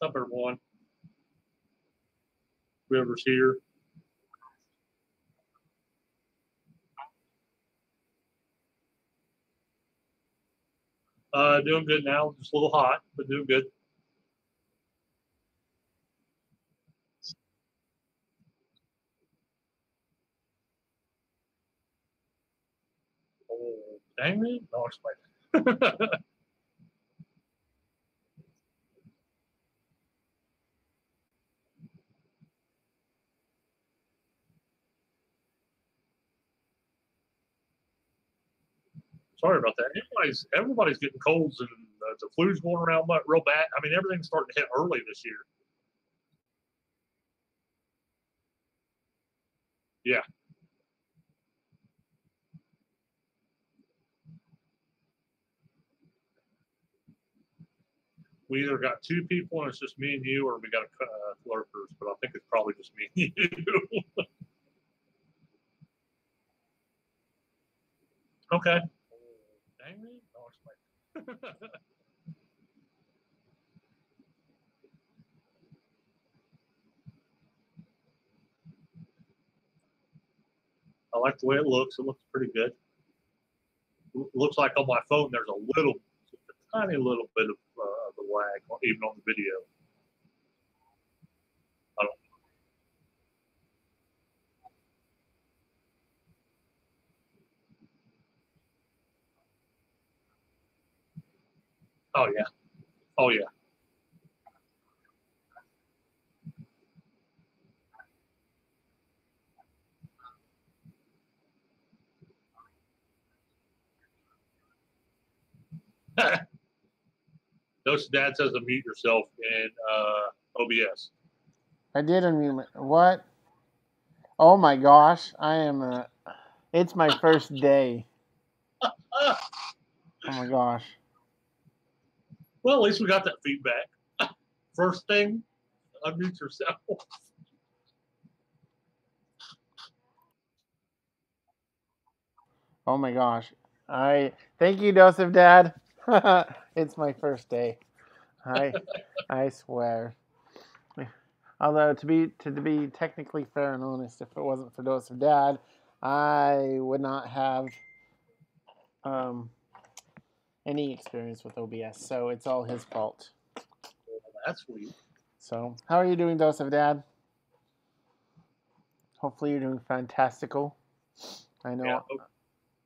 What's up, everyone? Whoever's here. Doing good now. Just a little hot, but doing good. Oh, dang it. No, explain. Sorry about that. Everybody's getting colds and the flu's going around real bad. I mean, everything's starting to hit early this year. Yeah. We either got two people and it's just me and you, or we got lurkers, but I think it's probably just me and you. Okay. Dang it. No, explain. I like the way it looks. It looks pretty good. It looks like on my phone there's a tiny little bit of the lag, even on the video. I don't. Oh yeah. Oh yeah. Notice Dad says unmute yourself in OBS. I did unmute my, what? Oh my gosh, I am it's my first day. Oh my gosh. Well, at least we got that feedback. First thing, unmute yourself. Oh my gosh. Thank you, Joseph Dad. It's my first day. I swear. Although to be technically fair and honest, if it wasn't for Joseph Dad, I would not have any experience with OBS. So it's all his fault. Well, that's sweet. So how are you doing, Joseph Dad? Hopefully you're doing fantastical. I know. Yeah,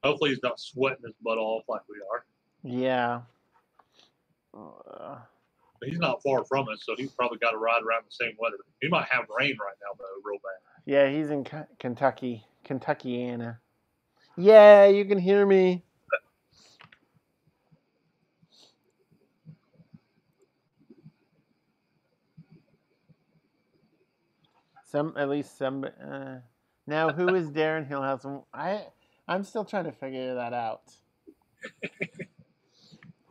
hopefully he's not sweating his butt off like we are. Yeah. He's not far from us, so he's probably got to ride around the same weather. He might have rain right now, though, real bad. Yeah, he's in Kentucky, Kentuckiana. Yeah, you can hear me. At least some. Now, who is Daren Hillhouse? I'm still trying to figure that out.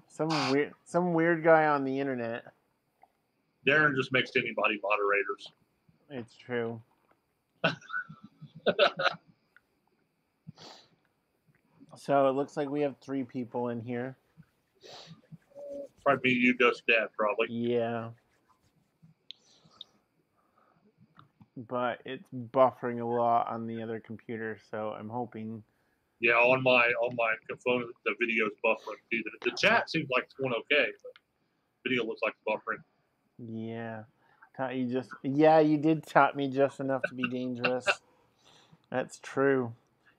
Some weird guy on the internet. Daren just makes anybody moderators. It's true. So it looks like we have 3 people in here. Probably you, Ghost Dad, probably. Yeah. But it's buffering a lot on the other computer, so I'm hoping. Yeah, on my phone, the video's buffering too. The chat seems like it's going okay, but video looks like it's buffering. Yeah. You did taught me just enough to be dangerous. That's true.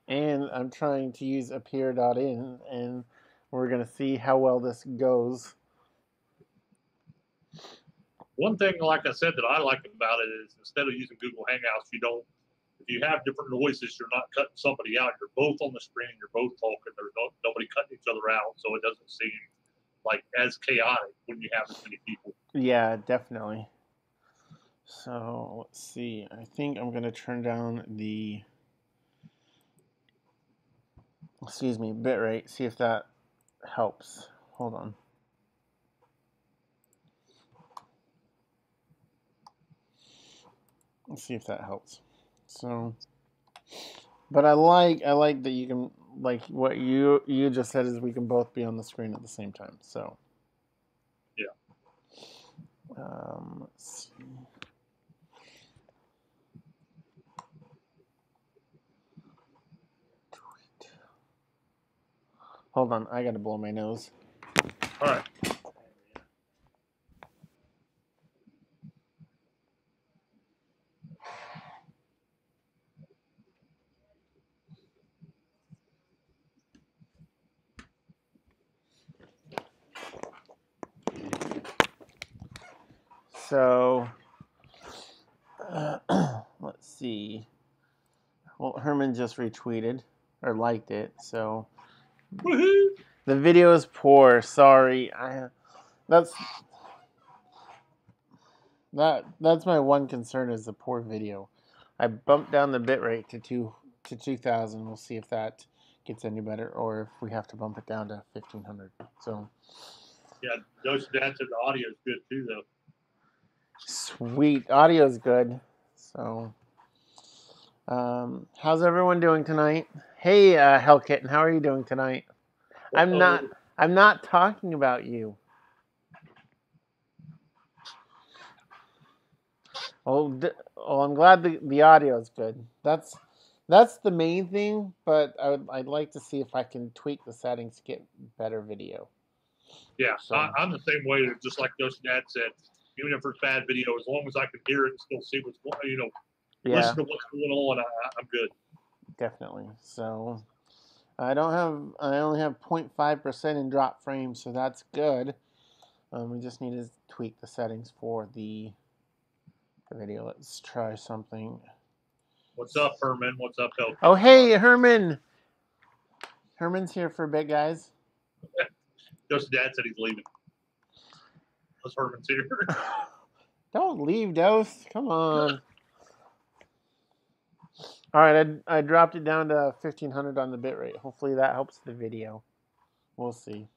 And I'm trying to use appear.in, and we're going to see how well this goes. One thing, like I said, that I like about it is instead of using Google Hangouts, if you have different noises, you're not cutting somebody out. You're both on the screen. You're both talking. There's nobody cutting each other out, so it doesn't seem like as chaotic when you have as many people. Yeah, definitely. So let's see. I think I'm going to turn down the bitrate. See if that helps. Hold on. Let's see if that helps. So, but I like that you can, like what you just said, is we can both be on the screen at the same time. So yeah. Let's see. Tweet. Hold on, I gotta blow my nose. All right. So, let's see. Well, Herman just retweeted or liked it, so Woohoo! the video is poor. Sorry, that's my one concern is the poor video. I bumped down the bitrate to 2000. We'll see if that gets any better, or if we have to bump it down to 1500. So Yeah, those Dad said the audio is good too, though. sweet, audio's good. So, how's everyone doing tonight? Hey, Hell Kitten, how are you doing tonight? I'm not talking about you. Oh, I'm glad the audio is good. That's the main thing. But I'd like to see if I can tweak the settings to get better video. Yeah, So. I'm the same way. Just like Dustin Dad said, even if it's bad video, as long as I can hear it and still see what's going, listen to what's going on, I'm good. Definitely. So I only have 0.5% in drop frames, so that's good. We just need to tweak the settings for the video. Let's try something. What's up, Herman? What's up, Hellcat? Oh, hey, Herman. Herman's here for a bit, guys. Dustin Dad said he's leaving. Because Herman's here. Don't leave, Dose. Come on. All right, I dropped it down to 1500 on the bitrate. Hopefully that helps the video. We'll see.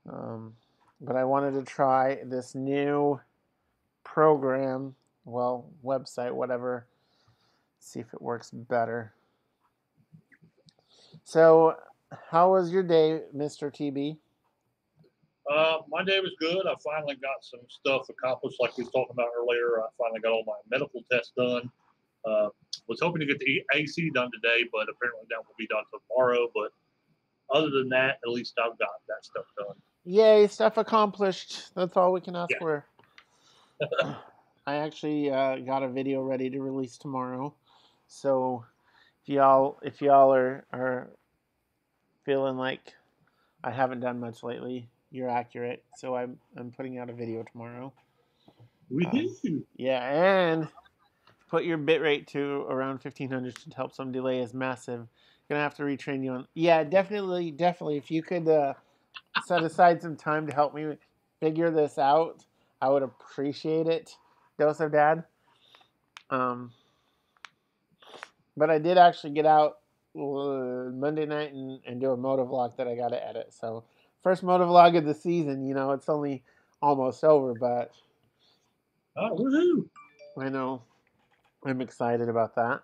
But I wanted to try this new program, well, website, whatever, see if it works better. So, how was your day, Mr. Teebee? My day was good. I finally got some stuff accomplished, like we was talking about earlier. I finally got all my medical tests done. Was hoping to get the AC done today, but apparently that will be done tomorrow. But other than that, at least I've got that stuff done. Yay, stuff accomplished. That's all we can ask for. I actually got a video ready to release tomorrow. So if y'all are feeling like I haven't done much lately, you're accurate. So I'm putting out a video tomorrow. Yeah, and put your bitrate to around 1500 to help. Some delay is massive. Gonna have to retrain you on. Yeah, definitely. If you could set aside some time to help me figure this out, I would appreciate it. Dose of Dad. But I did actually get out Monday night and do a motovlog that I got to edit. So first motovlog of the season. It's only almost over, but woohoo! I know I'm excited about that.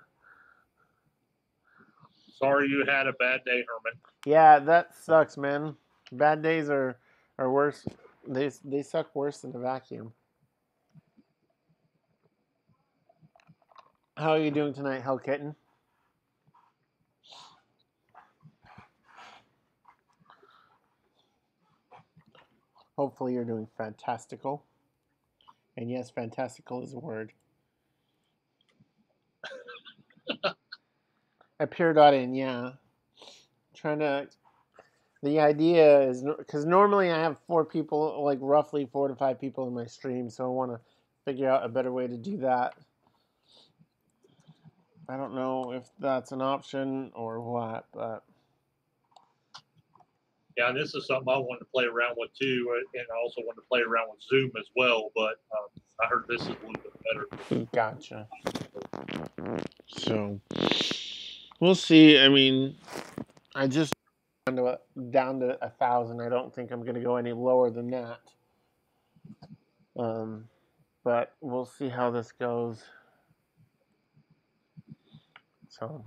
Sorry you had a bad day, Herman. Yeah, that sucks, man. Bad days are worse. They suck worse than a vacuum. How are you doing tonight, Hell Kitten? Hopefully you're doing fantastical. And yes, fantastical is a word. Appear.in, yeah. The idea is, because normally I have 4 people, like roughly 4 to 5 people in my stream, so I want to figure out a better way to do that. I don't know if that's an option or what, but... Yeah, this is something I wanted to play around with too, and I also wanted to play around with Zoom as well, but I heard this is a little bit better. Gotcha. So, we'll see. I mean, I just down to 1,000. I don't think I'm going to go any lower than that. But we'll see how this goes. So,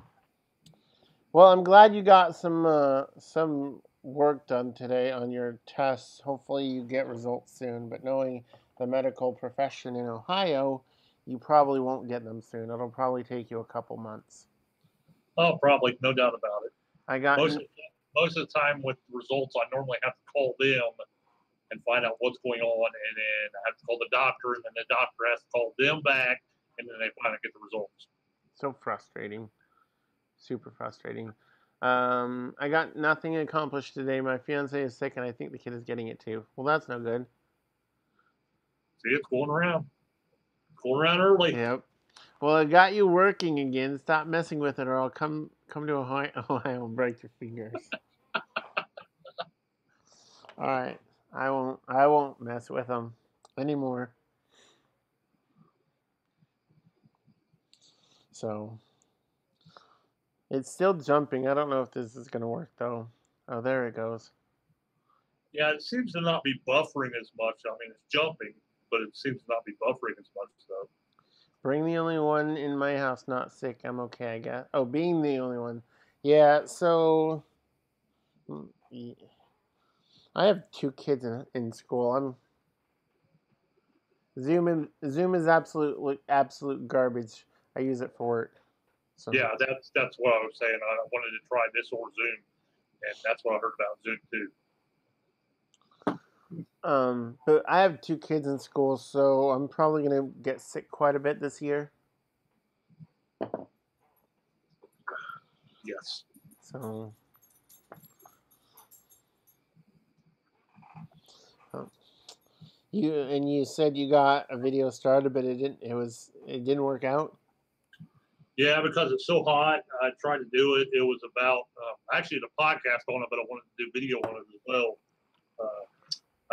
well, I'm glad you got some work done today on your tests. Hopefully you get results soon. But knowing the medical profession in Ohio, you probably won't get them soon. It'll probably take you a couple months. Oh, probably, no doubt about it. I got Most of the time with results, I normally have to call them and find out what's going on, and then I have to call the doctor, and then the doctor has to call them back, and then they finally get the results. so frustrating, super frustrating. I got nothing accomplished today. My fiance is sick, and I think the kid is getting it too. Well, that's no good. See, it's going around early. Yep. Well, it got you working again. Stop messing with it, or I'll come to Ohio and break your fingers. All right, I won't mess with them anymore. So it's still jumping. I don't know if this is gonna work though. Oh, there it goes. Yeah, it seems to not be buffering as much. I mean, it's jumping, but it seems to not be buffering as much. So, Being the only one in my house not sick, I'm okay, I guess. Oh, being the only one. Yeah, so I have 2 kids in school. Zoom is absolute garbage. I use it for work. So yeah, that's what I was saying. I wanted to try this or Zoom, and that's what I heard about Zoom too. But I have 2 kids in school, so I'm probably gonna get sick quite a bit this year. Yes. So you said you got a video started, but it didn't work out. Yeah, because it's so hot. I tried to do it. It was about actually the podcast on it, but I wanted to do video on it as well.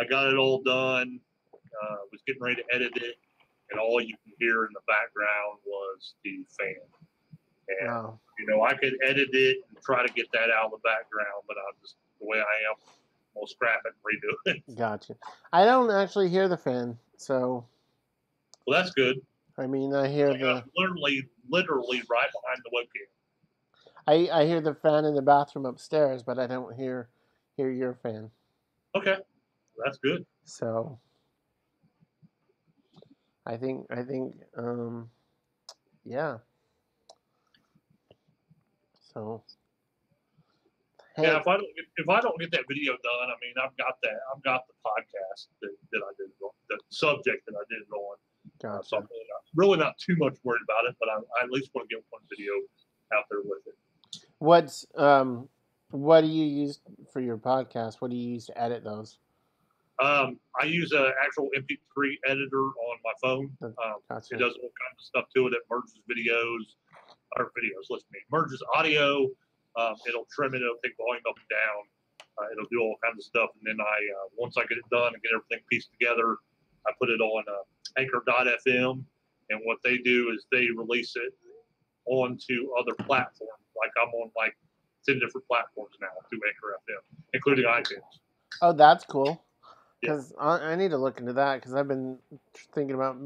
I got it all done. Was getting ready to edit it, and all you can hear in the background was the fan. And Oh. I could edit it and try to get that out of the background, but I'm just the way I am. I'll scrap it and redo it. Gotcha. I don't actually hear the fan, so. Well, that's good. I mean, I hear literally right behind the webcam. I hear the fan in the bathroom upstairs, but I don't hear your fan. Okay, that's good. So I think yeah. So hey. Yeah, if I don't get that video done, I mean, I've got the podcast that I did, the subject that I did it on. Gotcha. So I'm really not too much worried about it, but I at least want to get one video out there with it. What do you use for your podcast? What do you use to edit those? I use an actual MP3 editor on my phone. Gotcha. It does all kinds of stuff to it. It merges merges audio. It'll trim it. It'll take volume up and down. It'll do all kinds of stuff. And then once I get it done and get everything pieced together, I put it on Anchor.fm. And what they do is they release it onto other platforms. Like I'm on 10 different platforms now through Anchor FM, including iTunes. Oh, that's cool. Because I need to look into that because I've been thinking about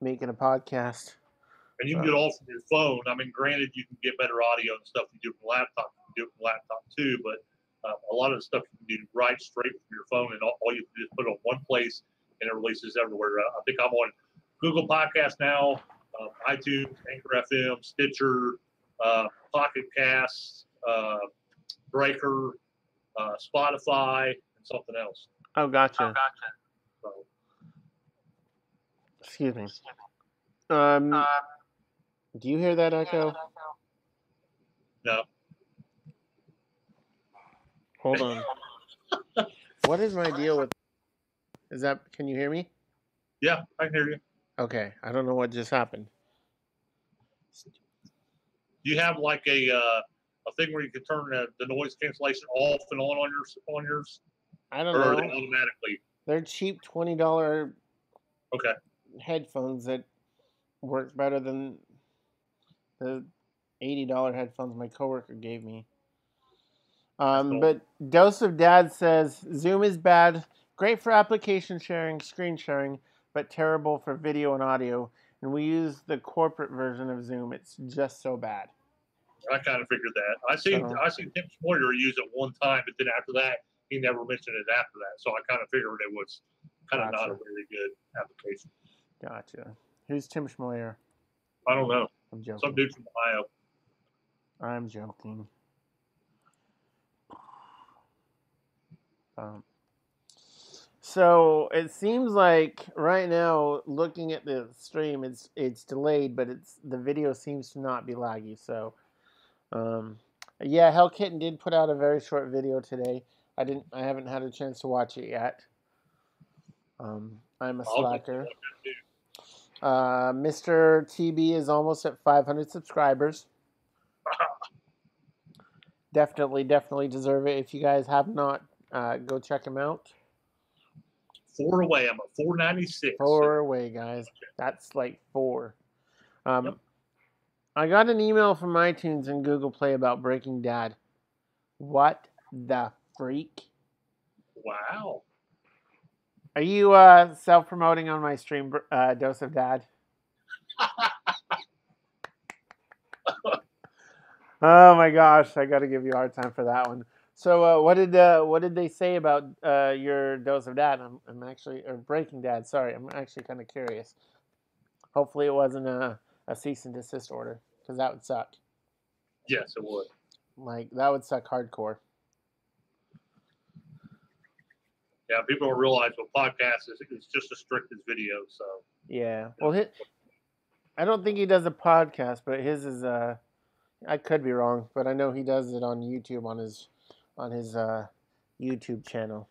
making a podcast. And you can get it all from your phone. I mean, granted, you can get better audio and stuff you do from laptop. You can do it from laptop too, but a lot of the stuff you can do right straight from your phone, and all you have to do is put it on one place, and it releases everywhere. I think I'm on Google Podcast now, iTunes, Anchor FM, Stitcher, Pocket Casts, Breaker, Spotify, and something else. Oh, gotcha. So, excuse me. Do you hear that echo? No. Hold on. What is my deal with? Can you hear me? Yeah, I can hear you. Okay, I don't know what just happened. Do you have like a thing where you can turn the noise cancellation off and on yours? I don't know. Or automatically? They're cheap $20 headphones that work better than the $80 headphones my coworker gave me. But Dose of Dad says Zoom is bad, great for application sharing, screen sharing, but terrible for video and audio. And we use the corporate version of Zoom. It's just so bad. I kind of figured that. I seen Tim Sawyer use it one time, but then after that, he never mentioned it after that. So I kind of figured it was kind of not a Gotcha. very good application. Gotcha. Who's Tim Schmoyer? I don't know. I'm joking. Some dude from Ohio. I'm joking. So it seems like right now, looking at the stream, it's delayed, but the video seems to not be laggy. So, yeah, Hell Kitten did put out a very short video today. I haven't had a chance to watch it yet. I'm a slacker. Mr. TB is almost at 500 subscribers. Definitely deserve it. If you guys have not, go check him out. 4 away. I'm at 496. 4 away, guys. That's like 4. Yep. I got an email from iTunes and Google Play about Breaking Dad. What the freak? Wow. Are you self-promoting on my stream, Dose of Dad? Oh my gosh, I got to give you a hard time for that one. So, what did they say about your Dose of Dad? I'm actually, or Breaking Dad. Sorry, I'm actually kind of curious. Hopefully, it wasn't a cease and desist order, because that would suck. Yes, it would. Like, that would suck hardcore. Yeah, people don't realize what podcast is. It's just as strict as video. So yeah, well, I don't think he does a podcast, but his is I could be wrong, but I know he does it on YouTube on his YouTube channel.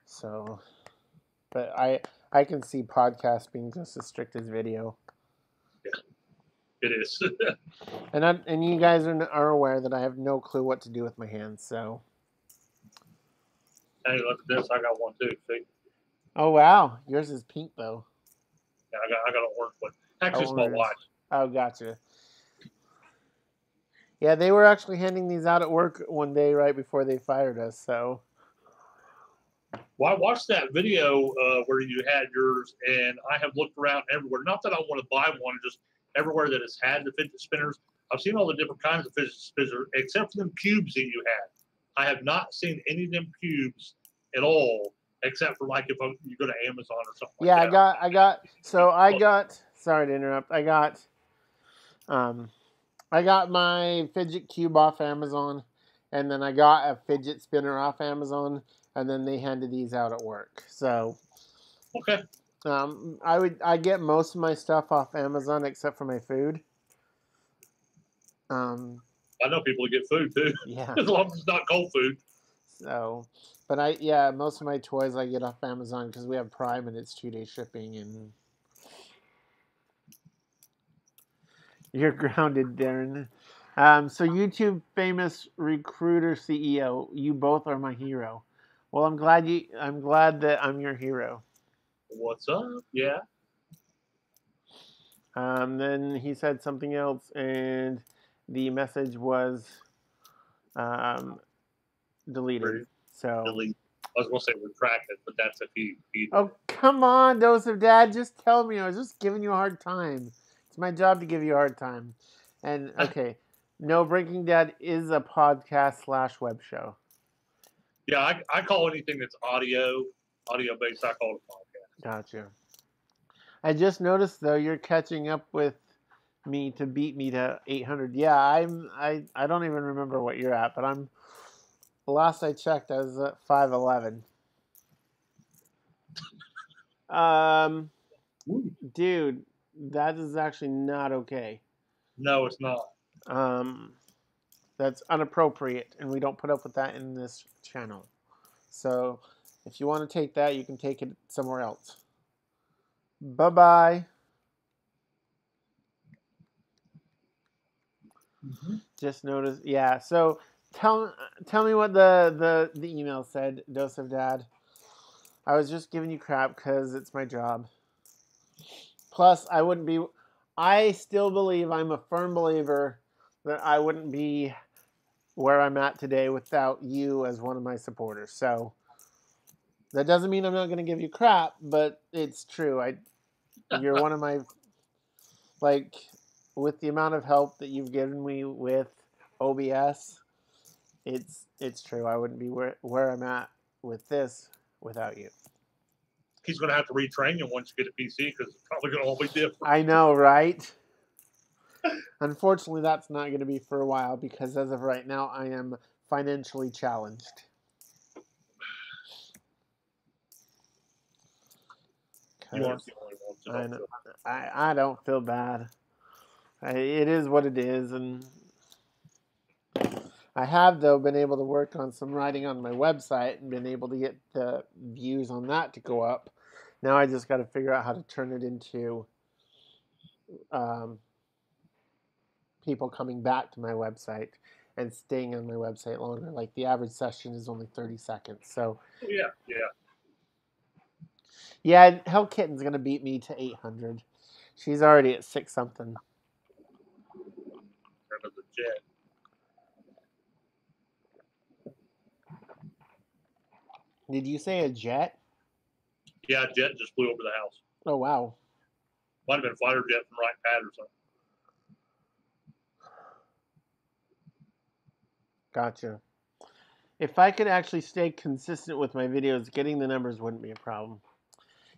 So, but I can see podcast being just as strict as video. Yeah, it is. and you guys are aware that I have no clue what to do with my hands. So. Hey, look at this. I got one too. See? Oh wow, yours is pink though. Yeah, I got an orange one. Actually, it's my watch. Oh, gotcha. Yeah, they were actually handing these out at work one day right before they fired us. So. Well, I watched that video where you had yours, and I have looked around everywhere. Not that I want to buy one, just everywhere that has had the fidget spinners. I've seen all the different kinds of fidget spinners, except for them cubes that you had. I have not seen any of them cubes at all, except for like if you go to Amazon or something like that. Yeah, I got. Sorry to interrupt. I got my fidget cube off Amazon, and then I got a fidget spinner off Amazon, and then they handed these out at work. So, okay. I get most of my stuff off Amazon except for my food. I know people who get food too. Yeah. As long as it's not cold food. So, but most of my toys I get off Amazon because we have Prime and it's 2-day shipping. And you're grounded, Daren. So YouTube famous recruiter CEO, you both are my hero. Well, I'm glad that I'm your hero. What's up? Yeah. Then he said something else, and the message was deleted. So delete. I was going to say retracted, but that's if he. Oh, come on, Dose of Dad. Just tell me. I was just giving you a hard time. It's my job to give you a hard time. And, okay, no, Breaking Dad is a podcast/web show. Yeah, I call anything that's audio-based, I call it a podcast. Gotcha. I just noticed, though, you're catching up with me to beat me to 800. Yeah, I don't even remember what you're at, but last I checked, I was at 511. Dude, that is actually not okay. No, it's not. That's inappropriate, and we don't put up with that in this channel. So, if you want to take that, you can take it somewhere else. Bye-bye. Mm-hmm. Just notice, yeah. So, tell me what the email said, Dose of Dad. I was just giving you crap because it's my job. Plus, I still believe, I'm a firm believer that I wouldn't be where I'm at today without you as one of my supporters. So, that doesn't mean I'm not going to give you crap, but it's true. You're one of my, like, with the amount of help that you've given me with OBS, it's true. I wouldn't be where I'm at with this without you. He's going to have to retrain you once you get a PC because it's probably going to all be different. I know, right? Unfortunately, that's not going to be for a while because as of right now, I am financially challenged. You aren't the only one. I don't feel bad. It is what it is, and I have, though, been able to work on some writing on my website and been able to get the views on that to go up. Now I just got to figure out how to turn it into people coming back to my website and staying on my website longer. Like the average session is only 30 seconds. So yeah, Hell Kitten's going to beat me to 800. She's already at 6 something. Jet. Did you say a jet? Yeah, a jet just flew over the house. Oh, wow. Might have been a fighter jet from Wright Patterson. Gotcha. If I could actually stay consistent with my videos, getting the numbers wouldn't be a problem.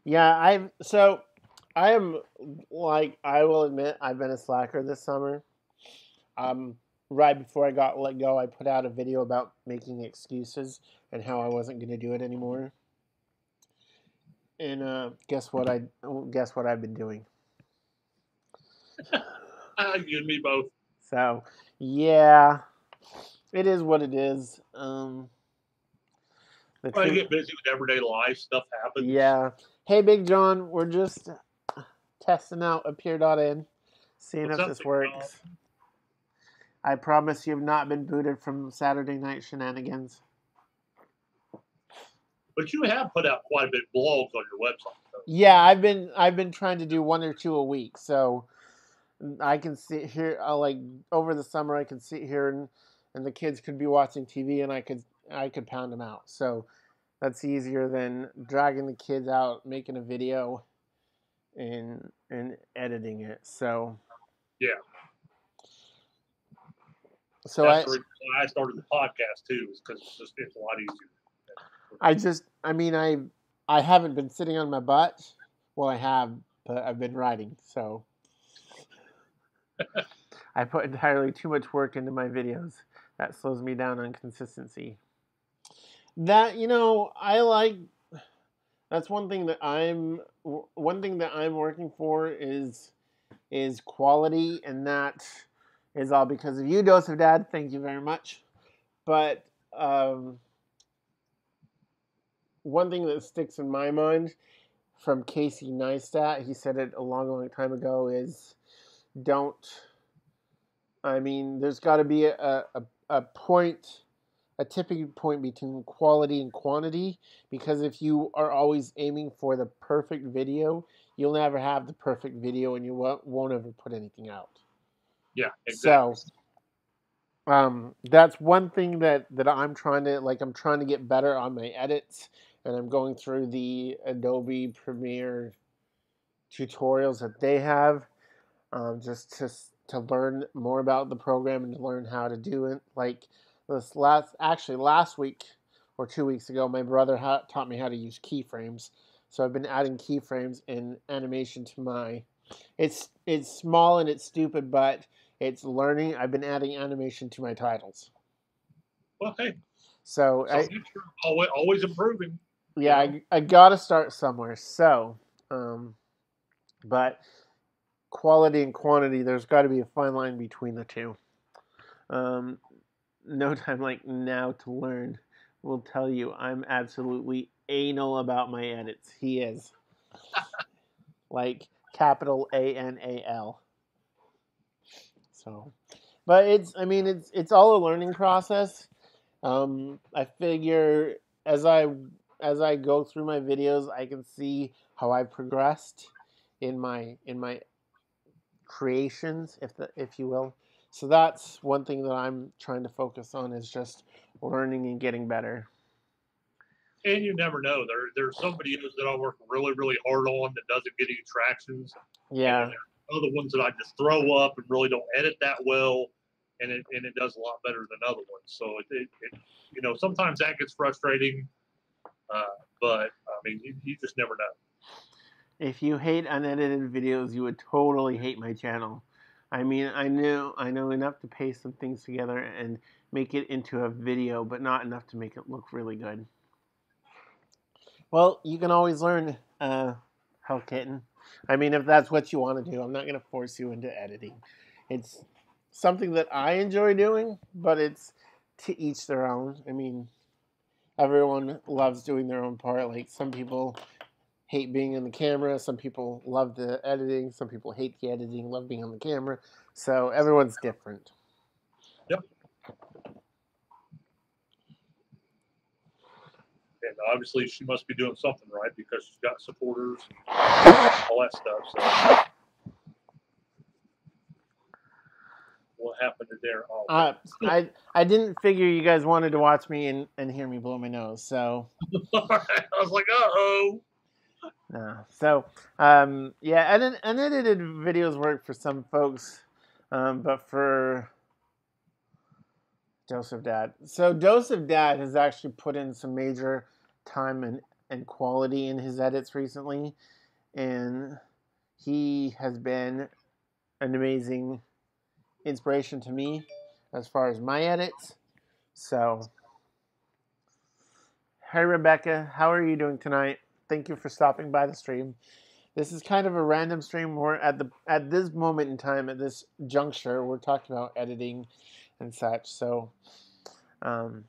Yeah, I am, like, I will admit, I've been a slacker this summer. Right before I got let go, I put out a video about making excuses and how I wasn't going to do it anymore. And guess what I've been doing. You and me both. So, yeah, it is what it is. I get busy with everyday life. Stuff happens. Yeah. Hey, Big John, we're just testing out Appear.in, seeing if this works. I promise you have not been booted from Saturday Night Shenanigans. But you have put out quite a bit of blogs on your website. Though. Yeah, I've been trying to do 1 or 2 a week, so I can sit here like over the summer. I can sit here and the kids could be watching TV, and I could pound them out. So that's easier than dragging the kids out, making a video, and editing it. So yeah. So that's the reason why I started the podcast too, is because it's a lot easier. I haven't been sitting on my butt. Well, I have, but I've been writing, so I put entirely too much work into my videos. That slows me down on consistency. That, I like. That's one thing that I'm working for is quality, and that is all because of you, Dose of Dad. Thank you very much. But one thing that sticks in my mind from Casey Neistat, he said it a long, long time ago, is there's got to be a tipping point between quality and quantity, because if you are always aiming for the perfect video, you'll never have the perfect video and you won't ever put anything out. Yeah, exactly. So that's one thing that I'm trying to get better on my edits, and I'm going through the Adobe Premiere tutorials that they have, just to learn more about the program and to learn how to do it. Like last week or 2 weeks ago, my brother taught me how to use keyframes. So I've been adding keyframes in animation to my. It's small and it's stupid, but it's learning. I've been adding animation to my titles. Well, hey. So always improving. Yeah, I gotta start somewhere. So, but quality and quantity, there's got to be a fine line between the two. No time like now to learn will tell you I'm absolutely anal about my edits. He is. Like capital ANAL. So, but it's all a learning process. I figure as I go through my videos, I can see how I've progressed in my creations, if you will. So that's one thing that I'm trying to focus on, is just learning and getting better. And you never know. There's some videos that I work really, really hard on that doesn't get any tractions. Yeah. And there are other ones that I just throw up and really don't edit that well, and it does a lot better than other ones. So it sometimes that gets frustrating. but I mean, you just never know. If you hate unedited videos, you would totally hate my channel. I mean, I know enough to paste some things together and make it into a video, but not enough to make it look really good. Well, you can always learn, Hell Kitten. I mean, if that's what you want to do, I'm not going to force you into editing. It's something that I enjoy doing, but it's to each their own. I mean, everyone loves doing their own part. Like, some people hate being in the camera. Some people love the editing. Some people hate the editing, love being on the camera. So everyone's different. Yep. And obviously, she must be doing something right because she's got supporters and all that stuff. So, what happened to Daren? Oh, I didn't figure you guys wanted to watch me and hear me blow my nose. So all right. I was like, uh-oh. no. So yeah, unedited videos work for some folks, but for Joseph Dad. So Joseph Dad has actually put in some major time and quality in his edits recently, and he has been an amazing inspiration to me as far as my edits. So, hey Rebecca, how are you doing tonight? Thank you for stopping by the stream. This is kind of a random stream. We're at this moment in time, at this juncture, we're talking about editing and such. So, And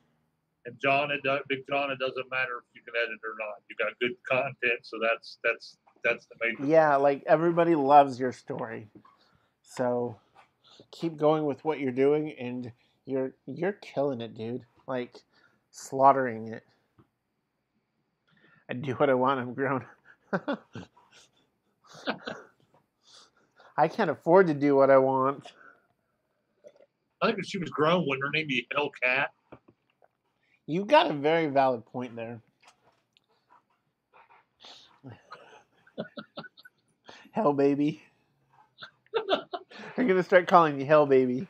John, Big John, it doesn't matter if you can edit or not. You got good content, so that's the major. yeah, like everybody loves your story. So keep going with what you're doing, and you're killing it, dude. Like slaughtering it. I do what I want. I'm grown. I can't afford to do what I want. I think if she was grown, wouldn't her name be Hellcat? You got a very valid point there. Hell baby. I'm gonna start calling you Hell baby.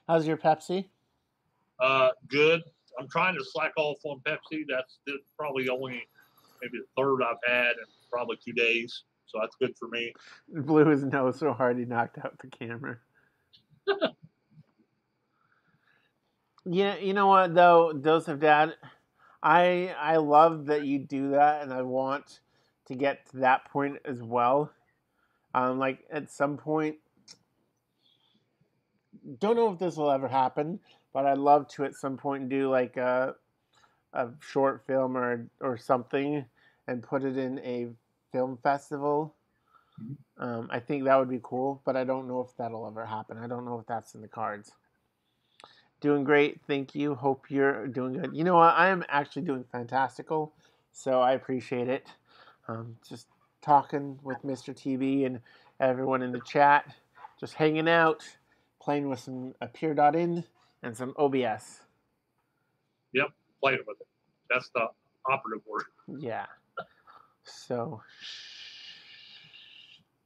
How's your Pepsi? Good. I'm trying to slack off on Pepsi. That's probably only maybe the third I've had in probably 2 days. So that's good for me. Blew his nose so hard he knocked out the camera. Yeah, you know what though, Joseph Dad, I love that you do that, and I want to get to that point as well. Like at some point, don't know if this will ever happen, but I'd love to at some point do like a short film or something and put it in a film festival. I think that would be cool, but I don't know if that'll ever happen. I don't know if that's in the cards. Doing great, thank you. Hope you're doing good. You know what? I am actually doing fantastical, so I appreciate it. Just talking with Mr. Teebee and everyone in the chat, just hanging out, playing with some Appear.in and some OBS. Yep, playing with it. That's the operative word. Yeah. So,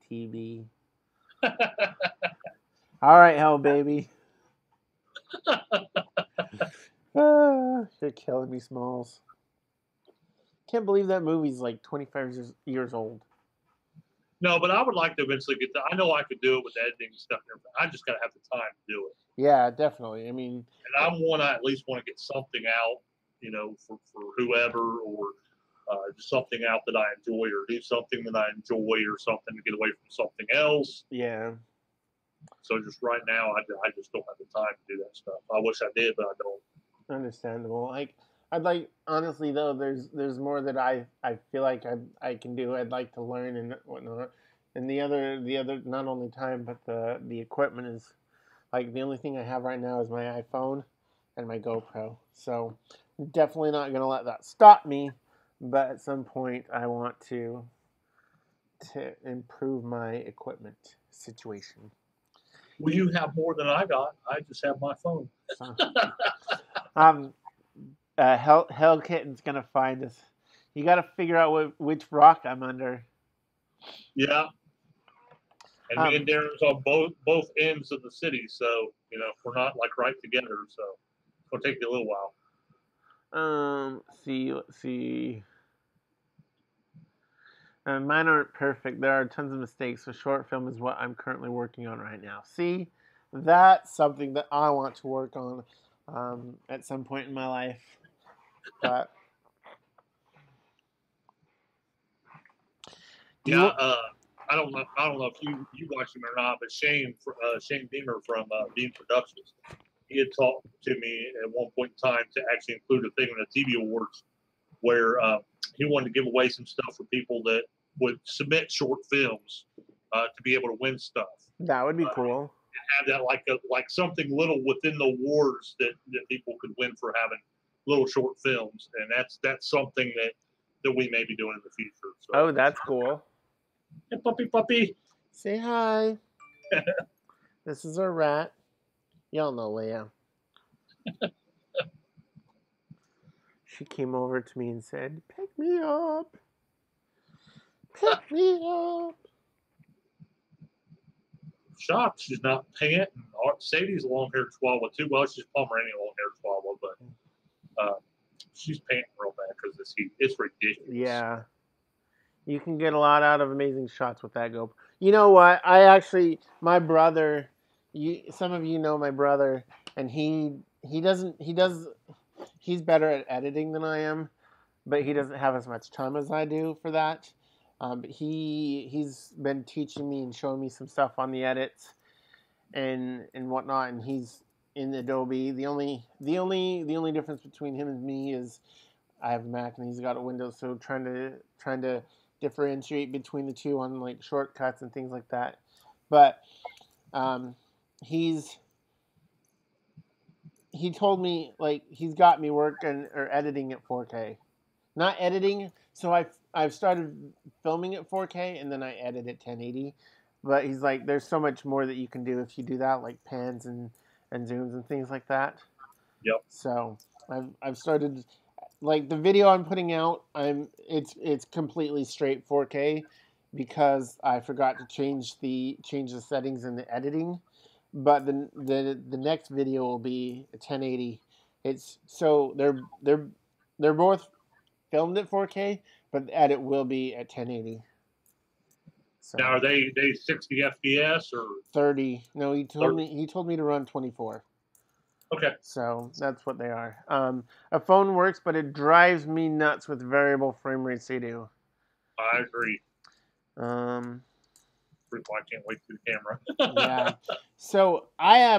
Teebee. All right, hell baby. You're killing me, Smalls. Can't believe that movie's like 25 years old. No, but I would like to eventually get that. I know I could do it with editing and stuff. I just got to have the time to do it. Yeah, definitely. I mean, and I at least want to get something out, for whoever, or just something out that I enjoy, or do something that I enjoy, or something to get away from something else. Yeah. So just right now, I just don't have the time to do that stuff. I wish I did, but I don't. Understandable. Like, I'd like, honestly though, there's more that I feel like I can do. I'd like to learn and whatnot. And the other not only time but the equipment is like the only thing I have right now is my iPhone and my GoPro. So definitely not gonna let that stop me. But at some point I want to improve my equipment situation. Well, you have more than I got. I just have my phone. Hell Kitten's gonna find us. You got to figure out which rock I'm under. Yeah. And me and Daren's on both ends of the city, so we're not like right together. So it'll take you a little while. Let's see. Mine aren't perfect. There are tons of mistakes. So short film is what I'm currently working on right now. See, that's something that I want to work on at some point in my life. But I don't know if you watched him or not, but Shane Beamer from Beam Productions, he had talked to me at one point in time to actually include a thing in the TV Awards where he wanted to give away some stuff for people that would submit short films to be able to win stuff. That would be cool. And have that like something little within the awards that people could win for having little short films, and that's something that we may be doing in the future. So. Oh, that's cool. Hey, puppy. Say hi. This is our rat. Y'all know Leah. She came over to me and said, "Pick me up. Pick me up." Shocked she's not panting. Sadie's a long-haired chihuahua too. Well, she's Pomeranian long-haired chihuahua, but she's panting real bad because this heat. It's ridiculous. Yeah. You can get a lot out of amazing shots with that GoPro. You know what? My brother, some of you know my brother, and he's better at editing than I am, but he doesn't have as much time as I do for that. But he's been teaching me and showing me some stuff on the edits and whatnot, and he's in Adobe. The only difference between him and me is I have a Mac and he's got a Windows, so trying to differentiate between the two on like shortcuts and things like that. But he told me like he's got me working or editing at 4K. Not editing, so I've started filming at 4K and then I edit at 1080. But he's like, there's so much more that you can do if you do that, like pans and zooms and things like that. Yep. So I've started. Like the video I'm putting out, it's completely straight 4K because I forgot to change the settings in the editing. But the next video will be 1080. It's so they're both filmed at 4K, but the edit will be at 1080. So, now are they 60 FPS or 30? No, he told me to run 24. Okay. So that's what they are. A phone works, but it drives me nuts with variable frame rates they do. I agree. I can't wait for the camera. Yeah. So I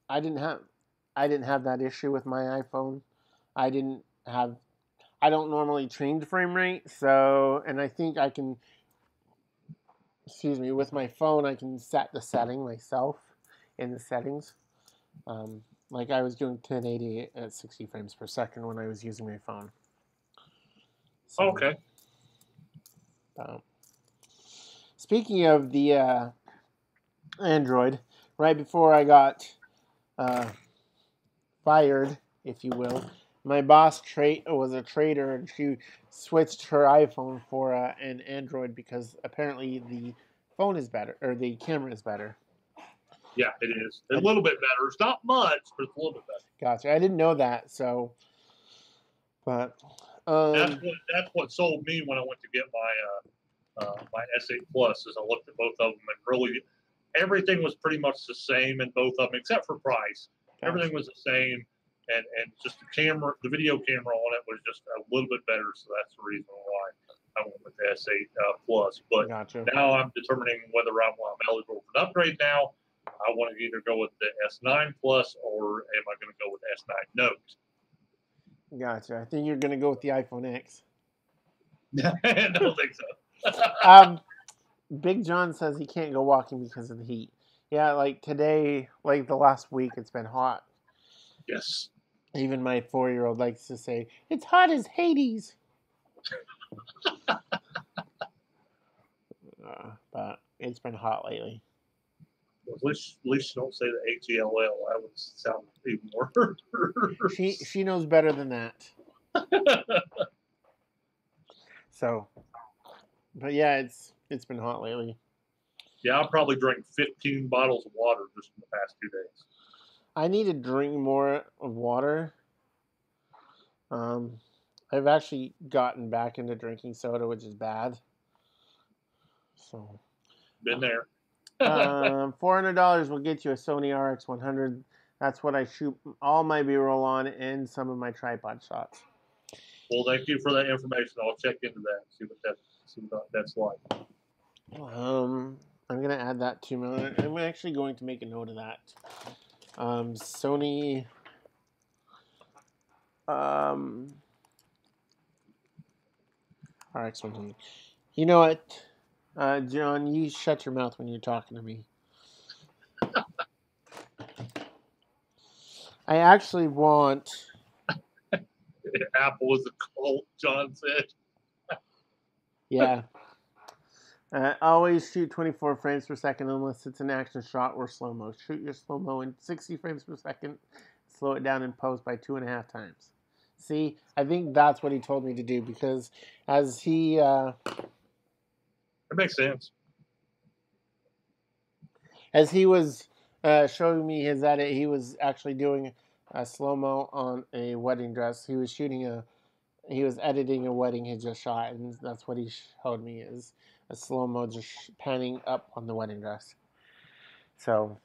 didn't have that issue with my iPhone. I don't normally change frame rate, so, and I think I can, with my phone, I can set the setting myself in the settings. Like I was doing 1080 at 60 frames per second when I was using my phone. So, okay. Speaking of the Android, right before I got fired, if you will, my boss was a trader, and she switched her iPhone for an Android because apparently the phone is better, or the camera is better. Yeah, it is. A little bit better. It's not much, but it's a little bit better. Gotcha. I didn't know that, so. But that's what sold me when I went to get my S8 Plus. Is I looked at both of them and really everything was pretty much the same in both of them except for price. Gotcha. Everything was the same, and just the video camera on it was just a little bit better. So that's the reason why I went with the S8 Plus. But gotcha. Now I'm determining whether I'm eligible for an upgrade now. I want to either go with the S9 Plus or am I going to go with the S9 Note? Gotcha. I think you're going to go with the iPhone X. I don't think so. Big John says he can't go walking because of the heat. Yeah, like today, like the last week, it's been hot. Yes. Even my 4-year-old likes to say, it's hot as Hades. But it's been hot lately. Well, at least you don't say the HELL. That would sound even worse. She knows better than that. So, but yeah, it's been hot lately. Yeah, I probably drank 15 bottles of water just in the past 2 days. I need to drink more of water. I've actually gotten back into drinking soda, which is bad. So, Been there. $400 will get you a Sony RX100. That's what I shoot all my B-roll on and some of my tripod shots. Well, thank you for that information. I'll check into that. See what that's like. I'm gonna add that to my. I'm actually going to make a note of that. Sony. RX100. You know what, John? You shut your mouth when you're talking to me. I actually want. Apple is a cult, John said. Yeah. Always shoot 24 frames per second unless it's an action shot or slow-mo. Shoot your slow-mo in 60 frames per second. Slow it down in post by 2.5 times. See, I think that's what he told me to do because as he... That makes sense. As he was showing me his edit, he was actually doing a slow-mo on a wedding dress. He was editing a wedding he just shot, and that's what he showed me is a slow-mo just panning up on the wedding dress. So,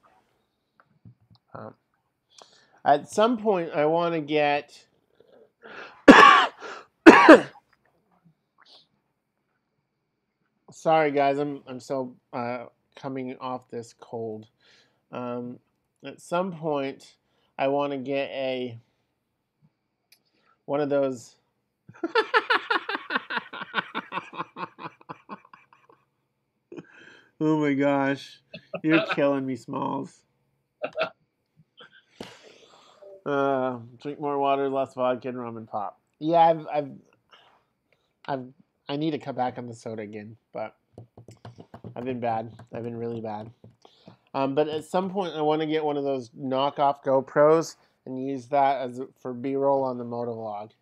at some point, I want to get... Sorry, guys, I'm still coming off this cold. At some point, I want to get one of those... Oh my gosh, you're killing me, Smalls. Drink more water, less vodka, and rum and pop. Yeah, I need to cut back on the soda again, but I've been bad. I've been really bad. But at some point, I want to get one of those knockoff GoPros and use that for B-roll on the motovlog.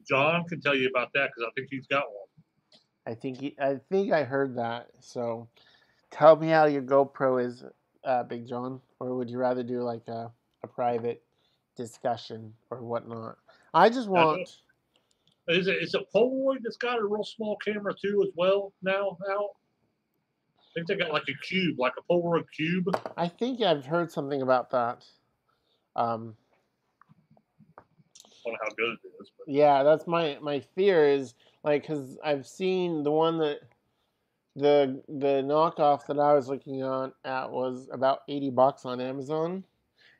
John can tell you about that because I think he's got one. I think I heard that. So, tell me how your GoPro is, Big John, or would you rather do like a private discussion or whatnot? I just want. Is it Polaroid that's got a real small camera too as well now out? I think they got like a cube, like a Polaroid cube. I think I've heard something about that. I don't know how good it is. But. Yeah, that's my fear is like because I've seen the one that the knockoff that I was looking at was about $80 on Amazon,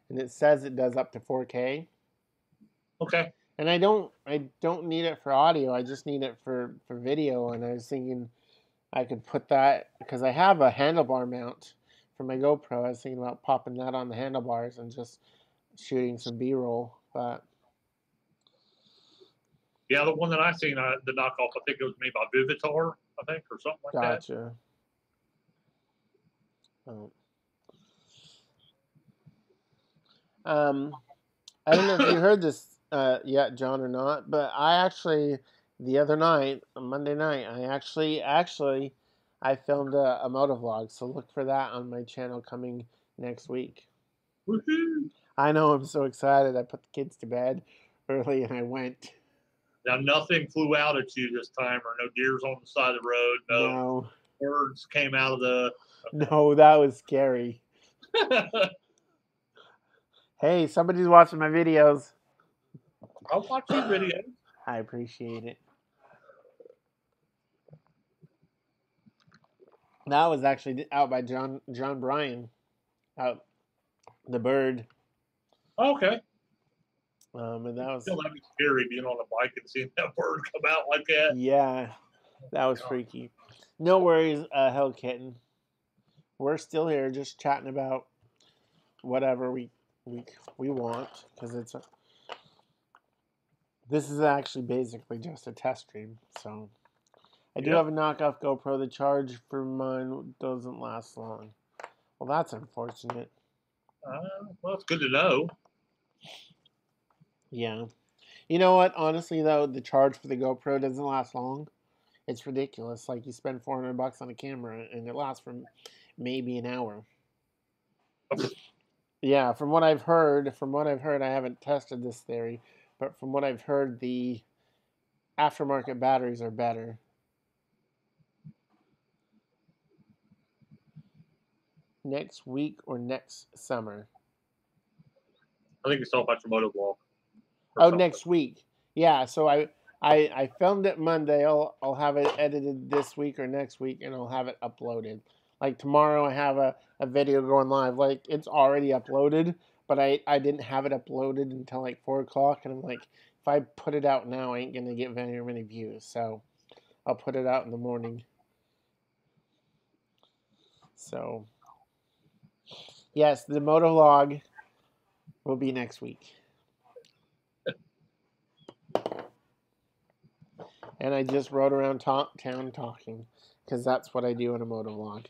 and it says it does up to 4K. Okay. And I don't need it for audio. I just need it for video. And I was thinking I could put that because I have a handlebar mount for my GoPro. I was thinking about popping that on the handlebars and just shooting some B-roll. But yeah, the one that I seen, the knockoff, I think it was made by Vivitar, I think, or something like that. Gotcha. Oh. I don't know if you heard this yet, John, or not, but I actually the other night, Monday night, I filmed a motovlog, so look for that on my channel coming next week. Woohoo! I know, I'm so excited. I put the kids to bed early and I went. Now, nothing flew out at you this time, or no deers on the side of the road, no birds came out of the... No, that was scary. Hey, somebody's watching my videos. I'll watch your videos. I appreciate it. That was actually out by John Bryan. Out the bird. Okay. And that was... That'd be scary being on a bike and seeing that bird come out like that. Yeah, that was freaky. No worries, Hell Kitten. We're still here, just chatting about whatever we want, because this is actually basically just a test stream. So I do have a knockoff GoPro. The charge for mine doesn't last long. Well, that's unfortunate. Well, it's good to know. Yeah. You know what? Honestly, though, the charge for the GoPro doesn't last long. It's ridiculous. Like you spend $400 on a camera and it lasts for maybe an hour. Yeah, from what I've heard, I haven't tested this theory, but from what I've heard, the aftermarket batteries are better. Next week or next summer? I think it's all about your moto blog. Oh, next week. Yeah, so I filmed it Monday. I'll have it edited this week or next week, and I'll have it uploaded. Like tomorrow, I have a video going live. Like it's already uploaded, but I didn't have it uploaded until like 4 o'clock, and I'm like, if I put it out now, I ain't gonna get very many views. So I'll put it out in the morning. So yes, the motovlog will be next week. And I just rode around town talking, because that's what I do in a motovlog.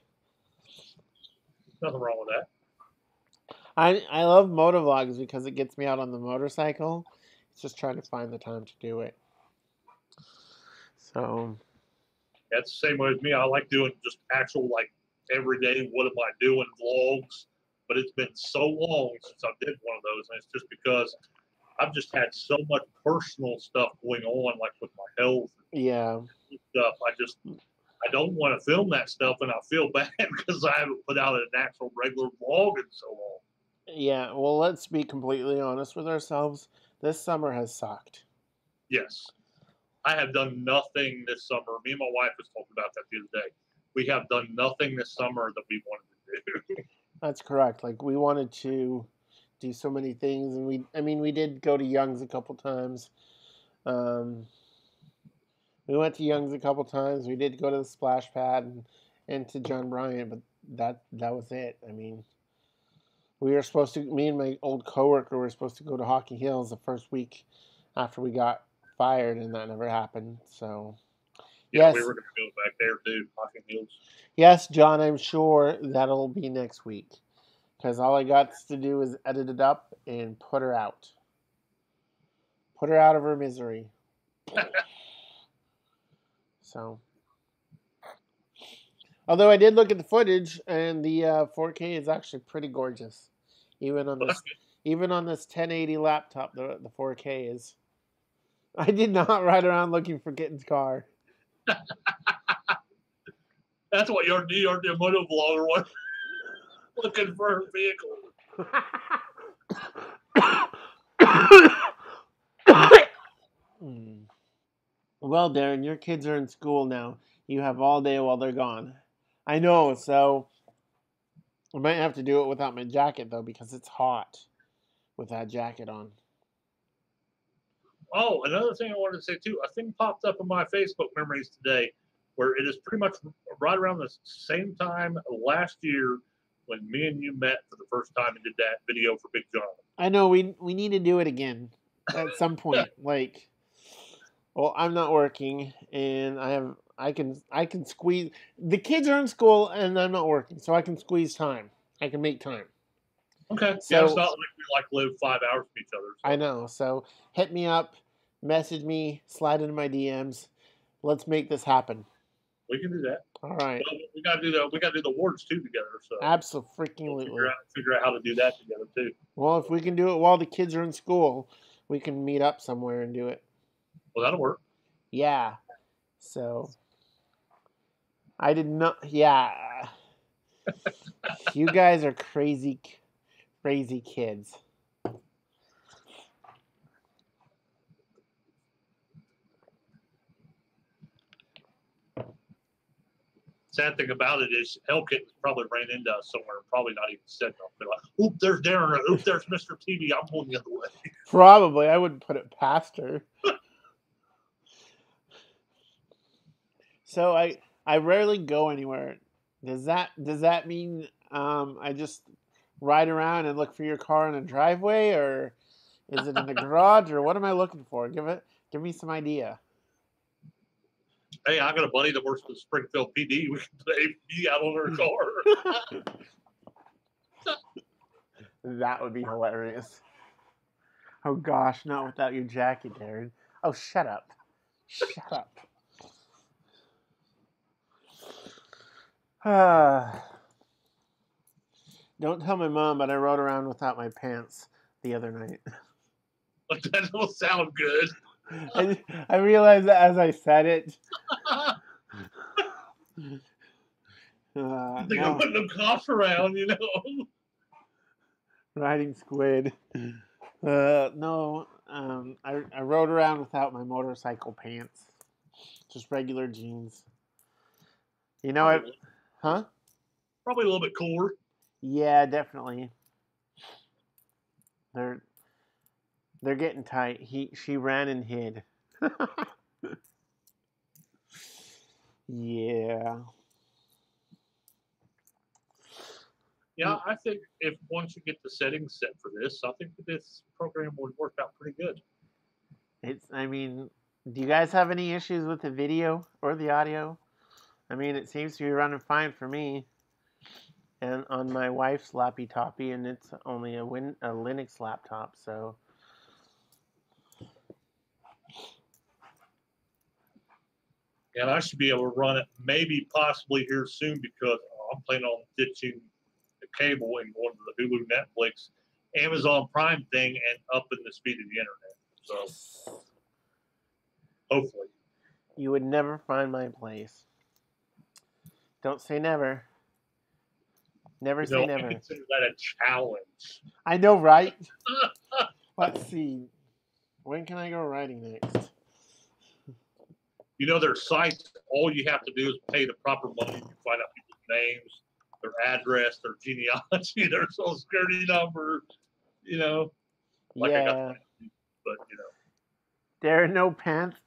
Nothing wrong with that. I love motovlogs because it gets me out on the motorcycle. It's just trying to find the time to do it. So That's the same way as me. I like doing just actual, like, everyday, what am I doing vlogs. But it's been so long since I did one of those. And it's just because I've just had so much personal stuff going on, like with my health yeah, and stuff. I don't want to film that stuff, and I feel bad because I haven't put out an actual regular vlog in so long. yeah. Well, let's be completely honest with ourselves. This summer has sucked. Yes. I have done nothing this summer. Me and my wife was talking about that the other day. We have done nothing this summer that we wanted to do. That's correct. Like we wanted to do so many things, and we did go to Young's a couple times. We went to Young's a couple times. We did go to the splash pad and to John Bryant, but that was it. I mean, we were supposed to. Me and my old coworker were supposed to go to Hockey Hills the first week after we got fired, and that never happened. So, Yeah, yes, we were going to go back there too, Hockey Hills. yes, John. I'm sure that'll be next week, because all I got to do is edit it up and put her out. Put her out of her misery. So, although I did look at the footage, and the 4K is actually pretty gorgeous, even on this 1080 laptop. The 4K is. I did not ride around looking for Kitten's car. That's what you're the moto vlogger one, looking for her vehicle. Well, Daren, your kids are in school now. You have all day while they're gone. I know, so I might have to do it without my jacket, though, because it's hot with that jacket on. Oh, another thing I wanted to say, too. A thing popped up in my Facebook memories today where it is pretty much right around the same time last year when me and you met for the first time and did that video for Big John. I know, we need to do it again at some point. Like, well, I'm not working, and I can squeeze. The kids are in school, and I'm not working, so I can squeeze time. I can make time. Okay. So, yeah, it's not like we live 5 hours from each other. So. I know. So hit me up, message me, slide into my DMs. Let's make this happen. We can do that. All right. Well, we got to do the awards too together. So Absolutely. We'll figure out how to do that together too. Well, if we can do it while the kids are in school, we can meet up somewhere and do it. Well, that'll work. Yeah. So I did not. Yeah. You guys are crazy kids. Sad thing about it is Hellkit probably ran into us somewhere and probably not even said nothing. Like, oop, there's Daren. Oop, there's Mr. Teebee. I'm going the other way. Probably. I wouldn't put it past her. So I rarely go anywhere. Does that mean I just ride around and look for your car in a driveway, or is it in the garage, or what am I looking for? Give me some idea. Hey, I got a buddy that works for the Springfield PD. We can put APD out on her car. That would be hilarious. Oh gosh, not without your jacket, Daren. Oh, shut up. Shut up. Don't tell my mom, but I rode around without my pants the other night. That don't sound good. I realized that as I said it. I think I'm No, putting them cops around, you know. riding squid. No, I rode around without my motorcycle pants. Just regular jeans. You know what? Huh? Probably a little bit cooler. Yeah, definitely. They're getting tight. She ran and hid. Yeah. Yeah, I think if once you get the settings set for this, I think that this program would work out pretty good. I mean, do you guys have any issues with the video or the audio? I mean, it seems to be running fine for me. And on my wife's lappy toppy, and it's only a Linux laptop, so. And I should be able to run it maybe possibly here soon because I'm planning on ditching the cable and going to the Hulu Netflix Amazon Prime thing and upping the speed of the internet. So hopefully. You would never find my place. Don't say never. Never say never. I consider that a challenge. I know, right? Let's see. When can I go riding next? You know, there's sites, all you have to do is pay the proper money. You find out people's names, their address, their genealogy, their social security number, you know. Like yeah. I got the, but, you know. There are no pants.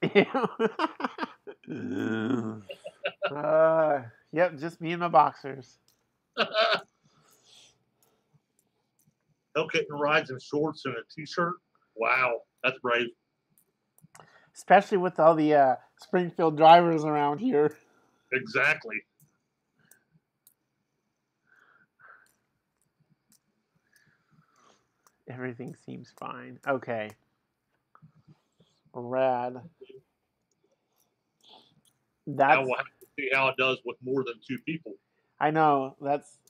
Yep, just me and my boxers. Hellcat rides in shorts and a t-shirt. Wow, that's brave. Especially with all the Springfield drivers around here. Exactly. Everything seems fine. Okay. Rad. Now we'll have to see how it does with more than 2 people. I know.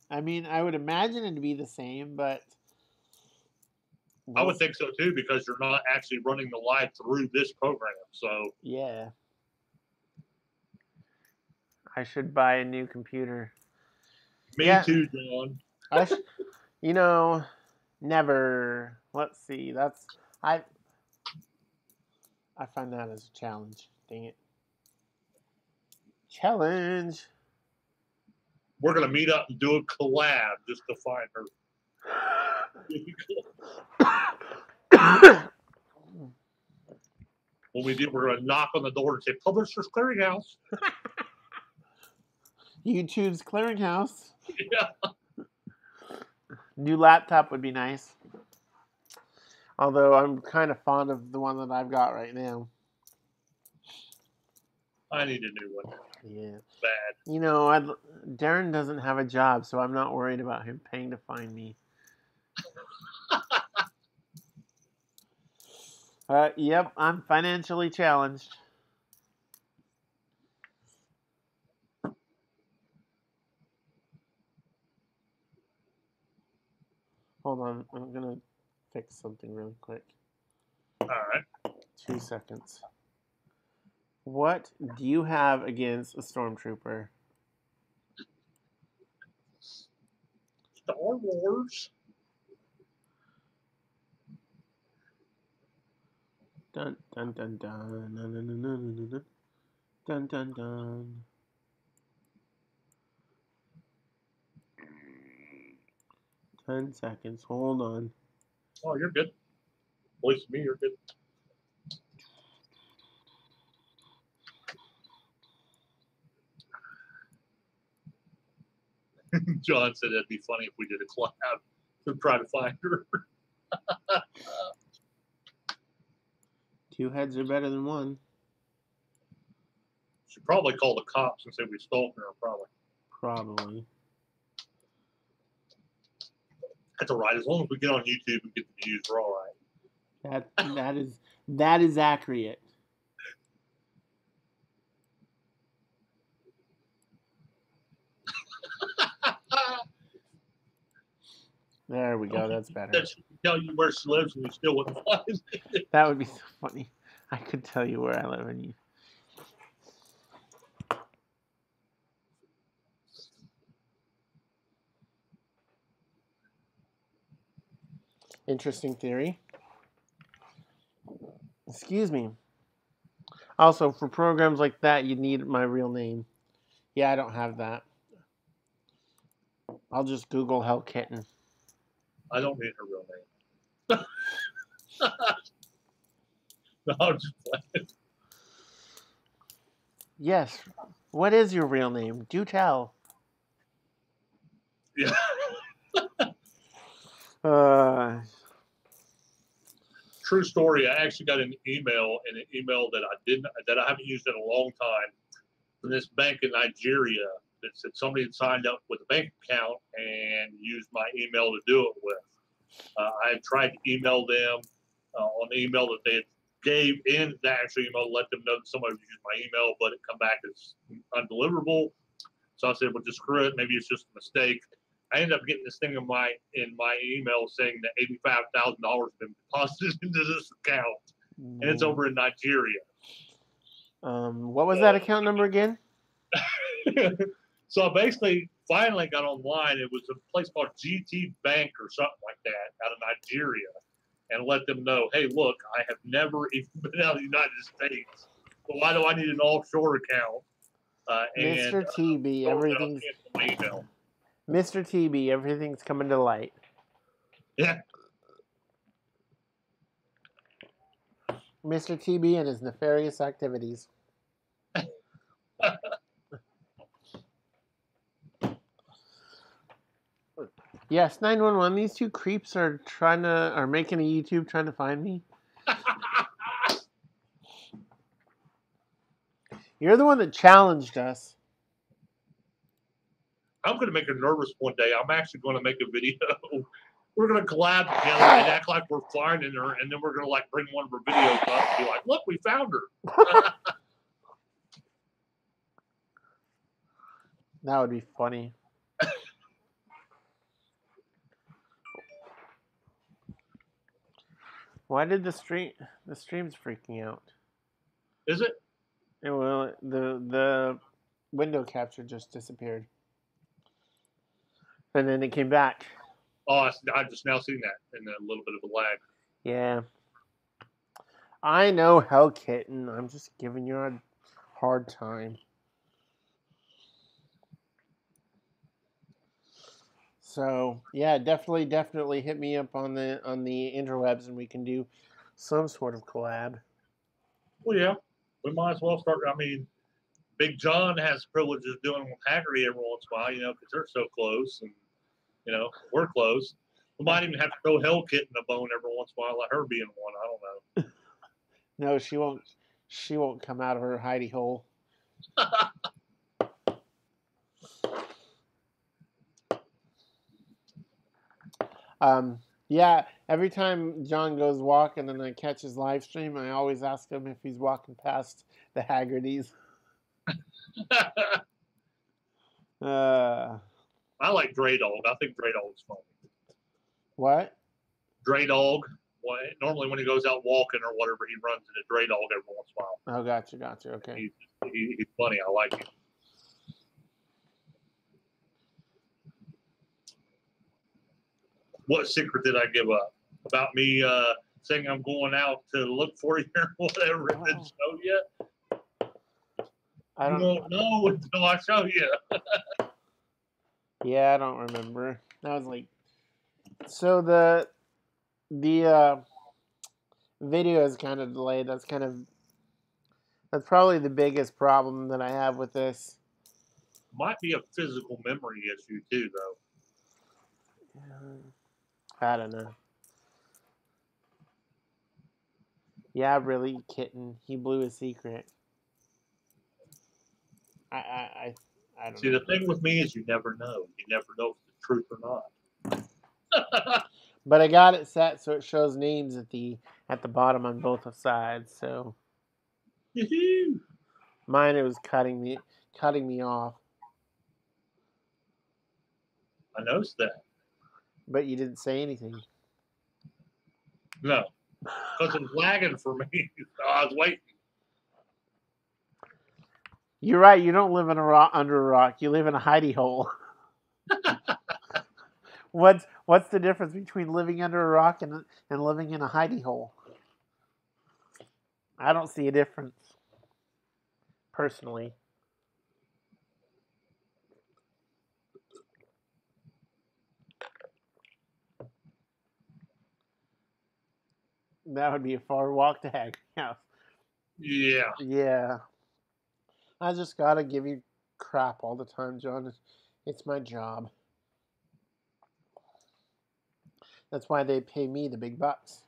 I mean, I would imagine it to be the same, but. I would think so too, because you're not actually running the live through this program. So. Yeah. I should buy a new computer. Me too, John. You know, never. Let's see. I find that as a challenge. Dang it. Challenge. We're gonna meet up and do a collab just to find her. When we do, we're gonna knock on the door and say, "Publishers Clearinghouse." YouTube's Clearinghouse. Yeah. New laptop would be nice. Although I'm kind of fond of the one that I've got right now. I need a new one. Yeah. Bad. You know, Daren doesn't have a job, so I'm not worried about him paying to find me. Yep, I'm financially challenged. Hold on, I'm gonna fix something real quick. All right. 2 seconds. What do you have against a stormtrooper? Star Wars. Dun dun dun dun dun dun dun dun dun dun dun dun. 10 seconds. Hold on. Oh, you're good. At least me, you're good. John said that'd be funny if we did a collab to try to find her. 2 heads are better than 1. Should probably call the cops and say we stole her. Probably. That's all right. As long as we get on YouTube and get the views, we're all right. That is accurate. There we go. That's better. That she can tell you where she lives and you still wouldn't find it. That would be so funny. I could tell you where I live and you. Interesting theory. Excuse me. Also, for programs like that, you need my real name. Yeah, I don't have that. I'll just Google Hell Kitten. I don't need her real name. No, I'm just playing. Yes. What is your real name? Do tell. Yeah. True story. I actually got an email that I haven't used in a long time from this bank in Nigeria that said somebody had signed up with a bank account and used my email to do it with. I had tried to email them on the email that they had gave in the actual email, let them know that somebody was using my email, but it come back as undeliverable. So I said, well, just screw it. Maybe it's just a mistake. I ended up getting this thing in my email saying that $85,000 has been deposited into this account, and it's over in Nigeria. What was that account number again? So I basically finally got online. It was a place called GT Bank or something like that out of Nigeria, and let them know, hey, look, I have never even been out of the United States. But why do I need an offshore account? Mr. Teebee, everything's Mr. Teebee, everything's coming to light. Yeah. Mr. Teebee and his nefarious activities. Yes, 911. These two creeps are making a YouTube trying to find me. You're the one that challenged us. I'm going to make her nervous one day. I'm actually going to make a video. We're going to collab together and act like we're finding her, and then we're going to like bring one of her videos up and be like, look, we found her. That would be funny. Why did the stream's freaking out? Is it? Well, the window capture just disappeared. And then it came back. Oh, I've just now seen that in a little bit of a lag. Yeah. I know, Hell Kitten. I'm just giving you a hard time. So yeah, definitely hit me up on the interwebs, and we can do some sort of collab. Well, yeah, we might as well start. I mean, Big John has privileges doing with Haggerty every once in a while, because they're so close, and we're close. We might even have to throw Hell Kitten a bone every once in a while, let her be in one. I don't know. No, she won't. She won't come out of her hidey hole. Yeah, every time John goes walking and I catch his live stream, I always ask him if he's walking past the Haggertys. I like Dre Dog. I think Dre Dog's funny. What? Dre Dog. Normally when he goes out walking or whatever, he runs into Dre Dog every once in a while. Oh, gotcha. Okay. He's funny. I like him. What secret did I give up about me saying I'm going out to look for you or whatever and didn't show you? You won't know until I show you. Yeah, I don't remember. That was like, so the video is kind of delayed. That's probably the biggest problem that I have with this. Might be a physical memory issue too, though. I don't know. Yeah, really, Kitten. He blew his secret. I don't know. See, the thing with me is you never know. You never know if it's the truth or not. But I got it set so it shows names at the bottom on both sides. So mine, it was cutting me off. I noticed that. But you didn't say anything. No, because it was lagging for me. So I was waiting. You're right. You don't live in a rock, under a rock. You live in a hidey hole. What's the difference between living under a rock and living in a hidey hole? I don't see a difference, personally. That would be a far walk to Haggard House. Yeah. Yeah. I just gotta give you crap all the time, John. It's my job. That's why they pay me the big bucks.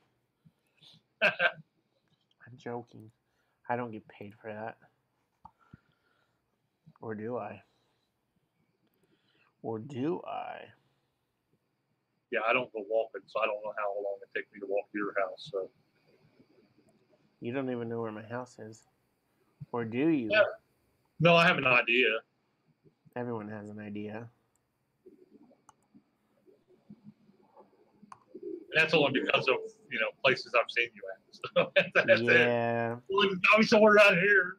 I'm joking. I don't get paid for that. Or do I? Or do I? Yeah, I don't go walking, so I don't know how long it takes me to walk to your house. So You don't even know where my house is. Or do you? yeah. No, I have an idea. Everyone has an idea. And that's only because of places I've seen you at. So that's it. Yeah. Well, I'll be somewhere around here.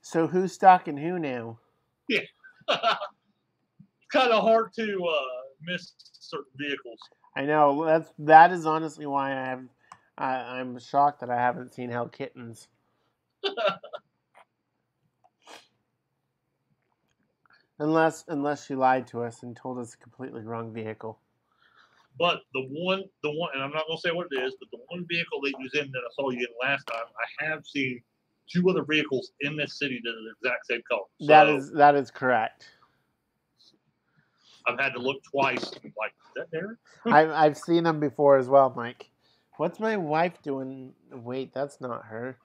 So who's stalking who now? Yeah. It's kind of hard to miss certain vehicles. I know that is honestly why I'm shocked that I haven't seen Hell Kittens. Unless she lied to us and told us a completely wrong vehicle. But the one, and I'm not going to say what it is, but the one vehicle that you was in that I saw you in last time, I have seen 2 other vehicles in this city that are the exact same color. So That is correct. I've had to look twice. And like, is that there? I've seen them before as well, Mike. What's my wife doing? Wait, that's not her.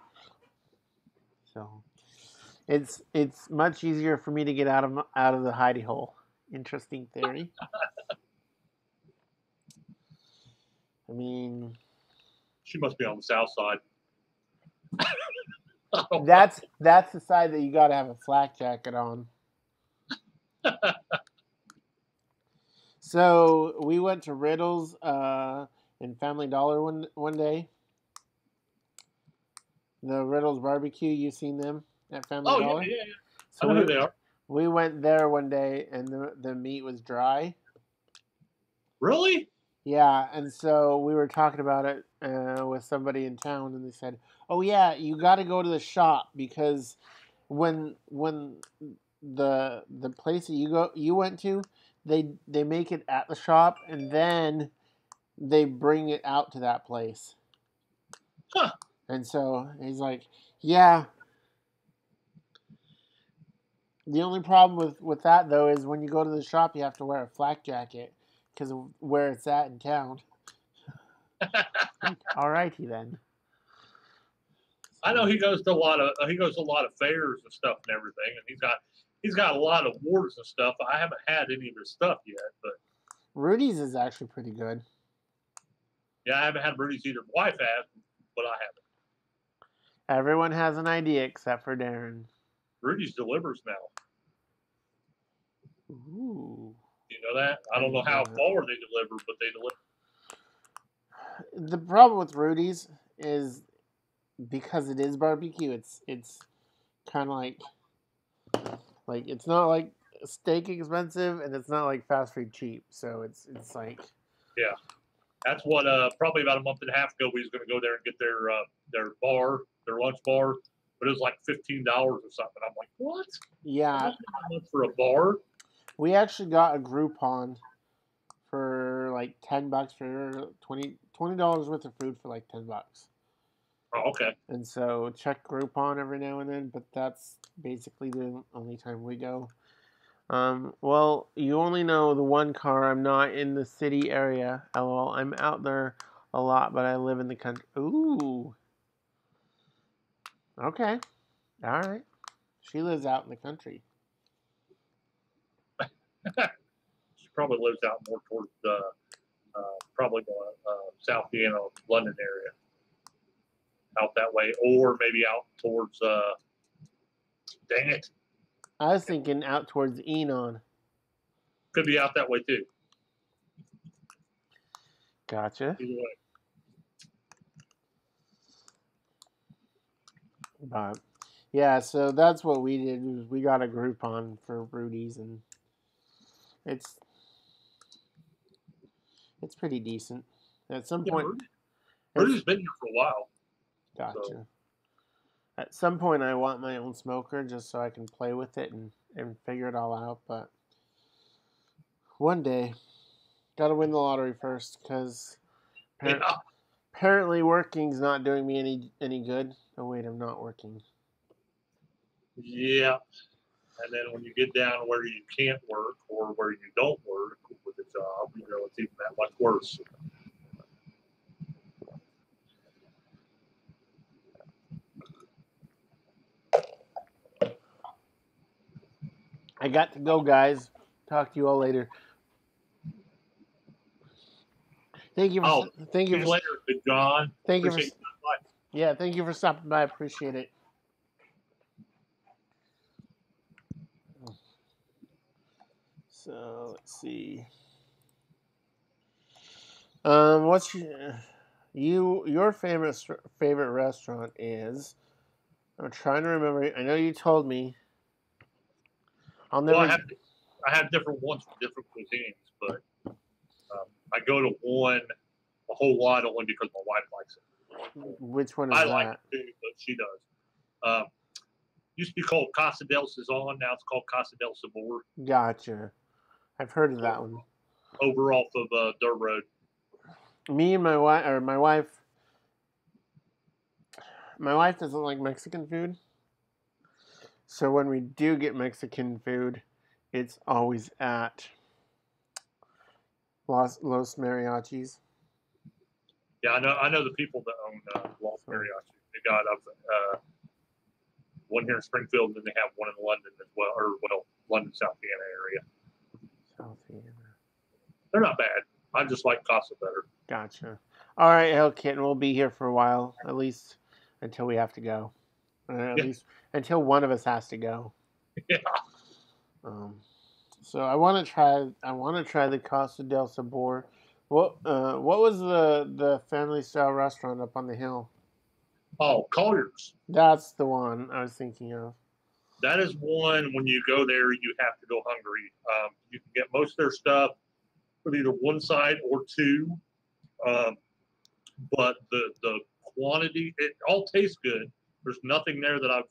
So it's much easier for me to get out of the hidey hole. Interesting theory. I mean, She must be on the south side. that's the side that you got to have a flak jacket on. So we went to Riddles and Family Dollar one day. The Riddles Barbecue, you seen them at Family Dollar? Yeah. So I know who they are. We went there one day, and the meat was dry. Really? Yeah, and so we were talking about it with somebody in town, and they said, "Oh yeah, you got to go to the shop because when the place that you went to, they make it at the shop, and then they bring it out to that place." Huh. And so he's like, "Yeah." The only problem with that though is when you go to the shop, you have to wear a flak jacket because of where it's at in town. Alrighty then. I know he goes to a lot of fairs and stuff and everything, and he's got a lot of awards and stuff. I haven't had any of his stuff yet, but Rudy's is actually pretty good. Yeah, I haven't had Rudy's either. My wife has, but I haven't. Everyone has an idea except for Daren. Rudy's delivers now. Ooh. You know that? I don't know how far they deliver, but they deliver. The problem with Rudy's is because it is barbecue. It's kind of like it's not like steak expensive, and it's not like fast food cheap. So it's like yeah. That's what probably about a month and a half ago we was going to go there and get their lunch bar, but it was like $15 or something. I'm like, what? Yeah. For a bar? We actually got a Groupon for like $10 for $20 worth of food for like $10. Oh, okay. And so check Groupon every now and then, but that's basically the only time we go. Well, you only know the one car. I'm not in the city area. LOL. I'm out there a lot, but I live in the country. Ooh. Okay. All right. She lives out in the country. She probably lives out more towards probably South Vienna, London area. Out that way, or maybe out towards dang it. I was thinking out towards Enon. Could be out that way too. Gotcha. Either way. But yeah, so that's what we did. Was we got a Groupon for Rudy's, and it's pretty decent. At some Yeah, point, Rudy's been here for a while. gotcha. So. At some point, I want my own smoker just so I can play with it and figure it all out. But one day, gotta win the lottery first, because apparently working's not doing me any good. Oh wait, I'm not working. Yeah. And then when you get down where you can't work or where you don't work with a job, it's even that much worse. I got to go, guys. Talk to you all later. Thank you for see you later, good John. Thank you thank you for stopping by. I appreciate it. So let's see. What's your favorite restaurant is? I'm trying to remember. I know you told me. I'll never. Well, I have different ones for different cuisines, but I go to one a whole lot only because my wife likes it. Which one is I that? like it too, but she does. Used to be called Casa del Sazon. Now it's called Casa del Sabor. Gotcha. I've heard of that one. Over off of Dirt Road. Me and my wife doesn't like Mexican food. So when we do get Mexican food, it's always at Los Mariachis. Yeah, I know the people that own Los Mariachis. They got one here in Springfield, and then they have one in London as well, London, South Vienna area. South Vienna. They're not bad. I just like Casa better. Gotcha. All right, Hell Kitten, we'll be here for a while, at least until we have to go. At least until one of us has to go. Yeah. So I want to try the Casa del Sabor. What was the family style restaurant up on the hill? Oh, Collier's. That's the one I was thinking of. That is one, when you go there, you have to go hungry. You can get most of their stuff with either one side or two. But the quantity, it all tastes good. There's nothing there that I've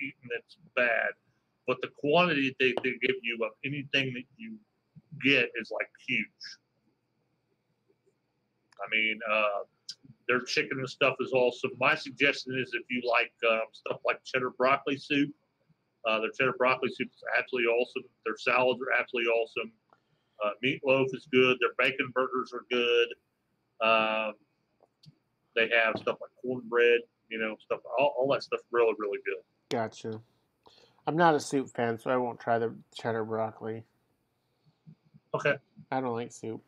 eaten that's bad. But the quantity they give you of anything that you get is like huge. I mean, their chicken and stuff is awesome. My suggestion is if you like stuff like cheddar broccoli soup, their cheddar broccoli soup is absolutely awesome. Their salads are absolutely awesome. Meatloaf is good. Their bacon burgers are good. They have stuff like cornbread, stuff. All that stuff really, really good. Gotcha. I'm not a soup fan, so I won't try the cheddar broccoli. Okay. I don't like soup.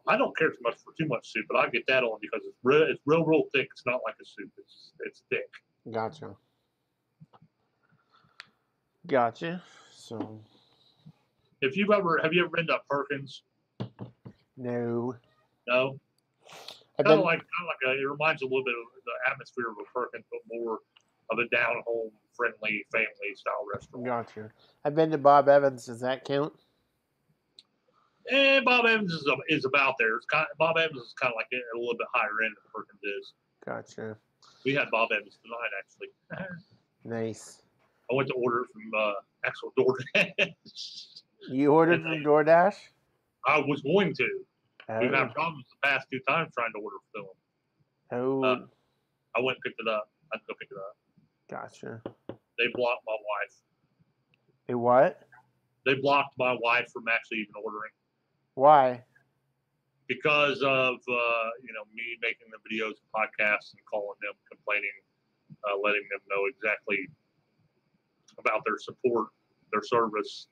I don't care too much soup, but I get that on because it's real thick. It's not like a soup. It's thick. Gotcha. So, have you ever been to Perkins? No. No. Kind of like it reminds a little bit of the atmosphere of a Perkins, but more of a down home, friendly, family style restaurant. Gotcha. I've been to Bob Evans. Does that count? Bob Evans is about there. Bob Evans is kind of like a little bit higher end than Perkins is. Gotcha. We had Bob Evans tonight, actually. Nice. I went to order from actual DoorDash. You ordered from DoorDash? I was going to. Oh. We've had problems the past 2 times trying to order from them. Oh. I went and picked it up. I had to go pick it up. Gotcha. They blocked my wife. They what? They blocked my wife from actually even ordering. Why? Because of me making the videos and podcasts and calling them, complaining, letting them know exactly about their support, their service,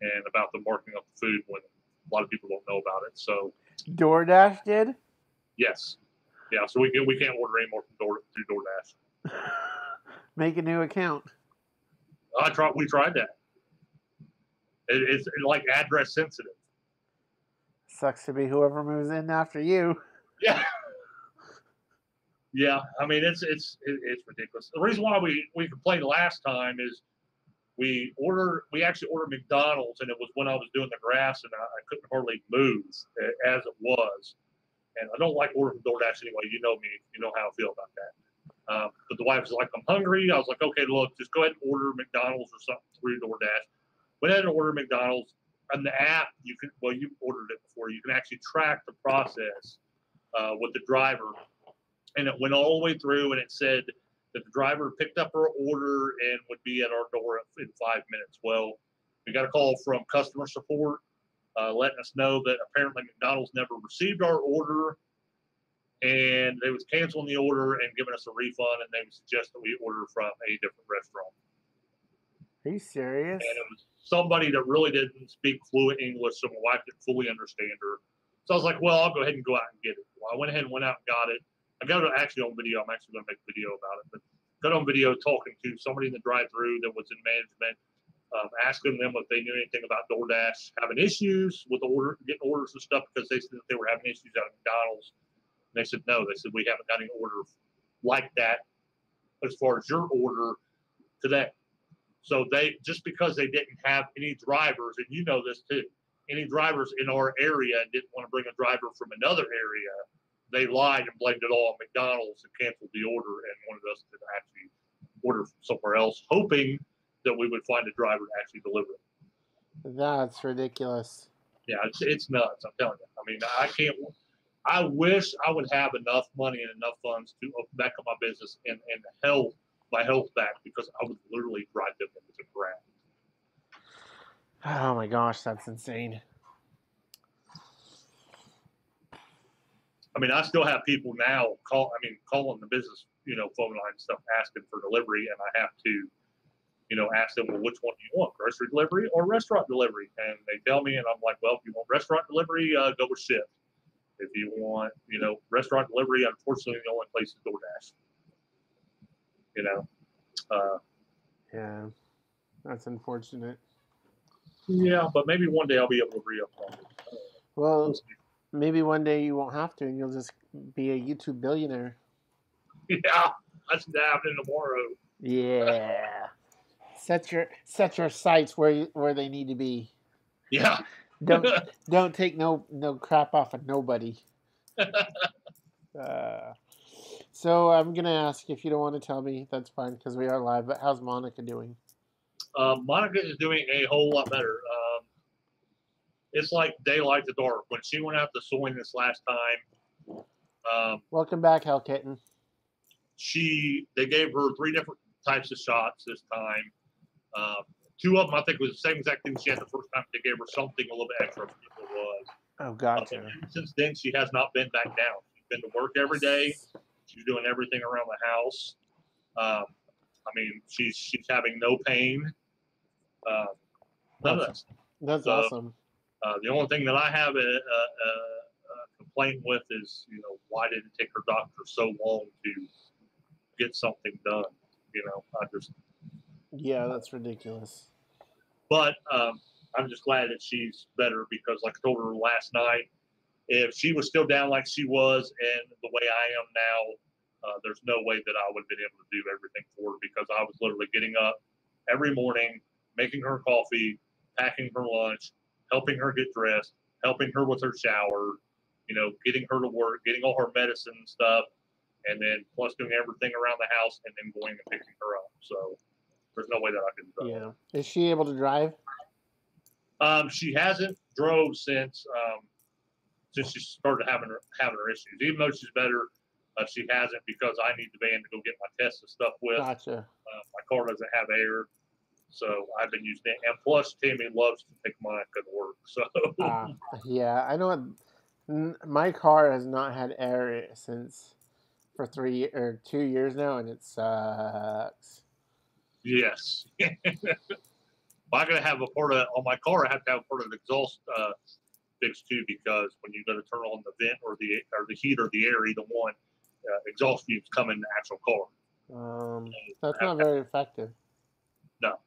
and about the marking up the food when a lot of people don't know about it. So DoorDash did? Yes. Yeah, so we can't order anymore through DoorDash. Make a new account. We tried that. It's like address sensitive. Sucks to be whoever moves in after you. Yeah. Yeah, I mean it's ridiculous. The reason why we complained last time is we actually ordered McDonald's, and it was when I was doing the grass and I couldn't hardly move as it was. And I don't like ordering DoorDash anyway. You know me, you know how I feel about that. But the wife was like, "I'm hungry." I was like, "Okay, look, just go ahead and order McDonald's or something through DoorDash." Went ahead and ordered McDonald's. On the app, you ordered it before. You can actually track the process with the driver. And it went all the way through, and it said that the driver picked up our order and would be at our door in 5 minutes. Well, we got a call from customer support letting us know that apparently McDonald's never received our order, and they was canceling the order and giving us a refund, and they would suggest that we order from a different restaurant. Are you serious? And it was somebody that really didn't speak fluent English, so my wife didn't fully understand her. So I was like, well, I'll go ahead and go out and get it. Well, I went ahead and went out and got it. I got it actually on video. I'm actually going to make a video about it. But got on video talking to somebody in the drive-thru that was in management, asking them if they knew anything about DoorDash having issues with getting orders and stuff, because they said that they were having issues out of McDonald's. And they said no. They said we haven't got any order like that as far as your order today. So they, just because they didn't have any drivers, and you know this too, any drivers in our area and didn't want to bring a driver from another area, they lied and blamed it all on McDonald's and canceled the order and wanted us to actually order from somewhere else, hoping that we would find a driver to actually deliver it. That's ridiculous. Yeah, it's nuts. I'm telling you. I mean, I wish I would have enough money and enough funds to open back up my business and my health back, because I would literally drive them into the ground. Oh my gosh, that's insane. I mean, I still have people now calling the business, phone line and stuff, asking for delivery, and I have to, ask them, well, which one do you want, grocery delivery or restaurant delivery? And they tell me, and I'm like, well, if you want restaurant delivery, go with Shipt. If you want, restaurant delivery, unfortunately, the only place is DoorDash. Yeah, that's unfortunate. Yeah, but maybe one day I'll be able to re-up on it. Well, maybe one day you won't have to, and you'll just be a YouTube billionaire. Yeah, that's happening tomorrow. Yeah. Set your sights where they need to be. Yeah. Don't take no crap off of nobody. So I'm gonna ask, if you don't want to tell me, that's fine, because we are live. But how's Monica doing? Monica is doing a whole lot better. It's like daylight to dark. When she went out to sewing this last time. Welcome back, Hell Kitten. They gave her 3 different types of shots this time. 2 of them, I think, was the same exact thing she had the first time. They gave her something a little bit extra. It was. Oh, gotcha. Since then, she has not been back down. She's been to work every day. She's doing everything around the house. I mean, she's having no pain. None of that. That's awesome. The only thing that I have a complaint with is, why did it take her doctor so long to get something done? Yeah, that's ridiculous. But I'm just glad that she's better, because, like I told her last night, if she was still down like she was and the way I am now, there's no way that I would have been able to do everything for her, because I was literally getting up every morning, making her coffee, packing her lunch, helping her get dressed, helping her with her shower, getting her to work, getting all her medicine and stuff, and then plus doing everything around the house, and then going and picking her up. So there's no way that I could do that. Yeah. Is she able to drive? She hasn't drove since she started having her issues. Even though she's better, she hasn't, because I need the van to go get my tests and stuff with. Gotcha. My car doesn't have air, so I've been using it. And plus, Tammy loves to take Monica to work. So yeah, I know. My car has not had air for 2 years now, and it sucks. Yes. I gotta have a part of on my car. I have to have part of the exhaust fixed too, because when you go to turn on the vent or the heat or the air, either one, exhaust fumes come in the actual car. That's not very effective. No.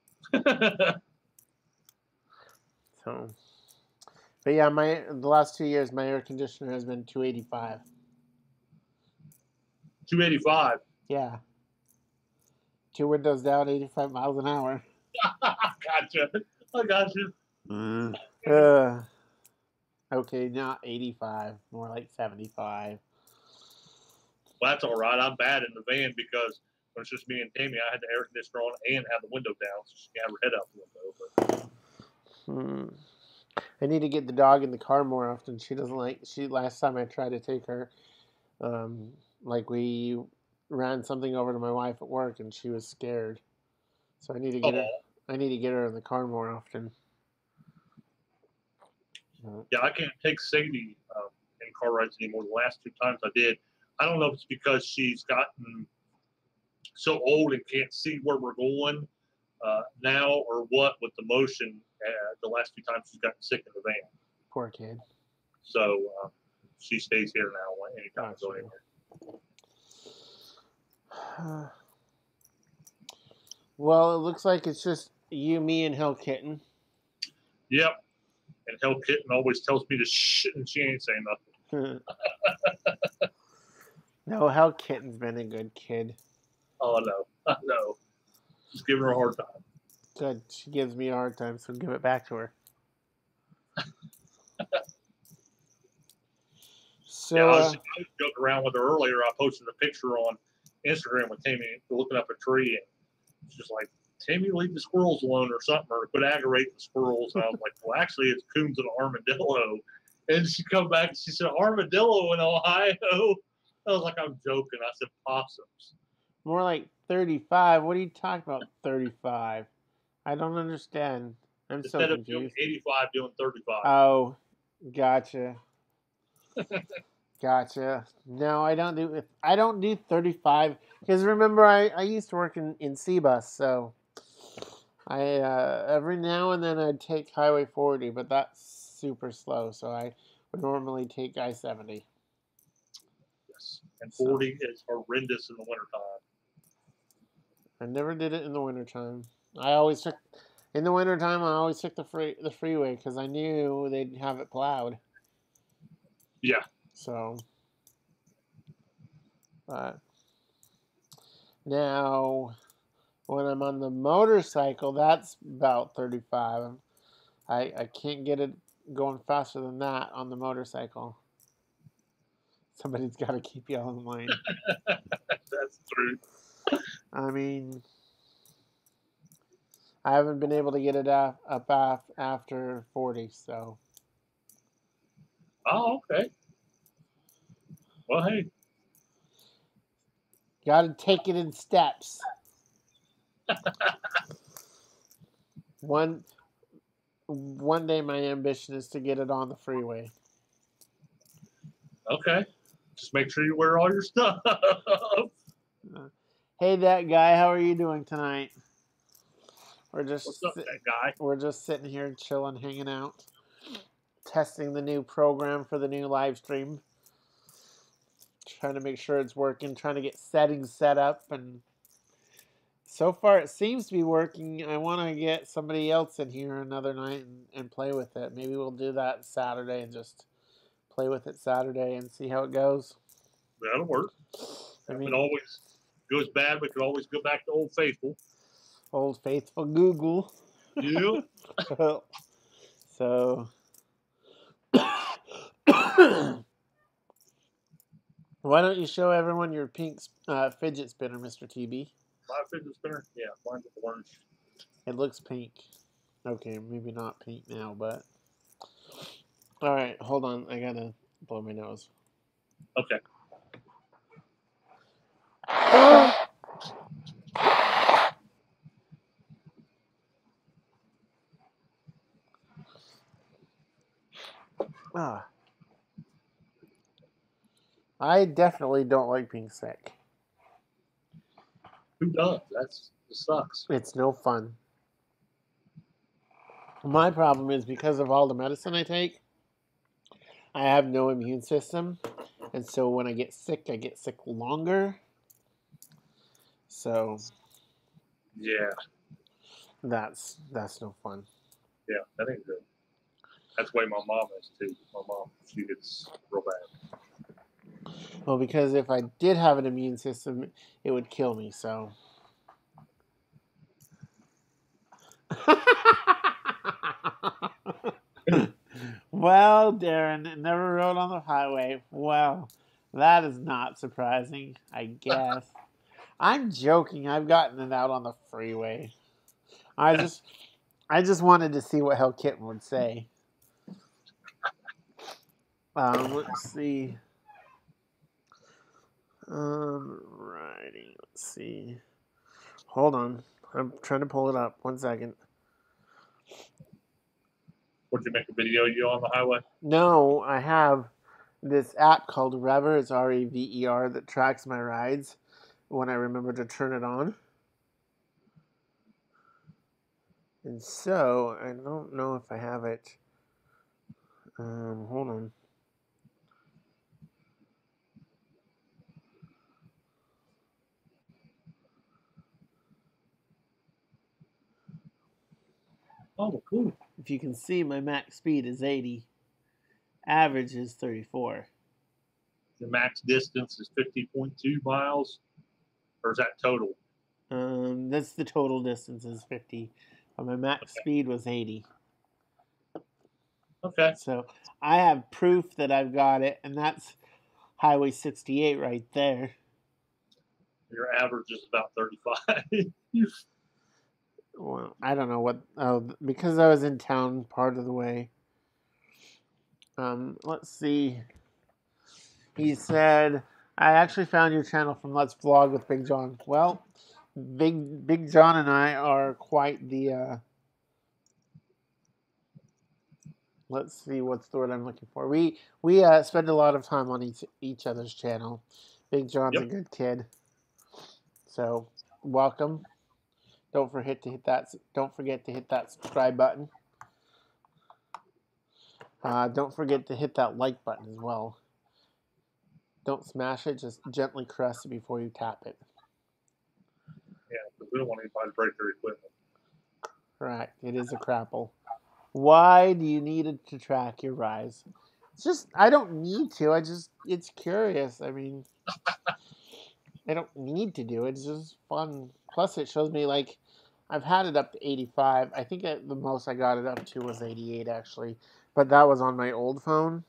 So But yeah, the last 2 years, my air conditioner has been 285. 285. Yeah. 2 windows down, 85 miles an hour. Gotcha. I got you. Okay, not 85, more like 75. Well, that's all right. I'm bad in the van because when it's just me and Tammy, I had the air conditioner on and have the window down so she can have her head out the window. But I need to get the dog in the car more often. She doesn't like. Last time I tried to take her, like we ran something over to my wife at work, and she was scared. So I need to get her. I need to get her in the car more often. yeah, I can't take Sadie in car rides anymore. The last 2 times I did, I don't know if it's because she's gotten so old and can't see where we're going now or what with the motion. The last 2 times she's gotten sick in the van. Poor kid. So she stays here now anytime I go anywhere. Well, it looks like it's just you, me, and Hell Kitten. Yep. And Hell Kitten always tells me to shh, and she ain't saying nothing. No, Hell Kitten's been a good kid. Oh, I know. Just giving her a hard time. Good. She gives me a hard time, so give it back to her. So, yeah, I was joking around with her earlier. I posted a picture on Instagram with Tammy looking up a tree, and she's just like, Tammy, leave the squirrels alone or something, or quit aggravating the squirrels. And I was like, well, actually, it's coons and armadillo. And she come back and she said, armadillo in Ohio. I was like, I'm joking. I said, possums. More like 35. What are you talking about, 35? I don't understand. I'm so confused. Instead of doing 85, doing 35. Oh, gotcha. Gotcha. No, I don't do 35 because remember I used to work in C-Bus, so I every now and then I'd take Highway 40, but that's super slow, so I would normally take I-70. Yes, and 40 is horrendous in the wintertime. I never did it in the wintertime. In the wintertime, I always took the freeway because I knew they'd have it plowed. Yeah. So, but now when I'm on the motorcycle, that's about 35. I can't get it going faster than that on the motorcycle. Somebody's got to keep you on the line. That's true. I mean, I haven't been able to get it up after 40, so. Oh, okay. Well, hey. Got to take it in steps. One day my ambition is to get it on the freeway. Okay. Just make sure you wear all your stuff. Hey, that guy, how are you doing tonight? What's up, that guy? We're just sitting here chilling, hanging out, testing the new program for the new live stream. Trying to make sure it's working, trying to get settings set up, and so far it seems to be working. I want to get somebody else in here another night and play with it. Maybe we'll do that Saturday and just play with it Saturday and see how it goes. That'll work. I mean, it always goes bad, we could always go back to Old Faithful. Old Faithful Google. Yeah. So, why don't you show everyone your pink fidget spinner, Mr. Teebee? My fidget spinner? Yeah, mine's orange. It looks pink. Okay, maybe not pink now, but... Alright, hold on. I gotta blow my nose. Okay. I definitely don't like being sick. Who does? That sucks. It's no fun. My problem is because of all the medicine I take, I have no immune system. And so when I get sick longer. So yeah, that's no fun. Yeah, that ain't good. That's the way my mom is too. My mom, she gets real bad. Well, because if I did have an immune system, it would kill me. So. Well, Daren, never rode on the highway. Well, that is not surprising, I guess. I'm joking. I've gotten it out on the freeway. I just wanted to see what Hell Kitten would say. Let's see. Righty. Let's see. Hold on. I'm trying to pull it up. 1 second. Would you make a video of you on the highway? No, I have this app called Rever. It's Rever that tracks my rides when I remember to turn it on. And so, I don't know if I have it. Hold on. Oh, cool. If you can see, my max speed is 80. Average is 34. The max distance is 50.2 miles, or is that total? That's the total distance is 50. But my max speed was 80. Okay. So I have proof that I've got it, and that's Highway 68 right there. Your average is about 35. Well, I don't know what. Oh, because I was in town part of the way. Let's see. He said, "I actually found your channel from Let's Vlog with Big John." Well, Big John and I are quite the. Let's see, what's the word I'm looking for? We spend a lot of time on each other's channel. Big John's a good kid. So welcome. Don't forget to hit that subscribe button. Don't forget to hit that like button as well. Don't smash it, just gently caress it before you tap it. Yeah, because we don't want anybody to break their equipment. Right, it is a crapple. Why do you need it to track your rise? It's just, I don't need to. It's curious. I mean, I don't need to do it. It's just fun. Plus, it shows me, like, I've had it up to 85. I think the most I got it up to was 88, actually. But that was on my old phone.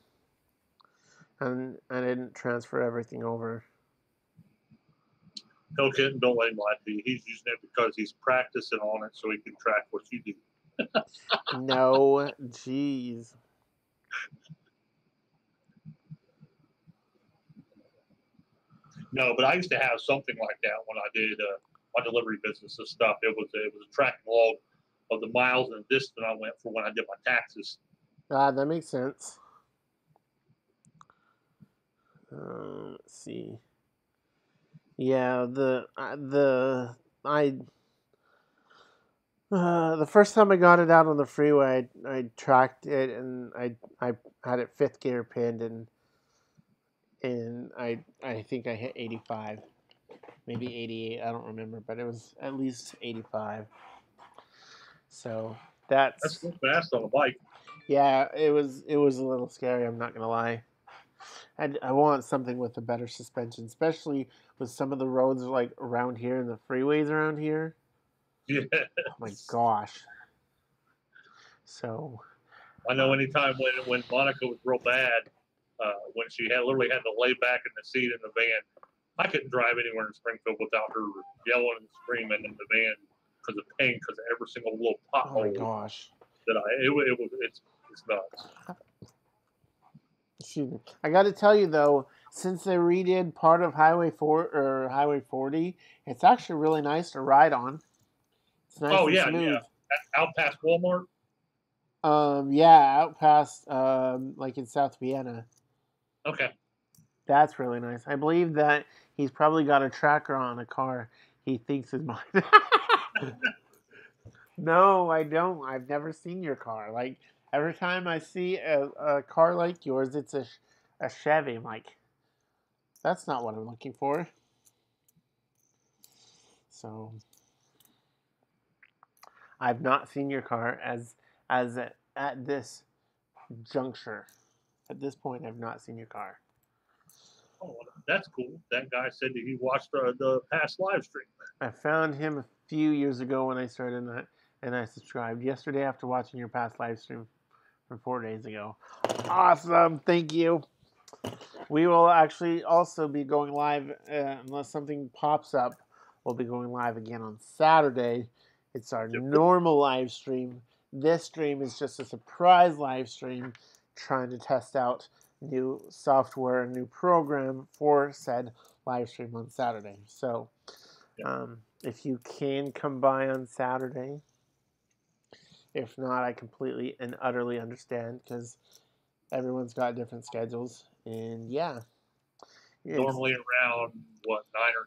And I didn't transfer everything over. No kidding, don't let him lie to you. He's using it because he's practicing on it so he can track what you do. No, jeez. No, but I used to have something like that when I did my delivery business and stuff. It was a tracking log of the miles and distance I went for when I did my taxes. That makes sense. Let's see. Yeah, the first time I got it out on the freeway, I tracked it and I had it fifth gear pinned and I think I hit 85, maybe 88. I don't remember, but it was at least 85. So That's so fast on a bike. Yeah, it was a little scary. I'm not gonna lie. I want something with a better suspension, especially with some of the roads like around here and the freeways around here. Yeah. Oh my gosh. So. I know anytime when Monica was real bad, when she literally had to lay back in the seat in the van, I couldn't drive anywhere in Springfield without her yelling and screaming in the van because of pain, because of every single little pothole. Oh my gosh. It's nuts. Excuse me. I got to tell you though, since they redid part of Highway 40, it's actually really nice to ride on. It's nice and smooth. Yeah. Out past Walmart. Yeah, out past like in South Vienna. Okay. That's really nice. I believe that he's probably got a tracker on a car he thinks is mine. No, I don't. I've never seen your car. Like, every time I see a car like yours, it's a Chevy. I'm like, that's not what I'm looking for. So, I've not seen your car at this juncture. At this point, I've not seen your car. Oh, that's cool. That guy said that he watched the past live stream. I found him a few years ago when I started that, and I subscribed yesterday after watching your past live stream from 4 days ago. Awesome. Thank you. We will actually also be going live, unless something pops up, we'll be going live again on Saturday. It's our normal live stream. This stream is just a surprise live stream trying to test out new software, new program for said live stream on Saturday. So if you can come by on Saturday, if not, I completely and utterly understand because everyone's got different schedules. And yeah. Normally around, what,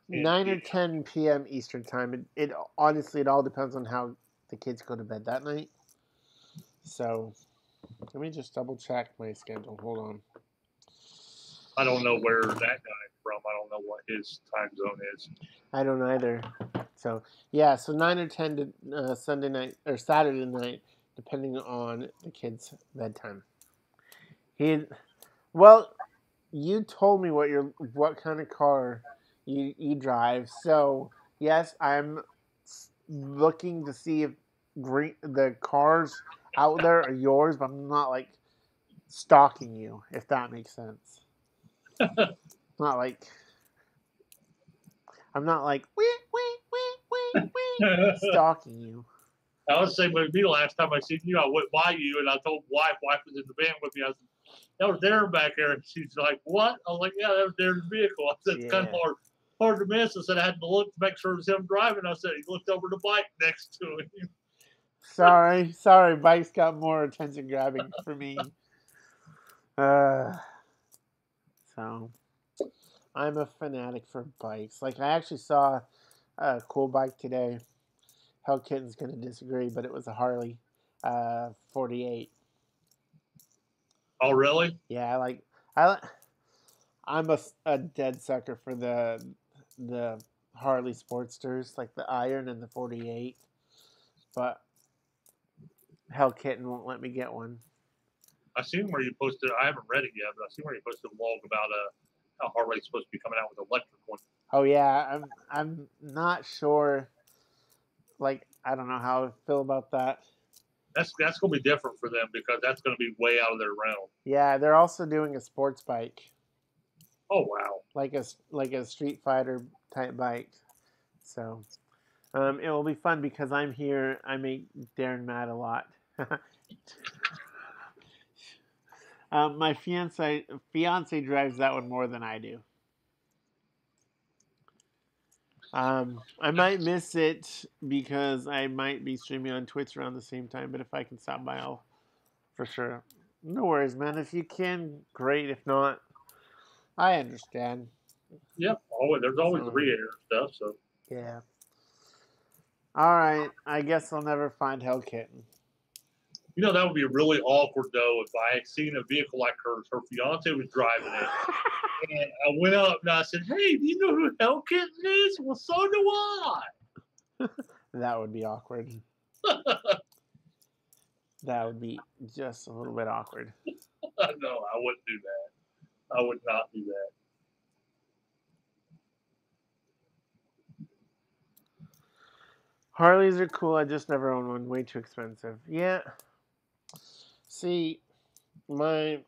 9 or 10 p.m. Eastern time. It honestly, it all depends on how the kids go to bed that night. So let me just double check my schedule. Hold on. I don't know where that guy's from. I don't know what his time zone is. I don't either. So yeah, so 9 or 10 to Sunday night or Saturday night, depending on the kids' bedtime. You told me what kind of car you drive. So yes, I'm looking to see if the cars out there are yours, but I'm not like stalking you, if that makes sense. Not like I'm not like stalking you. I was saying with me last time I seen you, I went by you and I told wife was in the van with me. I said, that was Daren back there. And she's like, what? I was like, yeah, that was Daren's vehicle. I said, it's kind of hard to miss. I said, I had to look to make sure it was him driving. I said, he looked over the bike next to him. Sorry, bikes got more attention grabbing for me. So I'm a fanatic for bikes. Like, I actually saw a cool bike today. Hell Kitten's going to disagree, but it was a Harley 48. Oh, really? Yeah, I'm a dead sucker for the Harley Sportsters, like the Iron and the 48. But Hell Kitten won't let me get one. I seen where you posted, I haven't read it yet, but I seen where you posted a blog about how Harley's supposed to be coming out with an electric one. Oh yeah, I'm not sure. Like, I don't know how I feel about that. That's gonna be different for them because that's gonna be way out of their realm. Yeah, they're also doing a sports bike. Oh wow! Like a Street Fighter type bike. So it will be fun because I'm here. I make Daren mad a lot. My fiance drives that one more than I do. I might miss it because I might be streaming on Twitch around the same time, but if I can stop by, I'll for sure. No worries, man. If you can, great. If not, I understand. Yep. There's always the re-air stuff. So yeah. All right. I guess I'll never find Hell Kitten. You know, that would be really awkward though if I had seen a vehicle like hers. Her fiance was driving it. And I went up and I said, hey, do you know who Hell Kitten is? Well, so do I. That would be awkward. That would be just a little bit awkward. No, I wouldn't do that. I would not do that. Harleys are cool. I just never owned one. Way too expensive. Yeah. See, my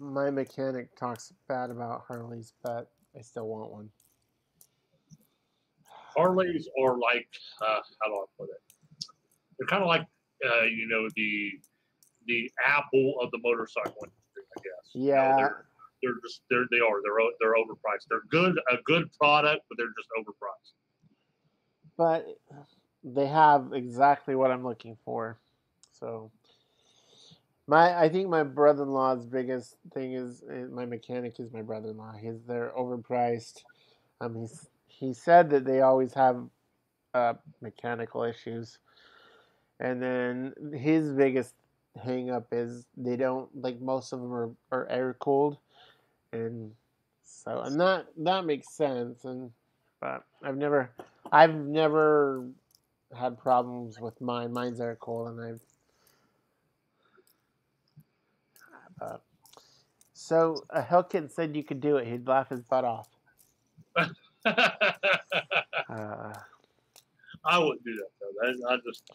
mechanic talks bad about Harleys, but I still want one. Harleys are like, how do I put it? They're kind of like, the Apple of the motorcycle industry, I guess. Yeah. They're overpriced. They're a good product, but they're just overpriced. But they have exactly what I'm looking for. So I think my brother-in-law's biggest thing is my mechanic is my brother-in-law. They're overpriced. He said that they always have mechanical issues, and then his biggest hang up is they don't, like, most of them are air cooled, and that makes sense. But I've never had problems with mine. Mine's air cooled, and So Hellkit said you could do it. He'd laugh his butt off. I wouldn't do that though. I just.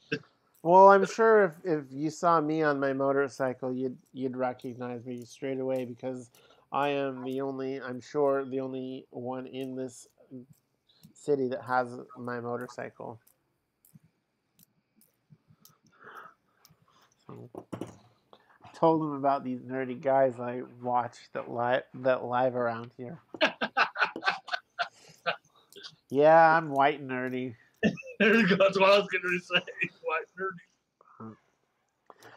Well, I'm sure if you saw me on my motorcycle, you'd recognize me straight away because I am I'm sure the only one in this city that has my motorcycle. So, I told him about these nerdy guys I watch that live around here. Yeah, I'm white nerdy. There you go. That's what I was going to say. White nerdy.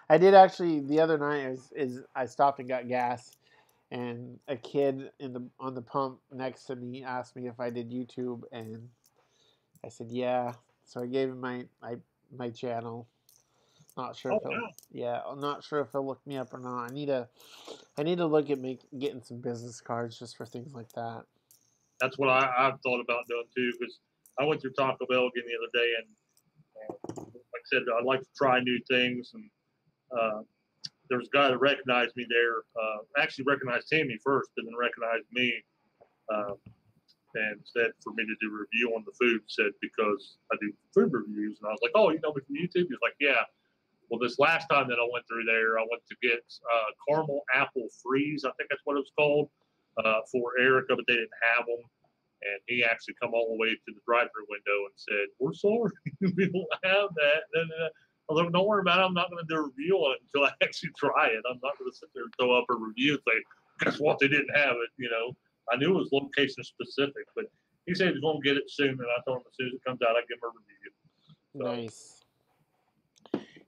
I did actually the other night. I stopped and got gas, and a kid on the pump next to me asked me if I did YouTube, and I said yeah. So I gave him my channel. Not sure if I'm not sure if he'll look me up or not. I need to look at getting some business cards just for things like that. That's what I've thought about doing too, because I went through Taco Bell again the other day, and like I said, I'd like to try new things. And there's a guy that recognized me there. Actually recognized Tammy first, and then recognized me, and said for me to do a review on the food. Said because I do food reviews, and I was like, "Oh, you know me from YouTube?" He's like, "Yeah." Well, this last time that I went through there, I went to get caramel apple freeze. I think that's what it was called for Erica, but they didn't have them. And he actually come all the way to the drive-through window and said, "We're sorry, we don't have that." And I was like, "Don't worry about it. I'm not going to do a review on it until I actually try it. I'm not going to sit there and throw up a review and say, guess what? They didn't have it." You know, I knew it was location specific, but he said he's going to get it soon. And I told him as soon as it comes out, I give him a review. So, nice.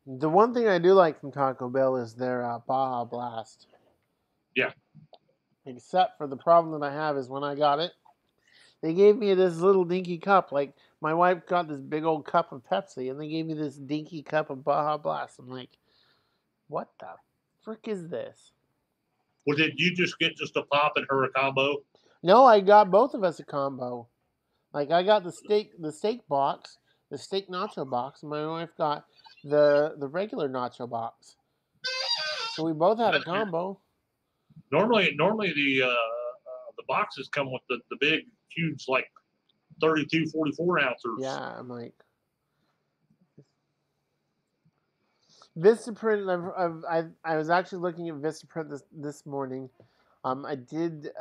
The one thing I do like from Taco Bell is their Baja Blast. Yeah. Except for the problem that I have is when I got it, they gave me this little dinky cup. Like, my wife got this big old cup of Pepsi, and they gave me this dinky cup of Baja Blast. I'm like, what the frick is this? Well, did you just get just a pop and her a combo? No, I got both of us a combo. Like, I got the steak box, the steak nacho box, and my wife got the regular nacho box. So we both had a combo. Normally the boxes come with the big, huge, like 32, 44 ounces. Yeah, I'm like Vistaprint. I was actually looking at Vistaprint this morning. I did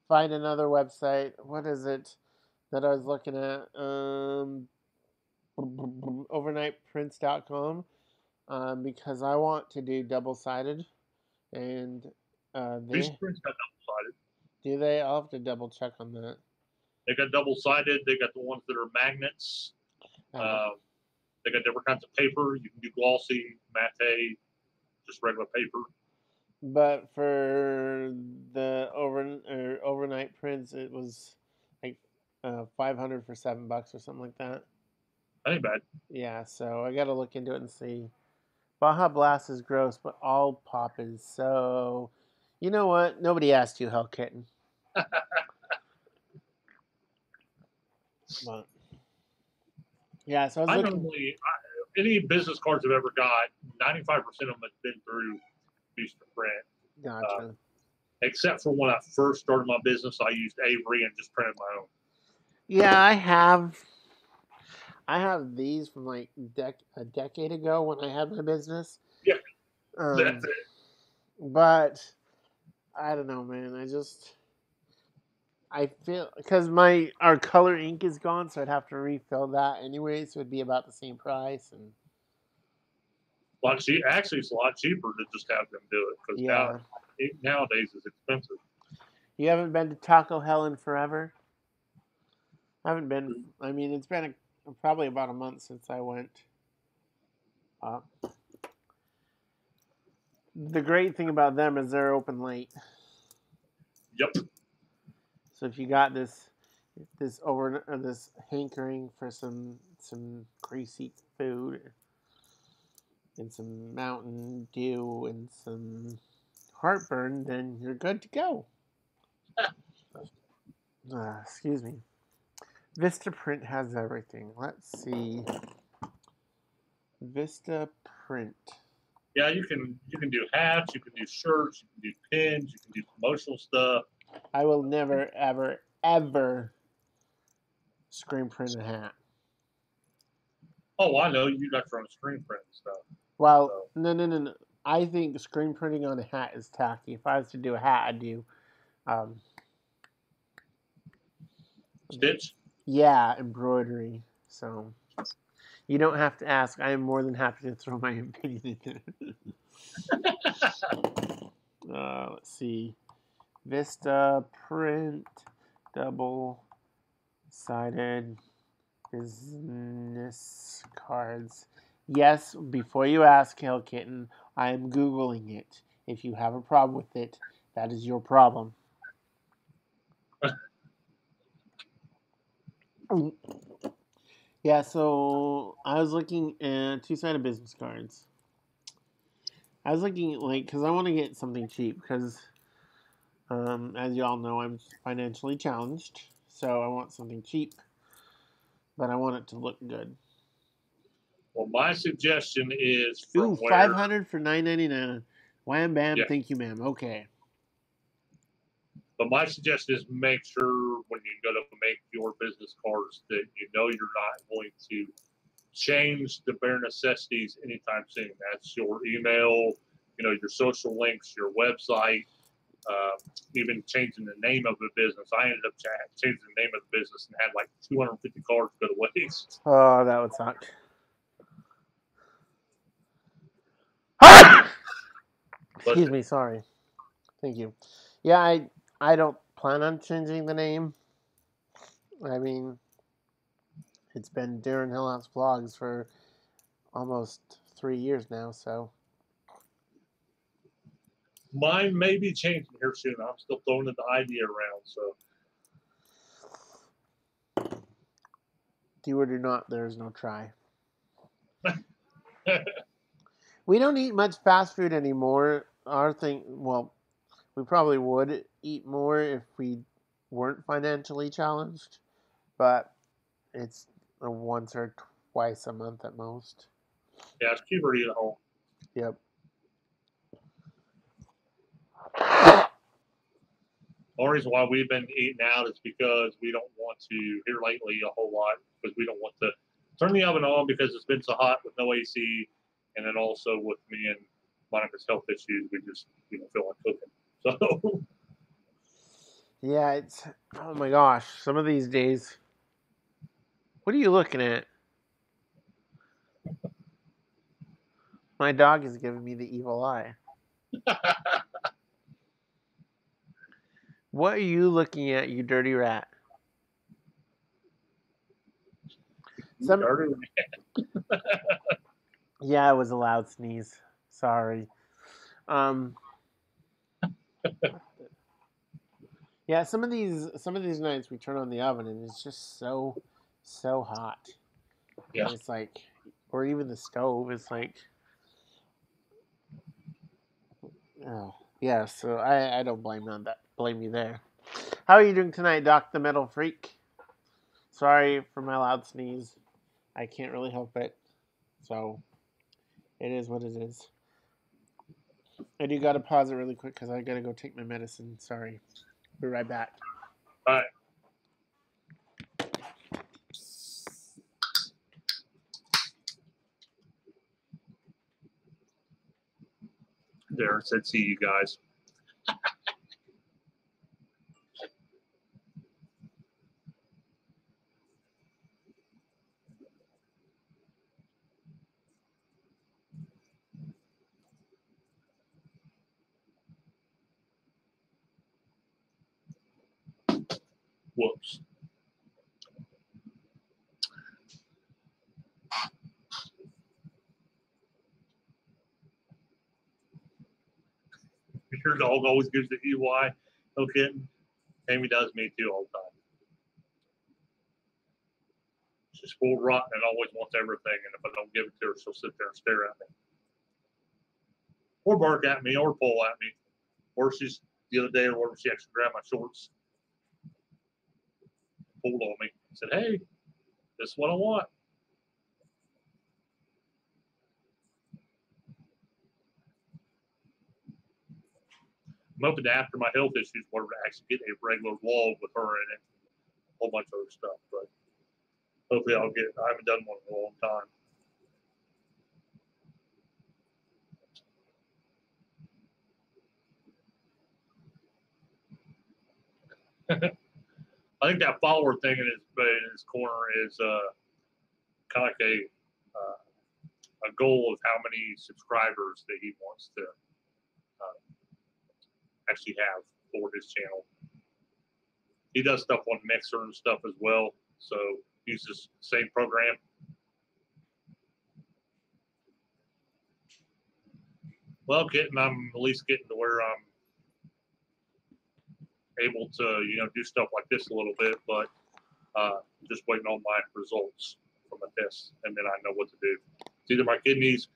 find another website. What is it that I was looking at? Overnightprints.com. Because I want to do double-sided, and These prints got double-sided. Do they? I'll have to double check on that. They got double-sided. They got the ones that are magnets. They got different kinds of paper. You can do glossy, matte, just regular paper. But for the overnight prints, it was like $500 for $7 or something like that. That ain't bad. Yeah, so I got to look into it and see. Baja Blast is gross, but all pop is so. You know what? Nobody asked you, Hell Kitten. But, yeah, so I was looking. Any business cards I've ever got, 95% of them have been through Teespring. Gotcha. Except for when I first started my business, I used Avery and just printed my own. Yeah, I have these from like a decade ago when I had my business. Yeah, that's it. But I don't know, man. I feel because our color ink is gone, so I'd have to refill that anyway. So it'd be about the same price. And actually, it's a lot cheaper to just have them do it because nowadays it's expensive. You haven't been to Taco Hell in forever? I haven't been. I mean, it's been probably about a month since I went. The great thing about them is they're open late. Yep. So if you got this hankering for some greasy food and some Mountain Dew and some heartburn, then you're good to go. Excuse me. Vistaprint has everything. Let's see. Vistaprint. Yeah, you can do hats, you can do shirts, you can do pins, you can do promotional stuff. I will never, ever, ever screen print a hat. Oh, I know you got your own screen print and stuff. Well, So, no. I think screen printing on a hat is tacky. If I was to do a hat, I'd do, stitch. yeah, embroidery. So you don't have to ask. I am more than happy to throw my opinion in there. Let's see. Vista print double-sided business cards. Yes, before you ask, Hail Kitten, I am Googling it. If you have a problem with it, that is your problem. Yeah, so I was looking at two-sided business cards. I was looking at, like, because I want to get something cheap, because as you all know, I'm financially challenged, so I want something cheap, but I want it to look good. Well, my suggestion is from Ooh, where. 500 for $9.99. Wham bam, Yeah. thank you, ma'am. Okay. But my suggestion is make sure when you go to make your business cards that you know you're not going to change the bare necessities anytime soon. That's your email, your social links, your website, even changing the name of the business. I ended up changing the name of the business and had like 250 cards go to waste. Oh, that would suck. Excuse me, sorry. Thank you. Yeah, I don't plan on changing the name. I mean, it's been Daren Hillhouse Vlogs for almost 3 years now, so. Mine may be changing here soon. I'm still throwing the idea around. So, Do or do not, there is no try. We don't eat much fast food anymore. Well, we probably would eat more if we weren't financially challenged, but it's once or twice a month at most. yeah, it's cheaper to eat at home. Yep. The only reason why we've been eating out is because we don't want to, here lately, a whole lot, because we don't want to turn the oven on because it's been so hot with no AC. And then also with me and Monica's health issues, we just feel like cooking. So, Yeah, it's, oh my gosh, some of these days. What are you looking at? My dog is giving me the evil eye. What are you looking at, you dirty rat? Yeah, it was a loud sneeze. Sorry. Yeah, some of these nights we turn on the oven and it's just so hot. yeah. And it's like, or even the stove, it's like, oh yeah. So I don't blame you there. How are you doing tonight, Doc the Metal Freak? Sorry for my loud sneeze. I can't really help it. So it is what it is. I do gotta pause it really quick because I gotta go take my medicine. Sorry. Be right back. All right. Daren said, see you guys. Whoops. Your dog always gives the EY. No kidding. Amy does me too all the time. She's spoiled rotten and always wants everything. And if I don't give it to her, she'll sit there and stare at me. Or bark at me or pull at me. Or she's the other day or whatever, she actually grabbed my shorts, pulled on me, said, hey, this is what I want. I'm hoping that after my health issues, we're to actually get a regular vlog with her in it, a whole bunch of other stuff. But hopefully, I haven't done one in a long time. I think that follower thing in his corner is kind of like a goal of how many subscribers that he wants to actually have for his channel. He does stuff on Mixer and stuff as well, so uses the same program. Well, I'm at least getting to where I'm able to, do stuff like this a little bit, but just waiting on my results from a test, and then I know what to do. It's either my kidneys,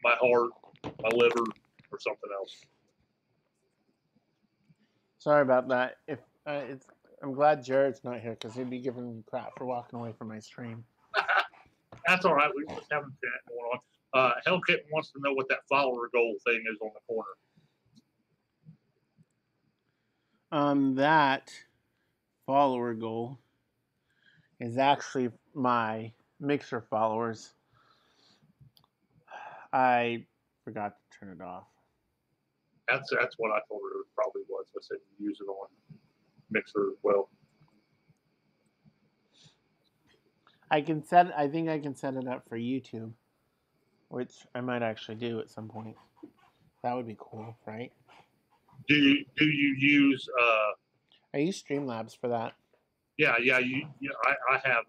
my heart, my liver, or something else. Sorry about that. If I'm glad Jared's not here because he'd be giving me crap for walking away from my stream. That's all right. We just having chat going on. Hellkit wants to know what that follower goal thing is on the corner. That follower goal is actually my Mixer followers. I forgot to turn it off. That's what I told her it probably was. I said use it on Mixer as well. I think I can set it up for YouTube, which I might actually do at some point. That would be cool, right? Do you use I use Streamlabs for that. Yeah. I have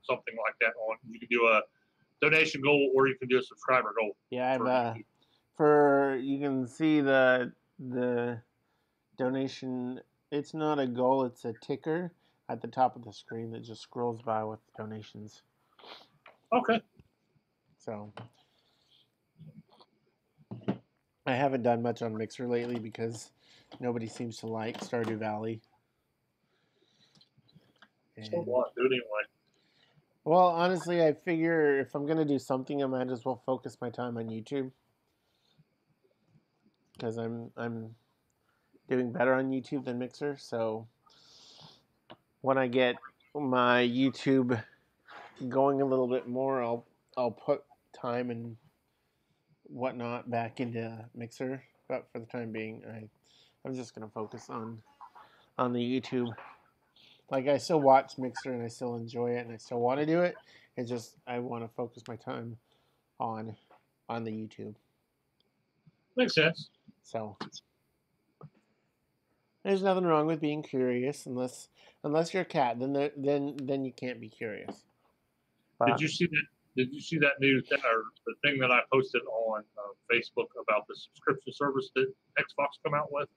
something like that on. You can do a donation goal or you can do a subscriber goal. Yeah, I have you can see the donation. It's not a goal; it's a ticker at the top of the screen that just scrolls by with donations. Okay. So I haven't done much on Mixer lately because nobody seems to like Stardew Valley. So what? Do it anyway. Well, honestly, I figure if I'm gonna do something, I might as well focus my time on YouTube because I'm doing better on YouTube than Mixer. So when I get my YouTube going a little bit more, I'll put time and whatnot back into Mixer. But for the time being, I'm just gonna focus on the YouTube. Like I still watch Mixer and I still enjoy it and I still want to do it. It's just I want to focus my time on the YouTube. Makes sense. So there's nothing wrong with being curious unless you're a cat. Then you can't be curious. But, Did you see that new thing or the thing that I posted on Facebook about the subscription service that Xbox come out with?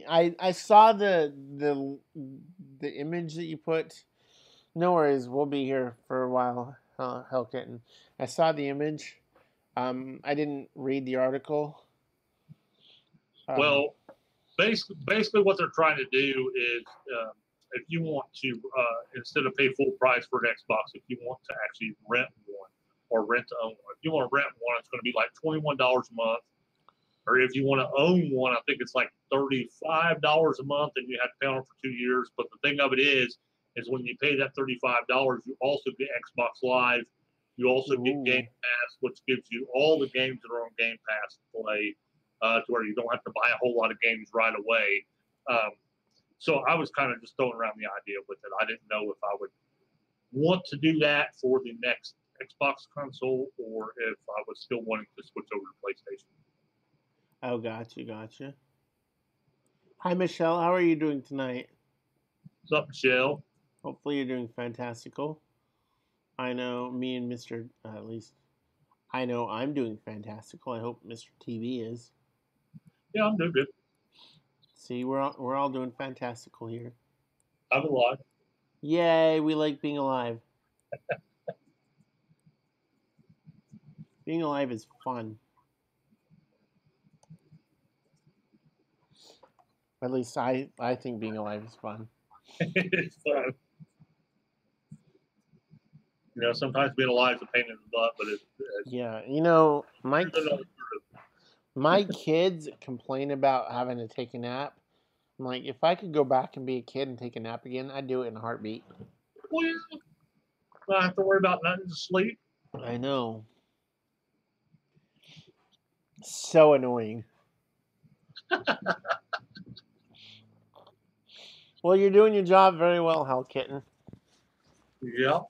I saw the image that you put. No worries, we'll be here for a while, Hellkitten. I saw the image. I didn't read the article. Well, basically what they're trying to do is if you want to, instead of pay full price for an Xbox, if you want to actually rent one or rent to own one, if you want to rent one, it's going to be like $21 a month. Or if you want to own one, I think it's like $35 a month, and you have to pay on it for 2 years. But the thing of it is when you pay that $35, you also get Xbox Live. You also get Game Pass, which gives you all the games that are on Game Pass to play, to where you don't have to buy a whole lot of games right away. So I was kind of just throwing around the idea with it. I didn't know if I would want to do that for the next Xbox console or if I was still wanting to switch over to PlayStation. Oh, gotcha. Hi, Michelle. How are you doing tonight? What's up, Michelle? Hopefully you're doing fantastical. I know me and Mr. At least I know I'm doing fantastical. I hope Mr. TV is. Yeah, I'm doing good. See, we're all doing fantastical here. I'm alive. Yay, we like being alive. Being alive is fun. At least I think being alive is fun. It's fun. Sometimes being alive is a pain in the butt, but it's yeah. My kids complain about having to take a nap. I'm like, if I could go back and be a kid and take a nap again, I'd do it in a heartbeat. Well, I have to worry about nothing to sleep. I know. So annoying. Well, you're doing your job very well, Hell Kitten. Yeah.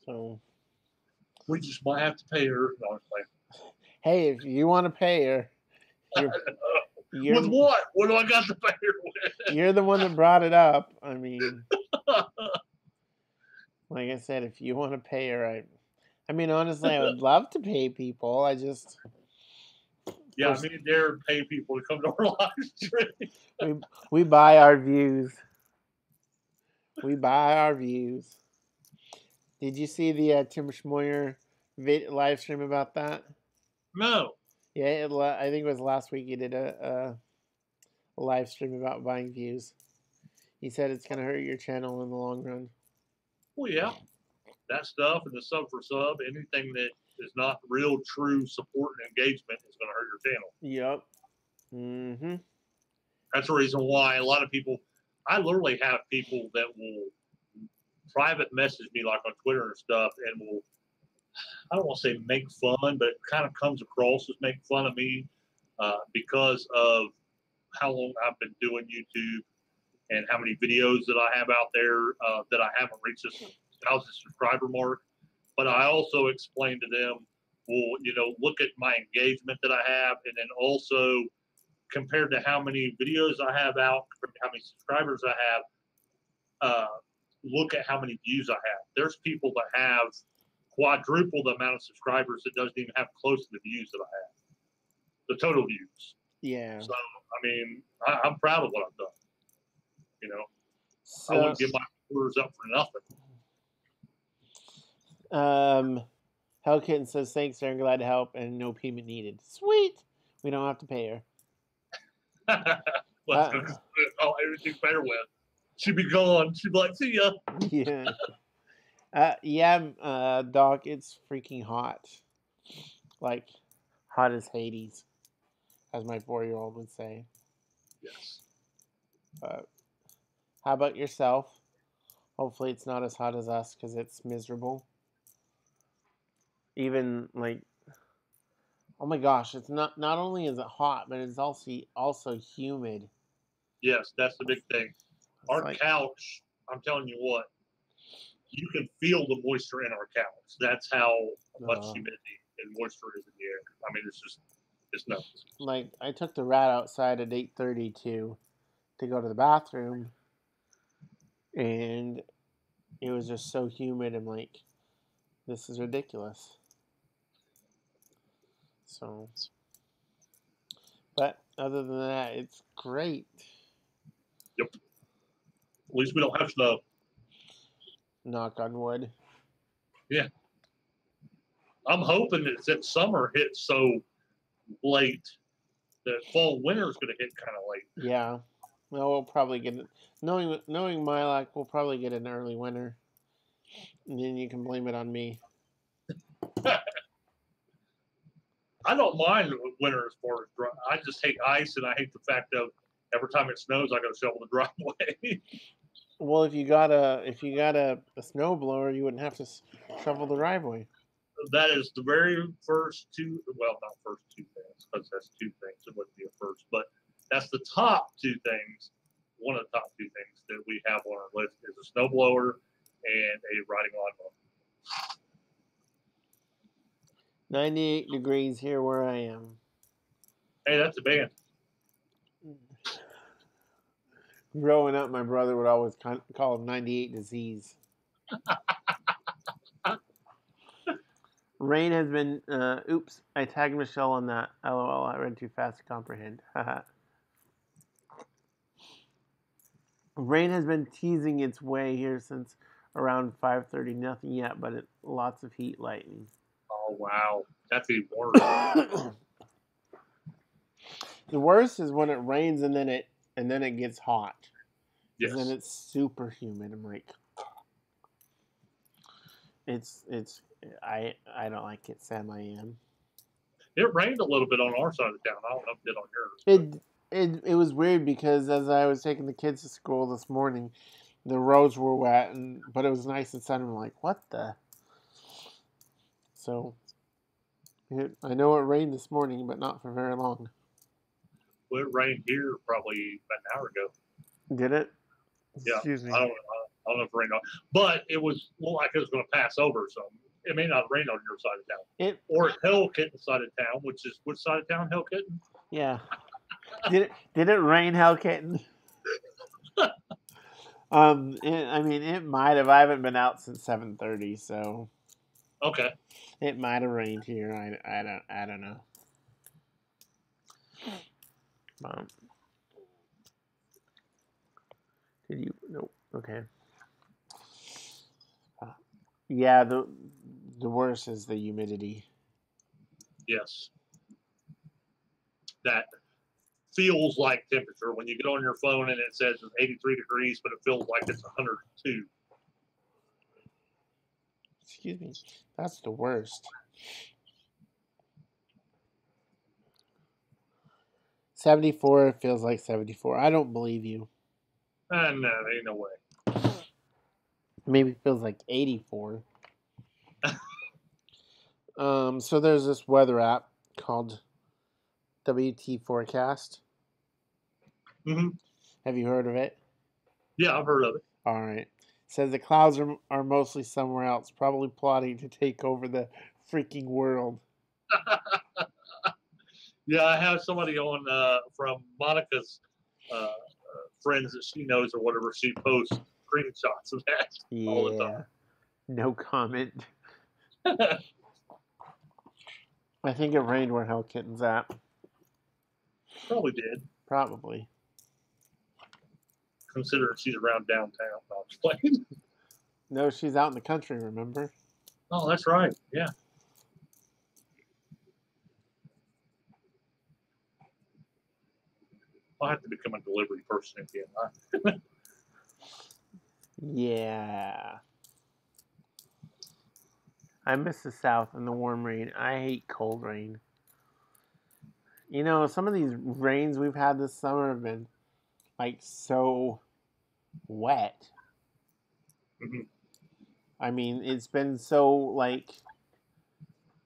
So, We just might have to pay her. No, I'm playing. hey, if you want to pay her, you're With what? What do I got to pay her with? you're the one that brought it up. I mean, like I said, if you want to pay her, I mean, honestly, I would love to pay people. I just Yeah, me and Daren pay people to come to our live stream. we buy our views. We buy our views. Did you see the Tim Schmoyer live stream about that? No. Yeah, I think it was last week. He did a live stream about buying views. He said it's going to hurt your channel in the long run. Well, yeah. That stuff and the sub for sub, anything that is not real, true support and engagement is going to hurt your channel. Yep. Mm-hmm. That's the reason why a lot of people, I literally have people that will private message me like on Twitter and stuff and will, I don't want to say make fun, but it kind of comes across as make fun of me because of how long I've been doing YouTube and how many videos that I have out there that I haven't reached this 1,000 subscriber mark. But I also explained to them, well, you know, look at my engagement that I have, and then also compared to how many videos I have out, compared to how many subscribers I have, look at how many views I have. There's people that have quadruple the amount of subscribers that doesn't even have close to the views that I have, the total views. Yeah. So, I mean, I'm proud of what I've done. You know, so, I wouldn't give my orders up for nothing. Hellkitten says, thanks, Daren, glad to help, and no payment needed. Sweet. We don't have to pay her. Everything's better with. She'd be gone. She'd be like, see ya. Yeah. Doc, it's freaking hot. Like, hot as Hades, as my 4-year-old would say. Yes. How about yourself? Hopefully it's not as hot as us because it's miserable. Even like, oh my gosh, it's not only is it hot, but it's also humid. Yes, that's the big thing. Our couch, I'm telling you what, you can feel the moisture in our couch. That's how much humidity and moisture is in the air. I mean, it's nuts. Like, I took the rat outside at 8:30 to go to the bathroom, and it was just so humid. I'm like, this is ridiculous. So, but other than that, it's great. Yep. At least we don't have snow. Knock on wood. Yeah. I'm hoping that summer hits so late that fall winter is going to hit kind of late. Yeah. Well, we'll probably get it. Knowing my luck, we'll probably get an early winter. And then you can blame it on me. I don't mind winter as far as dry. I just hate ice, and I hate the fact of every time it snows, I got to shovel the driveway. Well, if you got a snow blower, you wouldn't have to shovel the driveway. That is the very first two. Well, not first two things, because that's two things. It wouldn't be a first, but that's the top two things. One of the top two things that we have on our list is a snow blower and a riding lawnmower. 98 degrees here where I am. Hey, that's a band. Growing up, my brother would always call him 98 disease. Rain has been, oops, I tagged Michelle on that. LOL, I read too fast to comprehend. Rain has been teasing its way here since around 5:30. Nothing yet, but lots of heat lightning. Oh, wow. That's even worse. The worst is when it rains and then it gets hot. Yes. And then it's super humid. I'm like, I don't like it, Sam. I am. It rained a little bit on our side of town. I don't know if it did on yours. It was weird because as I was taking the kids to school this morning, the roads were wet, but it was nice and sunny. I'm like, what the? So, I know it rained this morning, but not for very long. Well, it rained here probably about an hour ago. Did it? Yeah. Excuse me. I don't know if it rained on, but it was like it was going to pass over. So it may not rain on your side of town. Or Hell Kitten side of town, which side of town? Hell Kitten? Yeah. Did it rain, Hell Kitten? It might have. I haven't been out since 7:30, so. Okay. It might have rained here. I don't know. Did you? Nope. Okay. Yeah, the worst is the humidity. Yes. That feels like temperature when you get on your phone and it says it's 83 degrees, but it feels like it's 102. Excuse me. That's the worst. 74 feels like 74. I don't believe you. No, ain't no way. Maybe it feels like 84. So there's this weather app called WT Forecast. Mm-hmm. Have you heard of it? Yeah, I've heard of it. All right. It says the clouds are mostly somewhere else, probably plotting to take over the freaking world. Yeah, I have somebody on from Monica's friends that she knows or whatever. She posts screenshots of that all the time. No comment. I think it rained where Hell Kitten's at. Probably did. Probably. Considering she's around downtown. No, just playing. No, she's out in the country, remember? Oh, that's right. Yeah. I'll have to become a delivery person again. Yeah. I miss the South and the warm rain. I hate cold rain. You know, some of these rains we've had this summer have been like so wet. Mm-hmm. I mean, it's been so like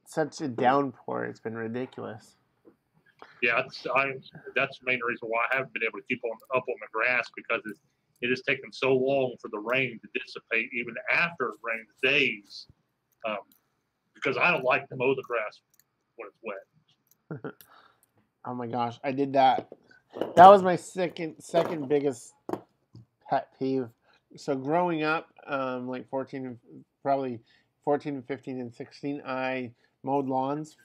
such a downpour. It's been ridiculous. Yeah, that's the main reason why I haven't been able to keep up on the grass because it has taken so long for the rain to dissipate, even after it rains days. Because I don't like to mow the grass when it's wet. Oh my gosh, I did that. That was my second biggest pet peeve. So growing up, like 14, probably 14 and 15 and 16, I mowed lawns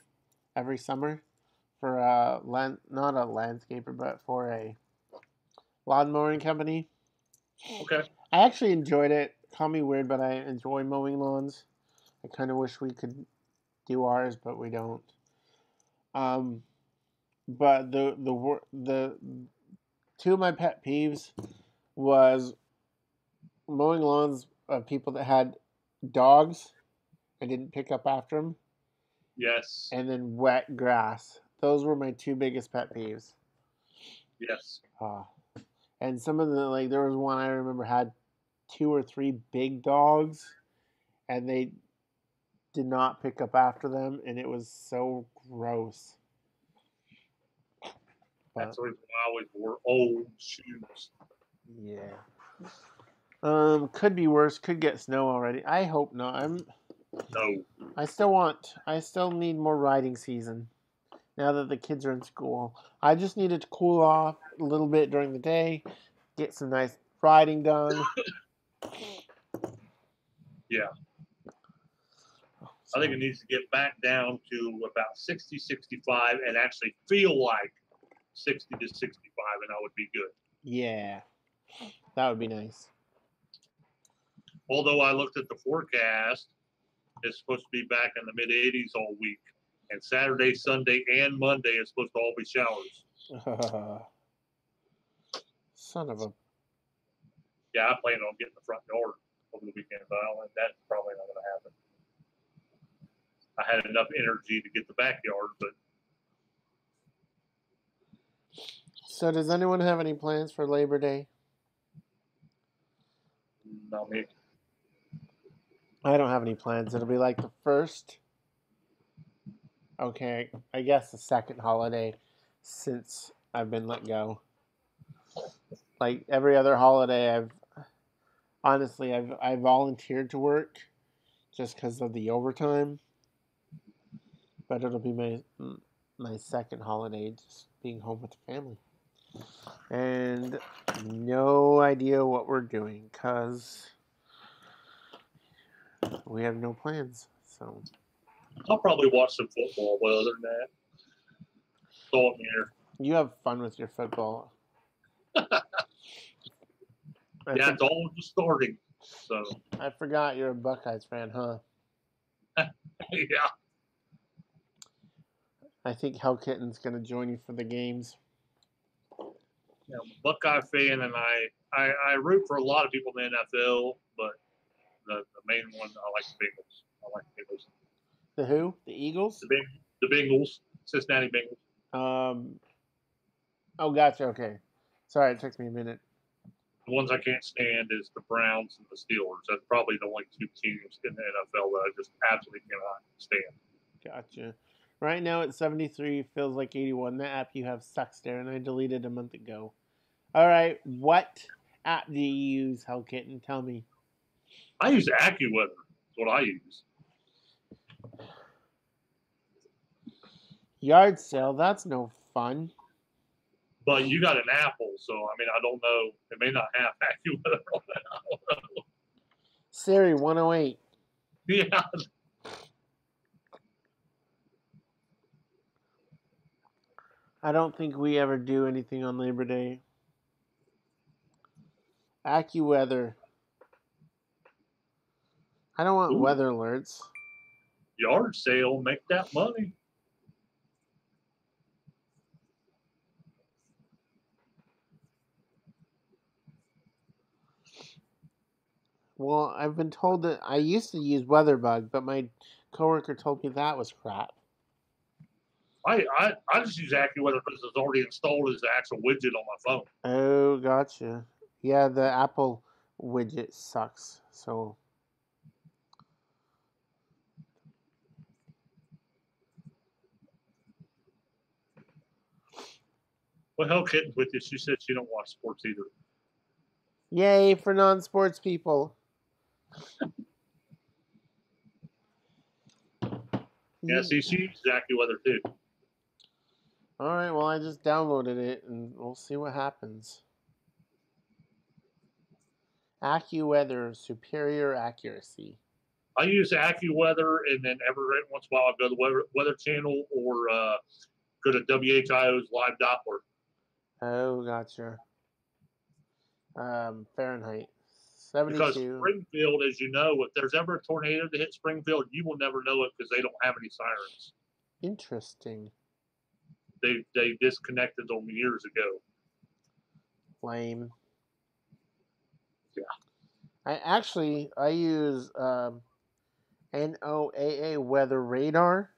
every summer for not a landscaper, but for a lawn mowing company. Okay. I actually enjoyed it. Call me weird, but I enjoy mowing lawns. I kind of wish we could do ours, but we don't. But the two of my pet peeves was mowing lawns of people that had dogs and didn't pick up after them. Yes. And then wet grass. Those were my two biggest pet peeves. Yes. And some of the there was one I remember had 2 or 3 big dogs, and they did not pick up after them, and it was so gross. That's the reason why I always wore old shoes. Yeah. Could be worse. Could get snow already. I hope not. No. I still need more riding season. Now that the kids are in school, I just needed to cool off a little bit during the day, get some nice riding done. Yeah. I think it needs to get back down to about 60, 65 and actually feel like 60 to 65, and that would be good. Yeah. That would be nice. Although I looked at the forecast, it's supposed to be back in the mid 80s all week. And Saturday, Sunday, and Monday is supposed to all be showers. Son of a... Yeah, I plan on getting the front yard over the weekend, but that's probably not going to happen. I had enough energy to get the backyard, but So does anyone have any plans for Labor Day? Not me. I don't have any plans. It'll be like the first. Okay, I guess the second holiday since I've been let go. Like every other holiday, I volunteered to work just because of the overtime. But it'll be my second holiday, just being home with the family, and no idea what we're doing because we have no plans. So I'll probably watch some football, but other than that, throw it here. you have fun with your football. Yeah, it's all just starting. So I forgot you're a Buckeyes fan, huh? yeah. I think Hell Kitten's gonna join you for the games. Yeah, I'm a Buckeye fan, and I root for a lot of people in the NFL, but the main one I like the Bengals. I like the Bengals. The who? The Eagles? The Bengals, Cincinnati Bengals. Oh, gotcha. Okay. Sorry, it took me a minute. The ones I can't stand is the Browns and the Steelers. That's probably the only two teams in the NFL that I just absolutely cannot stand. Gotcha. Right now it's 73, feels like 81. That app you have sucks, Daren. I deleted a month ago. All right, what app do you use, Hell Kitten? Tell me. I use AccuWeather. That's what I use. Yard sale, that's no fun. But you got an Apple, so I mean, I don't know. It may not have AccuWeather on it. I don't know. Siri 108. Yeah. I don't think we ever do anything on Labor Day. AccuWeather. I don't want weather alerts. Yard sale, make that money. Well, I've been told that I used to use WeatherBug, but my coworker told me that was crap. I just use AccuWeather because it's already installed as the actual widget on my phone. Oh, gotcha. Yeah, the Apple widget sucks. So Well, Hell Kitten's with you. She said she don't watch sports either. yay for non-sports people. Yeah, see, she uses AccuWeather too. All right, well, I just downloaded it, and we'll see what happens. AccuWeather, superior accuracy. I use AccuWeather, and then every once in a while I go to the Weather Channel or go to WHIO's Live Doppler. Oh, gotcha. Fahrenheit, 72. Because Springfield, as you know, if there's ever a tornado to hit Springfield, you will never know it because they don't have any sirens. Interesting. They disconnected them years ago. Lame. Yeah. I use NOAA weather radar.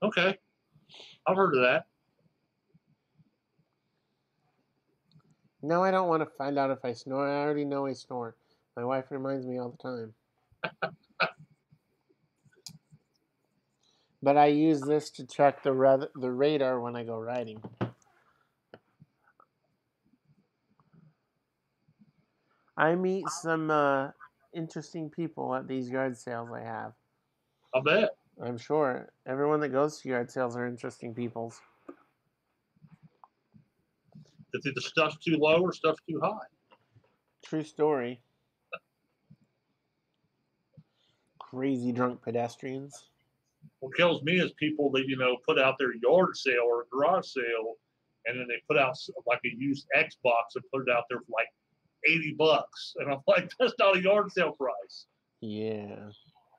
Okay, I've heard of that. No, I don't want to find out if I snore. I already know I snore. My wife reminds me all the time. But I use this to check the radar when I go riding. I meet some interesting people at these yard sales I have. I bet. I'm sure everyone that goes to yard sales are interesting people. If the stuff's too low or stuff's too high. True story. Crazy drunk pedestrians. What kills me is people that, put out their yard sale or garage sale, and then they put out like a used Xbox and put it out there for like $80. And I'm like, that's not a yard sale price. Yeah.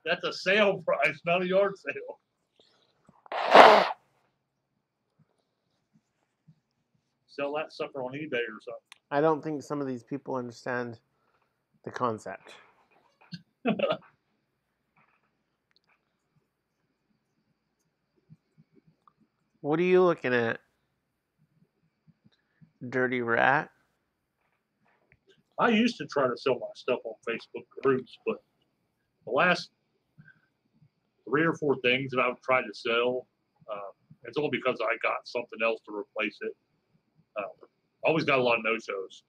That's a sale price, not a yard sale. Sell that sucker on eBay or something. I don't think some of these people understand the concept. What are you looking at? dirty rat. I used to try to sell my stuff on Facebook groups, but the last 3 or 4 things that I've tried to sell, it's all because I got something else to replace it. Always got a lot of no-shows.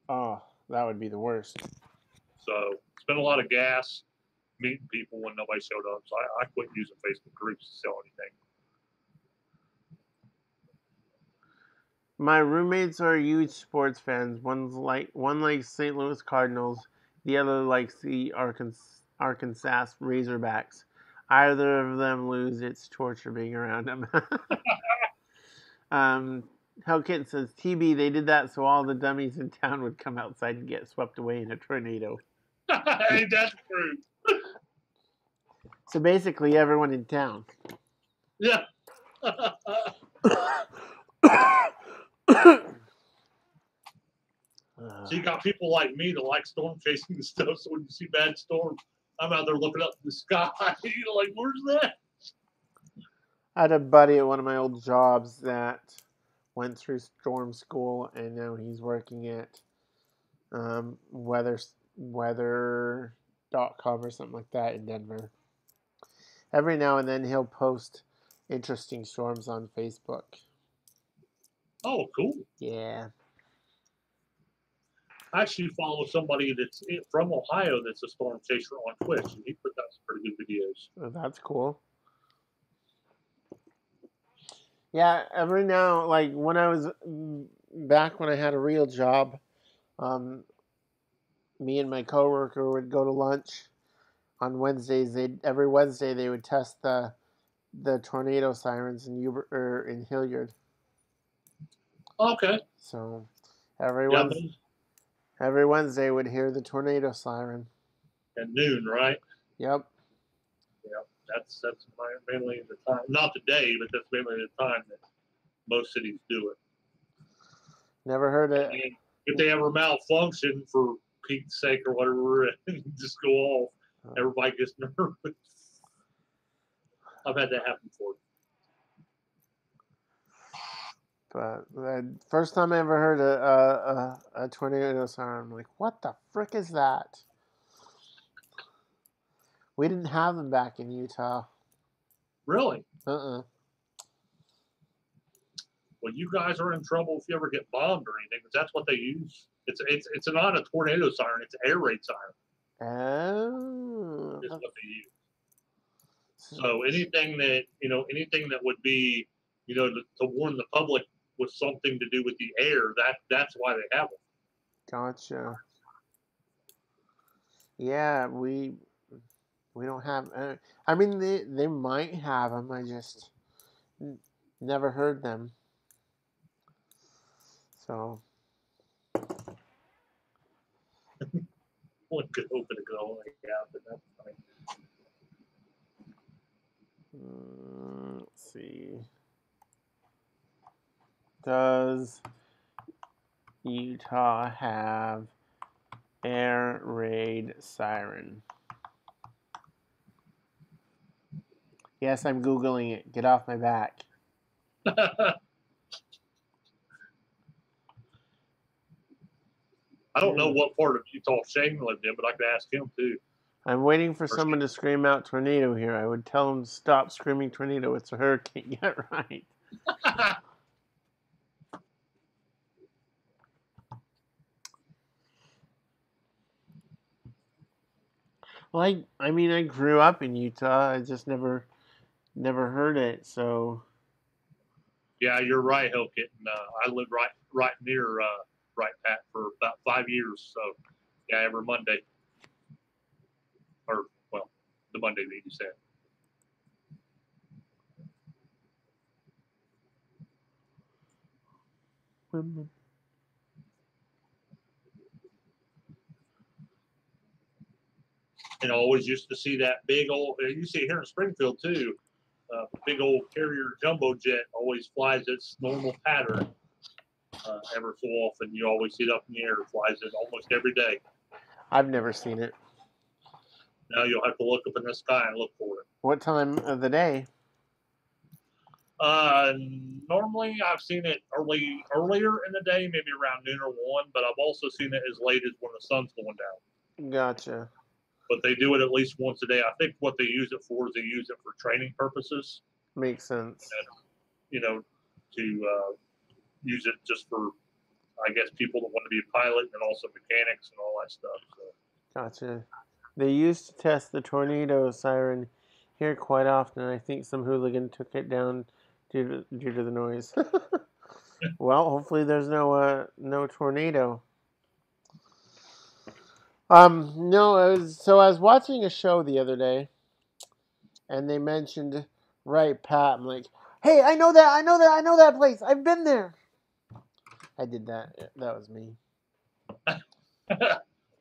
Oh, that would be the worst. So spent a lot of gas meeting people when nobody showed up. So I quit using Facebook groups to sell anything. My roommates are huge sports fans. One likes St. Louis Cardinals, the other likes the Arkansas Razorbacks. Either of them lose, it's torture being around them. Hellkit says, TB, they did that so all the dummies in town would come outside and get swept away in a tornado. Hey, that's true. So basically, everyone in town. Yeah. So you got people like me that like storm chasing and stuff. So when you see bad storms, I'm out there looking up in the sky. You're like, where's that? I had a buddy at one of my old jobs that went through storm school, and now he's working at weather.com or something like that in Denver. Every now and then he'll post interesting storms on Facebook. Oh, cool. Yeah. I actually follow somebody that's from Ohio that's a storm chaser on Twitch, and he puts out some pretty good videos. Oh, that's cool. Yeah, every now, like when I was back when I had a real job, me and my coworker would go to lunch on Wednesdays. Every Wednesday they would test the tornado sirens in Hilliard. Okay. So every Wednesday would hear the tornado siren. At noon, right? Yep. Yep. That's mainly the time. Not the day, but that's mainly the time that most cities do it. Never heard it. And if they ever malfunction for Pete's sake or whatever, and just go off, everybody gets nervous. I've had that happen before. But the first time I ever heard a tornado siren, I'm like, what the frick is that? We didn't have them back in Utah. Really? Uh-uh. Well, you guys are in trouble if you ever get bombed or anything, because that's what they use. It's not a tornado siren; it's an air raid siren. Oh. Is what they use. So anything that would be, to warn the public with something to do with the air, that's why they have them. Gotcha. Yeah, we don't have. I mean, they might have them. I just never heard them. So. One could open a go like that, but that's fine. Let's see. Does Utah have air raid siren? Yes, I'm Googling it. Get off my back. I don't know what part of Utah Shane lived in, but I could ask him too. I'm waiting for someone to scream out tornado here. I would tell them to stop screaming tornado. It's a hurricane. Get right. Well, I grew up in Utah. I just never heard it. So. Yeah, you're right, Hellkit. And I lived right near Right Pat for about 5 years. So, yeah, every Monday, or well, the Monday that you said. And I always used to see that big old. You see it here in Springfield too. Big old carrier jumbo jet always flies its normal pattern. Ever so often, you always see it up in the air. It flies it almost every day. I've never seen it. Now you'll have to look up in the sky and look for it. What time of the day? Uh, Normally I've seen it earlier in the day, maybe around noon or 1, but I've also seen it as late as when the sun's going down. Gotcha. But they do it at least once a day. I think what they use it for is they use it for training purposes. Makes sense. And, to use it just for, I guess, people that want to be a pilot and also mechanics and all that stuff. So. Gotcha. They used to test the tornado siren here quite often. I think some hooligan took it down due to the noise. Well, hopefully there's no tornado. No, I was watching a show the other day, and they mentioned Wright Pat. I'm like, hey, I know that place. I've been there. I did that. That was me.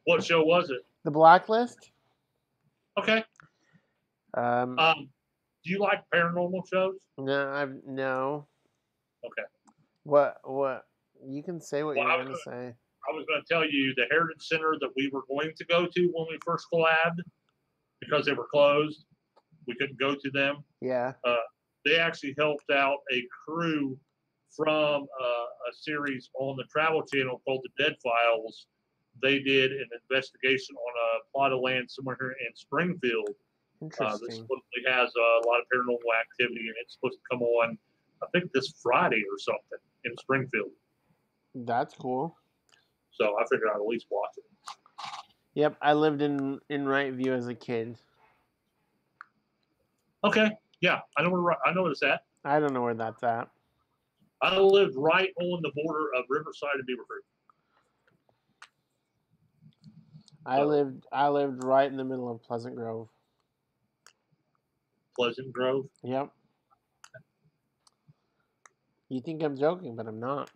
What show was it? The Blacklist. Okay. Do you like paranormal shows? No. Okay. What? You can say what you're going to say. I was going to tell you the Heritage Center that we were going to go to when we first collabed, because they were closed, we couldn't go to them. Yeah. They actually helped out a crew from a series on the Travel Channel called The Dead Files. They did an investigation on a plot of land somewhere here in Springfield. Interesting. That supposedly has a lot of paranormal activity, and it's supposed to come on, I think, this Friday or something in Springfield. That's cool. So I figured I'd at least watch it. Yep, I lived in Wrightview as a kid. Okay, yeah, I know where it's at. I don't know where that's at. I lived right on the border of Riverside and Beaver Creek. I lived right in the middle of Pleasant Grove. Pleasant Grove? Yep. You think I'm joking, but I'm not.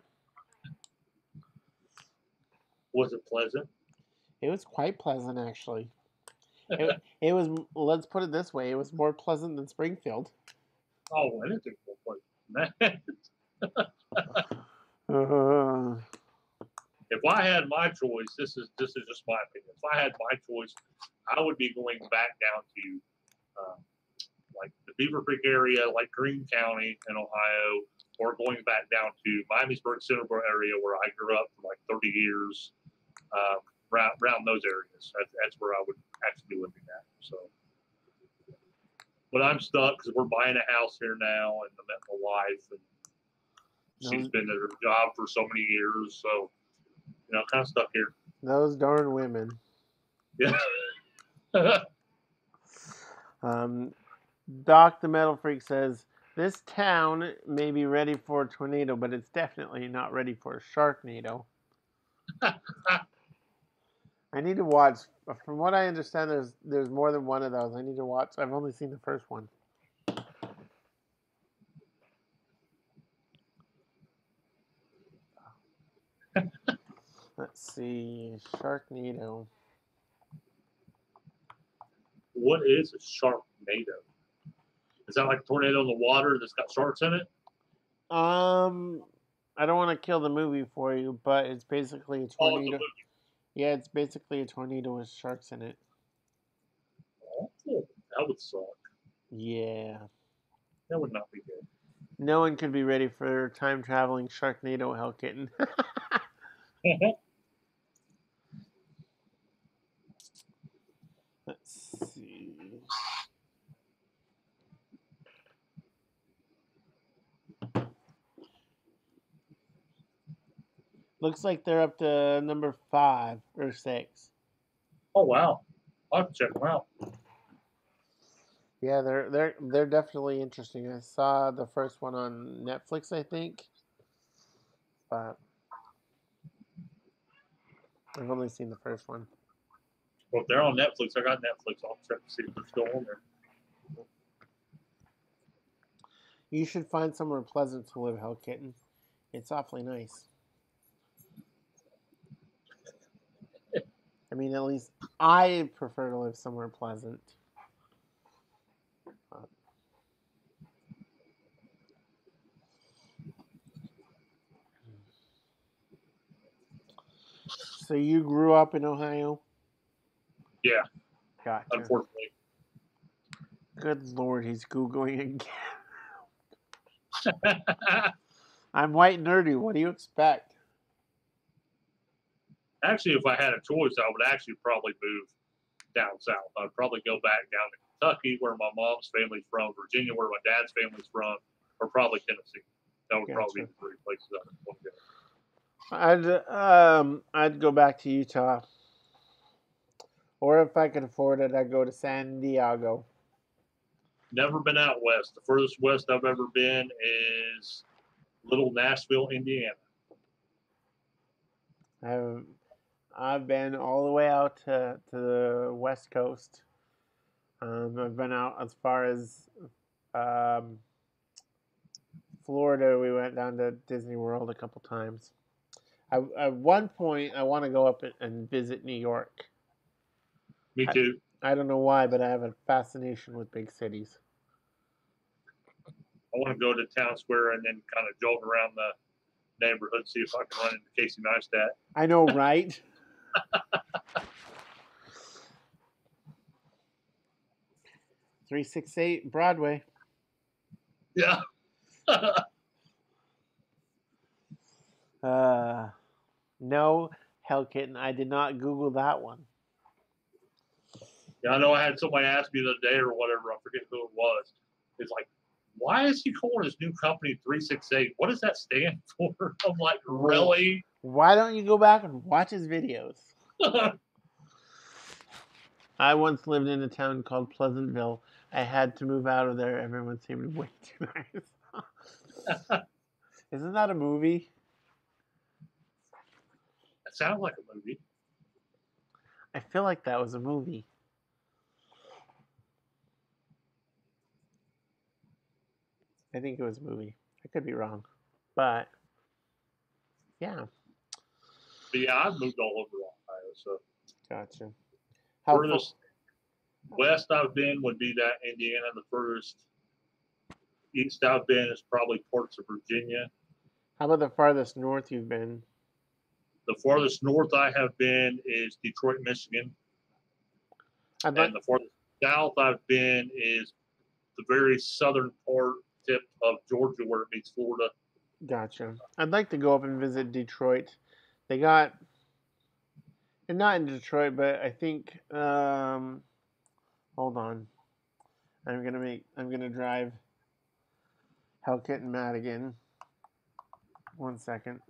Was it pleasant? It was quite pleasant, actually. It was, let's put it this way, it was more pleasant than Springfield. Oh, anything more pleasant. If I had my choice, this is just my opinion. If I had my choice, I would be going back down to like the Beaver Creek area, like Greene County in Ohio, or going back down to Miamisburg, Centerboro area where I grew up for like 30 years, around those areas. That's where I would actually be living at. So, but I'm stuck because we're buying a house here now, and I met my wife, and she's been at her job for so many years. So, kind of stuck here. Those darn women. Yeah. Doc the Metal Freak says, this town may be ready for a tornado, but it's definitely not ready for a sharknado. I need to watch. From what I understand, there's more than one of those. I need to watch. I've only seen the first one. Let's see. Sharknado. What is a sharknado? Is that like a tornado in the water that's got sharks in it? I don't want to kill the movie for you, but it's basically a tornado. Yeah, it's basically a tornado with sharks in it. Oh, that would suck. Yeah. That would not be good. No one could be ready for time-traveling Sharknado Hell Kitten. Let's see. Looks like they're up to number 5 or 6. Oh wow! I'll have to check them out. Yeah, they're definitely interesting. I saw the first one on Netflix, I think, but I've only seen the first one. Well, if they're on Netflix, I got Netflix. I'll check to see if they're still on there. You should find somewhere pleasant to live, Hell Kitten. It's awfully nice. I mean, at least I prefer to live somewhere pleasant. So you grew up in Ohio? Yeah. Gotcha. Unfortunately. Good Lord, he's Googling again. I'm white and nerdy. What do you expect? Actually, if I had a choice, I would actually probably move down south. I'd probably go back down to Kentucky, where my mom's family's from, Virginia, where my dad's family's from, or probably Tennessee. That would probably be the three places I would want to go. I'd go back to Utah, or if I could afford it, I'd go to San Diego. Never been out west. The furthest west I've ever been is Little Nashville, Indiana. I've been all the way out to the West Coast. I've been out as far as Florida. We went down to Disney World a couple times. At one point, I want to go up and visit New York. Me too. I don't know why, but I have a fascination with big cities. I want to go to Town Square and then kind of jolt around the neighborhood, see if I can run into Casey Neistat. I know, right? 368 Broadway. Yeah. No, Hell Kitten, I did not Google that one. Yeah, I know I had somebody ask me the other day or whatever, I forget who it was. It's like, why is he calling his new company 368? What does that stand for? I'm like, really? Why don't you go back and watch his videos? I once lived in a town called Pleasantville. I had to move out of there. Everyone seemed way too nice. Isn't that a movie? That sounds like a movie. I feel like that was a movie. I think it was a movie. I could be wrong. But, yeah. But yeah, I've moved all over Ohio, so. Gotcha. Furthest west I've been would be that Indiana. The furthest east I've been is probably parts of Virginia. How about the farthest north you've been? The farthest north I have been is Detroit, Michigan. And the farthest south I've been is the very southern tip of Georgia where it meets Florida. Gotcha. I'd like to go up and visit Detroit. They got, and not in Detroit, but I think, hold on. I'm gonna drive Hellkit and Matt again. 1 second.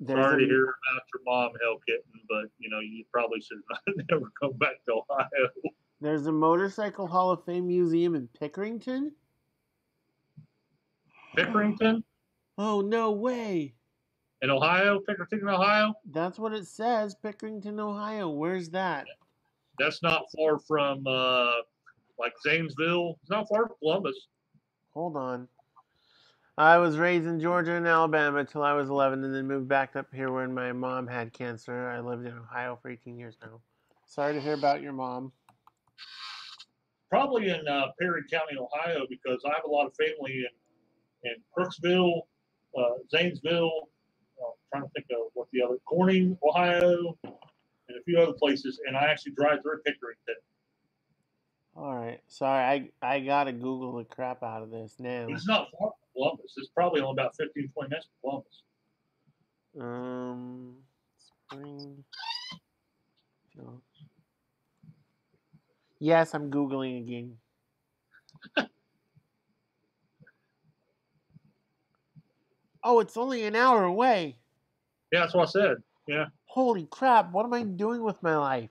Sorry to hear about your mom, Hellkitten, but you probably should never come back to Ohio. There's a Motorcycle Hall of Fame museum in Pickerington. Pickerington? Oh, no way. In Ohio? Pickerington, Ohio? That's what it says, Pickerington, Ohio. Where's that? That's not far from, like, Zanesville. It's not far from Columbus. Hold on. I was raised in Georgia and Alabama until I was 11 and then moved back up here when my mom had cancer. I lived in Ohio for 18 years now. Sorry to hear about your mom. Probably in Perry County, Ohio, because I have a lot of family in Crooksville, Zanesville, trying to think of what the other, Corning, Ohio, and a few other places, and I actually drive through Pickerington. All right. Sorry, I got to Google the crap out of this now. But it's not far from Columbus. It's probably only about 15, 20 minutes from Columbus. Spring. Yes, I'm Googling again. Oh, it's only an hour away. Yeah, that's what I said. Yeah. Holy crap, what am I doing with my life?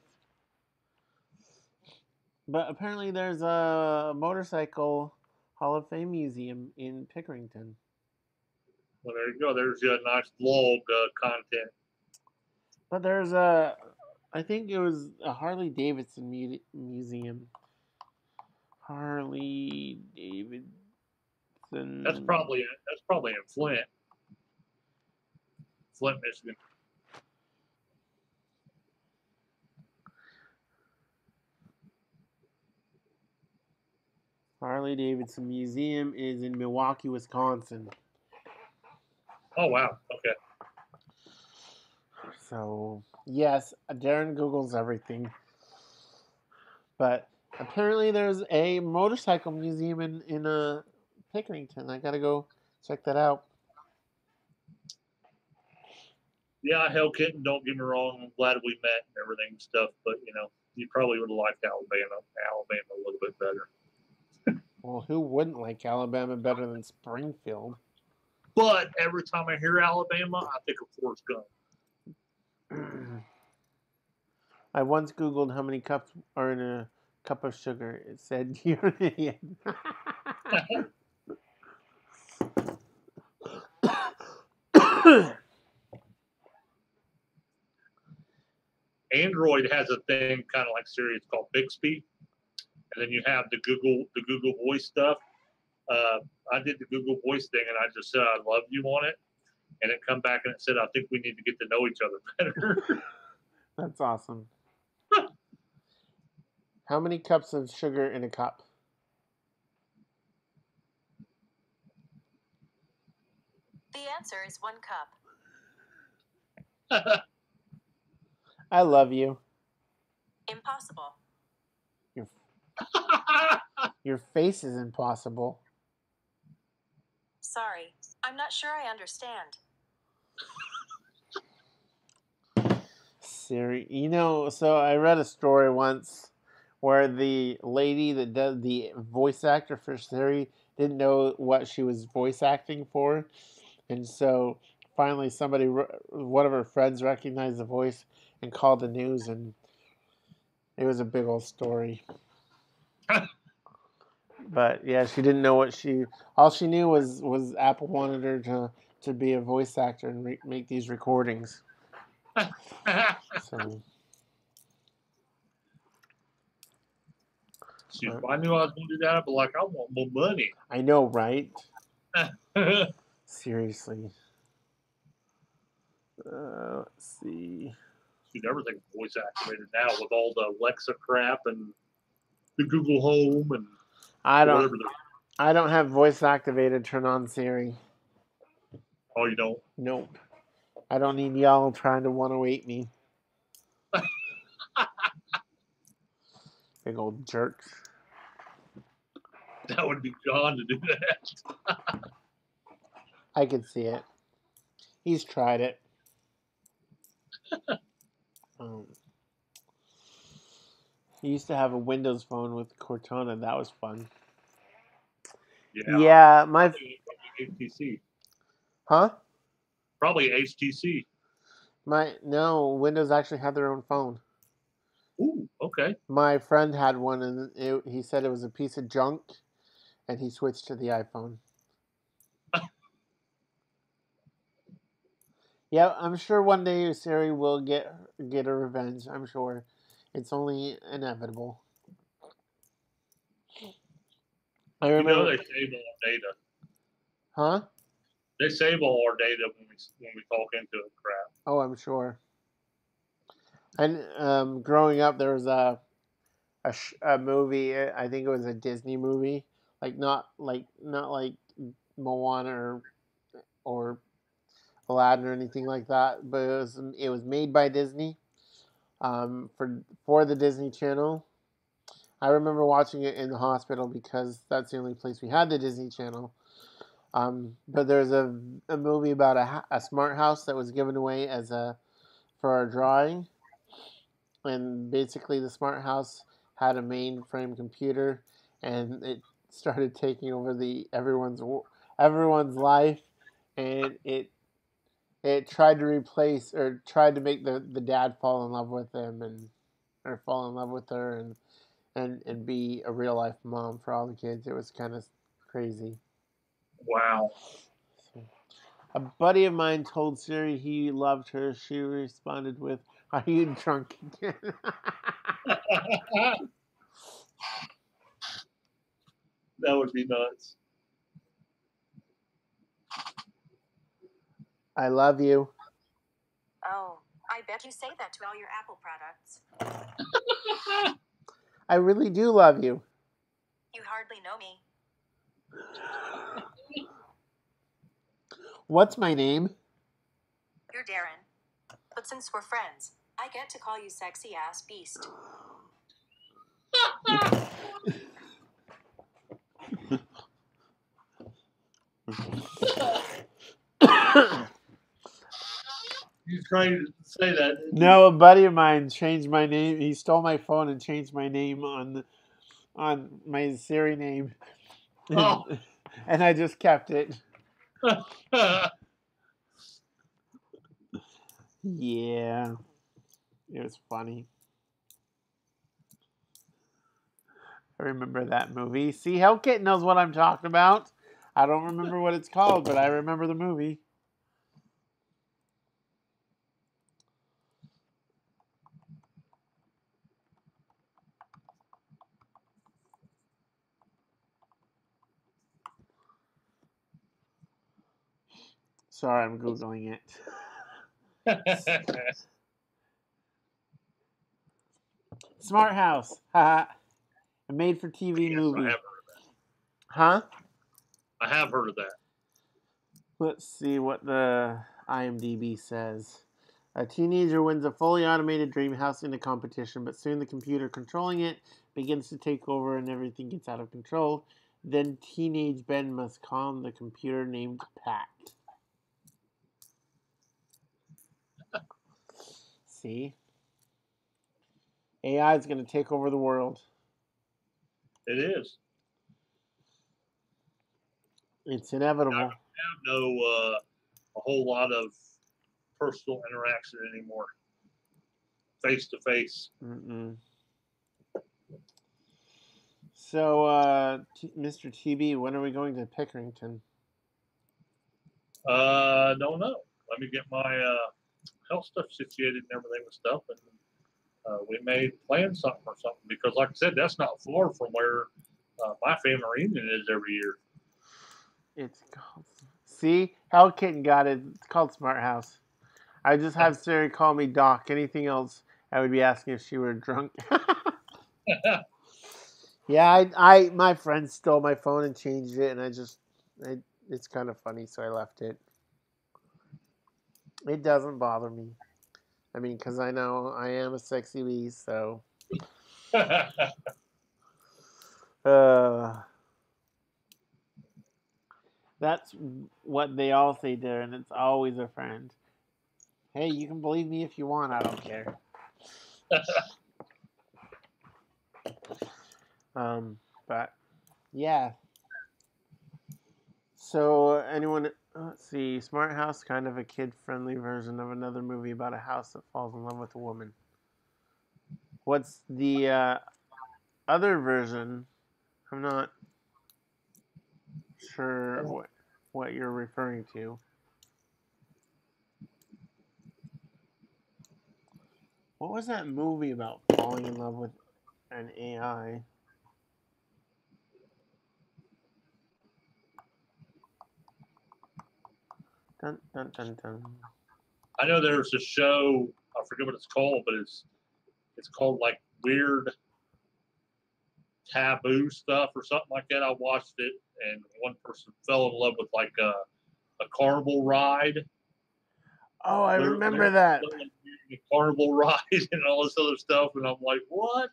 But apparently there's a Motorcycle Hall of Fame museum in Pickerington. Well, there you go. There's your nice vlog content. But there's I think it was a Harley Davidson museum. Harley Davidson. That's probably in Flint, Michigan. Harley Davidson Museum is in Milwaukee, Wisconsin. Oh wow. Okay. So yes, Darren Googles everything. But apparently there's a motorcycle museum in Pickerington. I gotta go check that out. Yeah, hell, Kenton. Don't get me wrong. I'm glad we met and everything and stuff, but you probably would have liked Alabama a little bit better. Well, who wouldn't like Alabama better than Springfield? But every time I hear Alabama, I think of Forrest Gump. I once Googled how many cups are in a cup of sugar. It said you're an idiot. Android has a thing kind of like Siri. It's called Bixby, and then you have the Google Voice stuff. I did the Google Voice thing, and I just said I love you on it, and it come back and it said I think we need to get to know each other better. That's awesome. How many cups of sugar in a cup? The answer is 1 cup. I love you. Impossible. Your face is impossible. Sorry, I'm not sure I understand. Siri, so I read a story once where the lady that does the voice actor for Siri didn't know what she was voice acting for, and so finally one of her friends recognized the voice and called the news, and it was a big old story. But yeah, she didn't know all she knew was Apple wanted her to be a voice actor and make these recordings. So. Shoot, if I knew I was going to do that, I'd be like, I want more money. I know, right? Seriously. Let's see. Shoot, everything's voice activated now with all the Alexa crap and the Google Home and whatever. I don't have voice activated. Turn on Siri. Oh, you don't? Nope. I don't need y'all trying to 108 me. Big old jerks. That would be John to do that. I could see it. He's tried it. He used to have a Windows phone with Cortana. That was fun. Yeah, my HTC. Huh? Probably HTC. No, Windows actually had their own phone. Ooh, okay. My friend had one, and he said it was a piece of junk, and he switched to the iPhone. Yeah, I'm sure one day Siri will get a revenge. I'm sure. It's only inevitable. I remember. They save all our data. Huh? They save all our data when we talk into it crap. Oh, I'm sure. And growing up, there was a movie. I think it was a Disney movie, not like Moana or Aladdin or anything like that. But it was made by Disney, for the Disney Channel. I remember watching it in the hospital because that's the only place we had the Disney Channel. But there's a movie about a smart house that was given away for our drawing, and basically the smart house had a mainframe computer, and it started taking over everyone's life, and it tried to replace or tried to make the dad fall in love with him or fall in love with her and be a real life mom for all the kids. It was kind of crazy. Wow. A buddy of mine told Siri he loved her. She responded with, "Are you drunk again?" That would be nuts. I love you. Oh, I bet you say that to all your Apple products. I really do love you. You hardly know me. What's my name? You're Daren. But since we're friends, I get to call you sexy ass beast. He's trying to say that. No, a buddy of mine changed my name. He stole my phone and changed my name on my Siri name. Oh. And I just kept it. Yeah. It was funny. I remember that movie. See, Hellcat knows what I'm talking about. I don't remember what it's called, but I remember the movie. Sorry, I'm Googling it. Smart House. Haha. A made for TV Yes, movie. I have heard of that. Huh? I have heard of that. Let's see what the IMDb says. A teenager wins a fully automated dream house in a competition, but soon the computer controlling it begins to take over and everything gets out of control. Then teenage Ben must calm the computer named Pat. See? AI is going to take over the world. It is. It's inevitable. I have no a whole lot of personal interaction anymore, face to face. So, Mr. TB, when are we going to Pickerington? Don't know. Let me get my health stuff situated and everything and stuff, and we may plan something or something because, like I said, that's not far from where my family reunion is every year. It's called. See, Hell Kitten got it. It's called Smart House. I just have Siri call me Doc. Anything else, I would be asking if she were drunk. Yeah, I my friend stole my phone and changed it, and it's kind of funny, so I left it. It doesn't bother me. I mean, because I know I am a sexy beast, so. That's what they all say there, and it's always a friend. Hey, you can believe me if you want. I don't care. But yeah. So anyone? Let's see. Smart House, kind of a kid-friendly version of another movie about a house that falls in love with a woman. What's the other version? I'm not sure what you're referring to. What was that movie about falling in love with an AI? Dun, dun, dun, dun. I know there's a show. I forget what it's called, but it's called like Weird Taboo Stuff or something like that. I watched it, and one person fell in love with like a carnival ride. Oh, I remember that. A carnival ride and all this other stuff, and I'm like, what?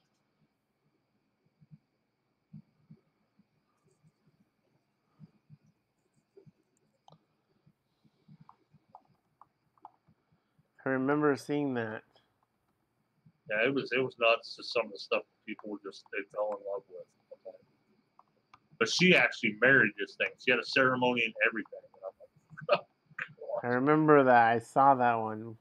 I remember seeing that. Yeah, it was nuts to some of the stuff people were they fell in love with. But she actually married this thing. She had a ceremony and everything. And I'm like, oh, I remember that. I saw that one.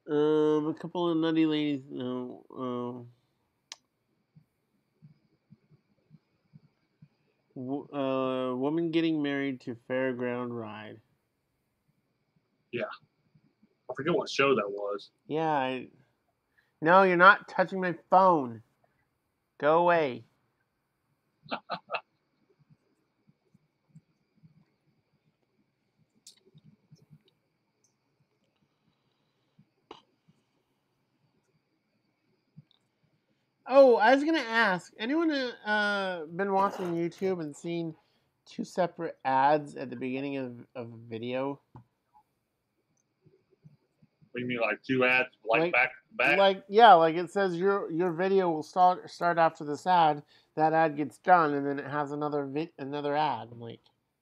A couple of nutty ladies. No. Woman getting married to fairground ride. yeah. I forget what show that was. Yeah. No, you're not touching my phone. Go away. Oh, I was gonna ask. Anyone been watching YouTube and seen two separate ads at the beginning of a video? What do you mean, like 2 ads, like back to back? Like yeah, like it says your video will start after this ad. That ad gets done, and then it has another ad. I'm like,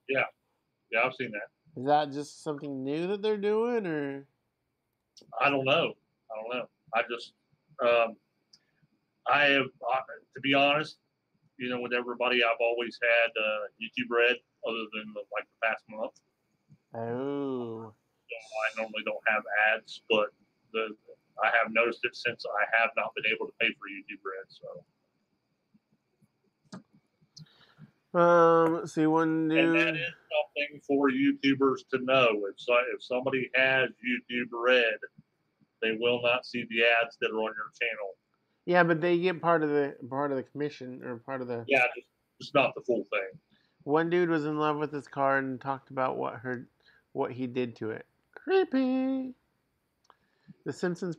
Yeah, I've seen that. is that just something new that they're doing, or? I don't know. I just, um, I have, to be honest, with everybody, I've always had YouTube Red, other than like the past month. Oh. I normally don't have ads, but I have noticed it since I have not been able to pay for YouTube Red. So. Let's see, one new. And that is something for YouTubers to know. If somebody has YouTube Red, they will not see the ads that are on your channel. Yeah, but they get part of the commission or part of the. Yeah, just not the full thing. One dude was in love with his car and talked about what he did to it. Creepy. The Simpsons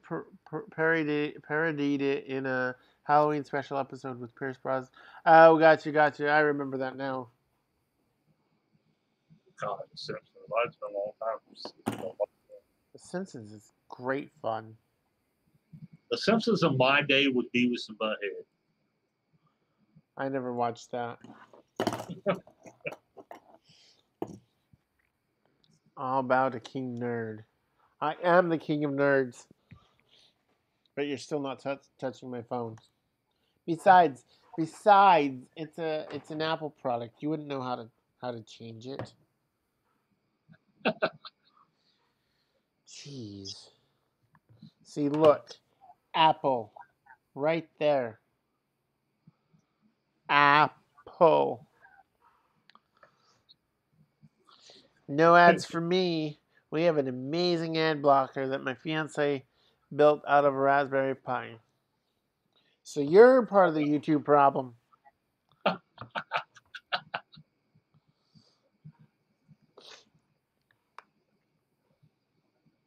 parodied it in a Halloween special episode with Pierce Brosnan. Oh, gotcha. I remember that now. God, The Simpsons. It's been a long time. The Simpsons is great fun. The Simpsons in my day was Beavis and Butthead. I never watched that. All about a king nerd. I am the king of nerds. But you're still not touching my phone. Besides, it's an Apple product. You wouldn't know how to change it. Jeez. See, look, Apple, right there. Apple. No ads for me. We have an amazing ad blocker that my fiance built out of a Raspberry Pi. So you're part of the YouTube problem. I'm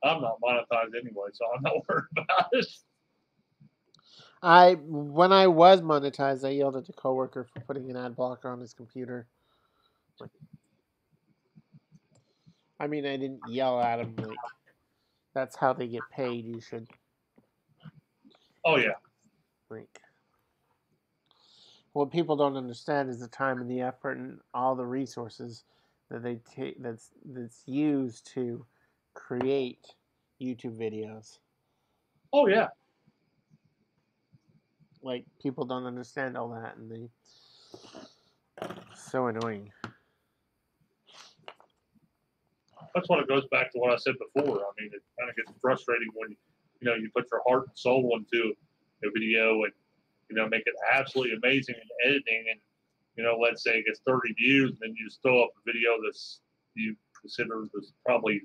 not monetized anyway, so I'm not worried about it. When I was monetized, I yelled at a coworker for putting an ad blocker on his computer. I mean, I didn't yell at him like that's how they get paid. You should. Oh yeah. Like, what people don't understand is the time and the effort and all the resources that they take that's used to create YouTube videos. Oh yeah. Like, people don't understand all that, and they so annoying. That's what it goes back to what I said before. I mean, it kind of gets frustrating when you put your heart and soul into a video and make it absolutely amazing in editing, and let's say it gets 30 views, and then you just throw up a video that's you consider was probably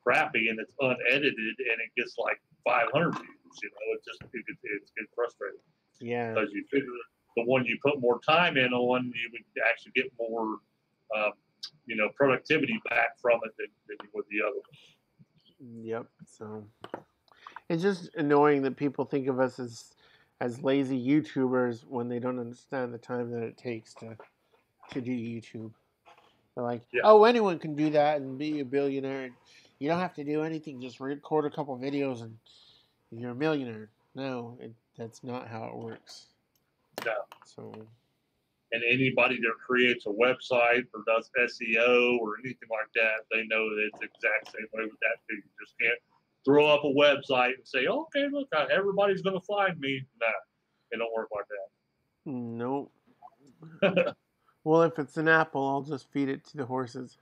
crappy and it's unedited, and it gets like 500 views. It gets frustrating. Yeah. Because you figure the one you put more time in on, you would actually get more, productivity back from it than you would the other one. Yep. So it's just annoying that people think of us as lazy YouTubers when they don't understand the time that it takes to do YouTube. They're like, oh, anyone can do that and be a billionaire. You don't have to do anything. Just record a couple videos and you're a millionaire. No, that's not how it works. No. So. And anybody that creates a website or does SEO or anything like that, they know that it's the exact same way with that too. You just can't throw up a website and say, okay, look, everybody's going to find me. Nah, it don't work like that. Nope. Well, if it's an apple, I'll just feed it to the horses.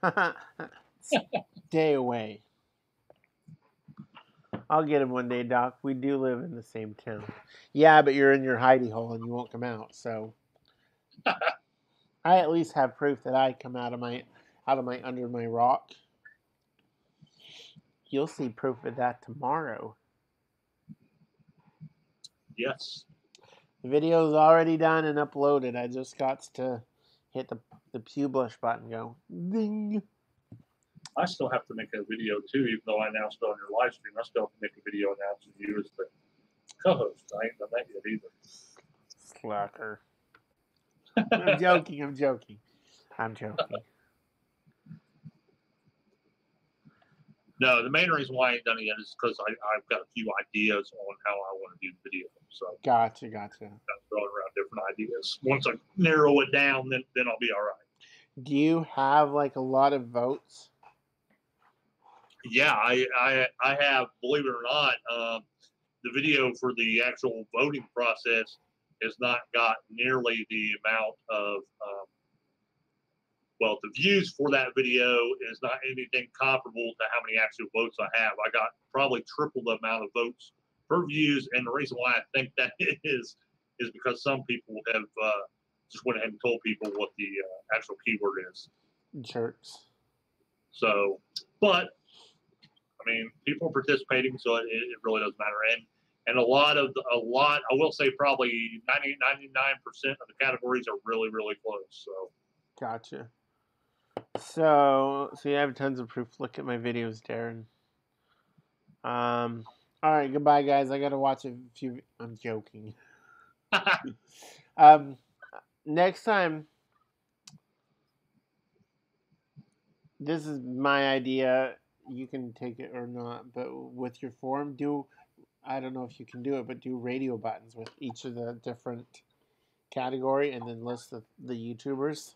Stay away. I'll get him one day, Doc. We do live in the same town. Yeah, but you're in your hidey hole and you won't come out, so... I at least have proof that I come out of my under my rock. You'll see proof of that tomorrow. Yes. The video's already done and uploaded. I just got to hit the publish button. Go ding. I still have to make a video too, even though I announced it on your live stream. I still have to make a video announcing you as the co-host. I ain't done that yet either. Slacker. I'm joking. I'm joking. I'm joking. No, the main reason why I ain't done it yet is because I've got a few ideas on how I want to do the video. So Gotcha. I'm throwing around different ideas. Once I narrow it down, then I'll be all right. Do you have like a lot of votes? Yeah, I have, believe it or not, the video for the actual voting process has not got nearly the amount of, well, the views for that video is not anything comparable to how many actual votes I have. I got probably triple the amount of votes per views, and the reason why I think that is because some people have just went ahead and told people what the actual keyword is. Jerks. So, but I mean, people are participating, so it really doesn't matter. And a lot, I will say probably 99% of the categories are really, really close. So, Gotcha. So you have tons of proof. Look at my videos, Daren. All right, goodbye, guys. I gotta watch a few. I'm joking. Next time, this is my idea. You can take it or not, but with your forum, I don't know if you can do it, but do radio buttons with each of the different category, and then list the YouTubers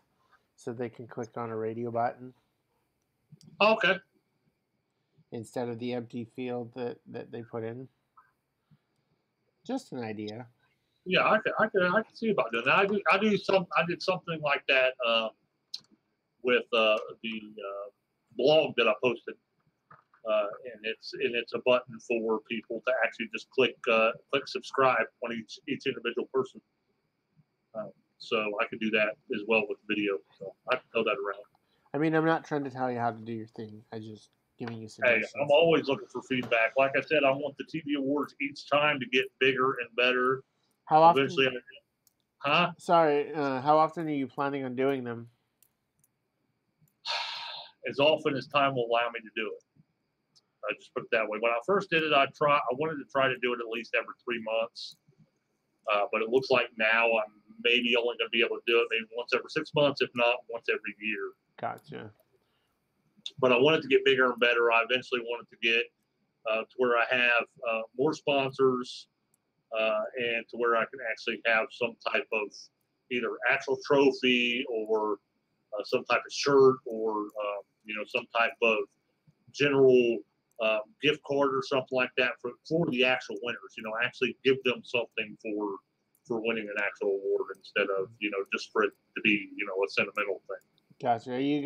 so they can click on a radio button. Okay. Instead of the empty field that they put in. Just an idea. Yeah, I can see about doing that. I did something like that with the blog that I posted, and it's a button for people to actually just click subscribe on each individual person. So I could do that as well with video. So I can throw that around. I mean, I'm not trying to tell you how to do your thing. I just giving you suggestions. Hey, I'm always looking for feedback. Like I said, I want the TV awards each time to get bigger and better. How often? Eventually, Sorry, how often are you planning on doing them? As often as time will allow me to do it. I just put it that way. When I first did it, I wanted to try to do it at least every 3 months. But it looks like now I'm maybe only going to be able to do it maybe once every 6 months, if not once every year. Gotcha. But I wanted to get bigger and better. I eventually wanted to get to where I have more sponsors and to where I can actually have some type of either actual trophy or some type of shirt or some type of general gift card or something like that for the actual winners. Actually give them something for winning an actual award instead of just for it to be a sentimental thing. Gotcha. Are you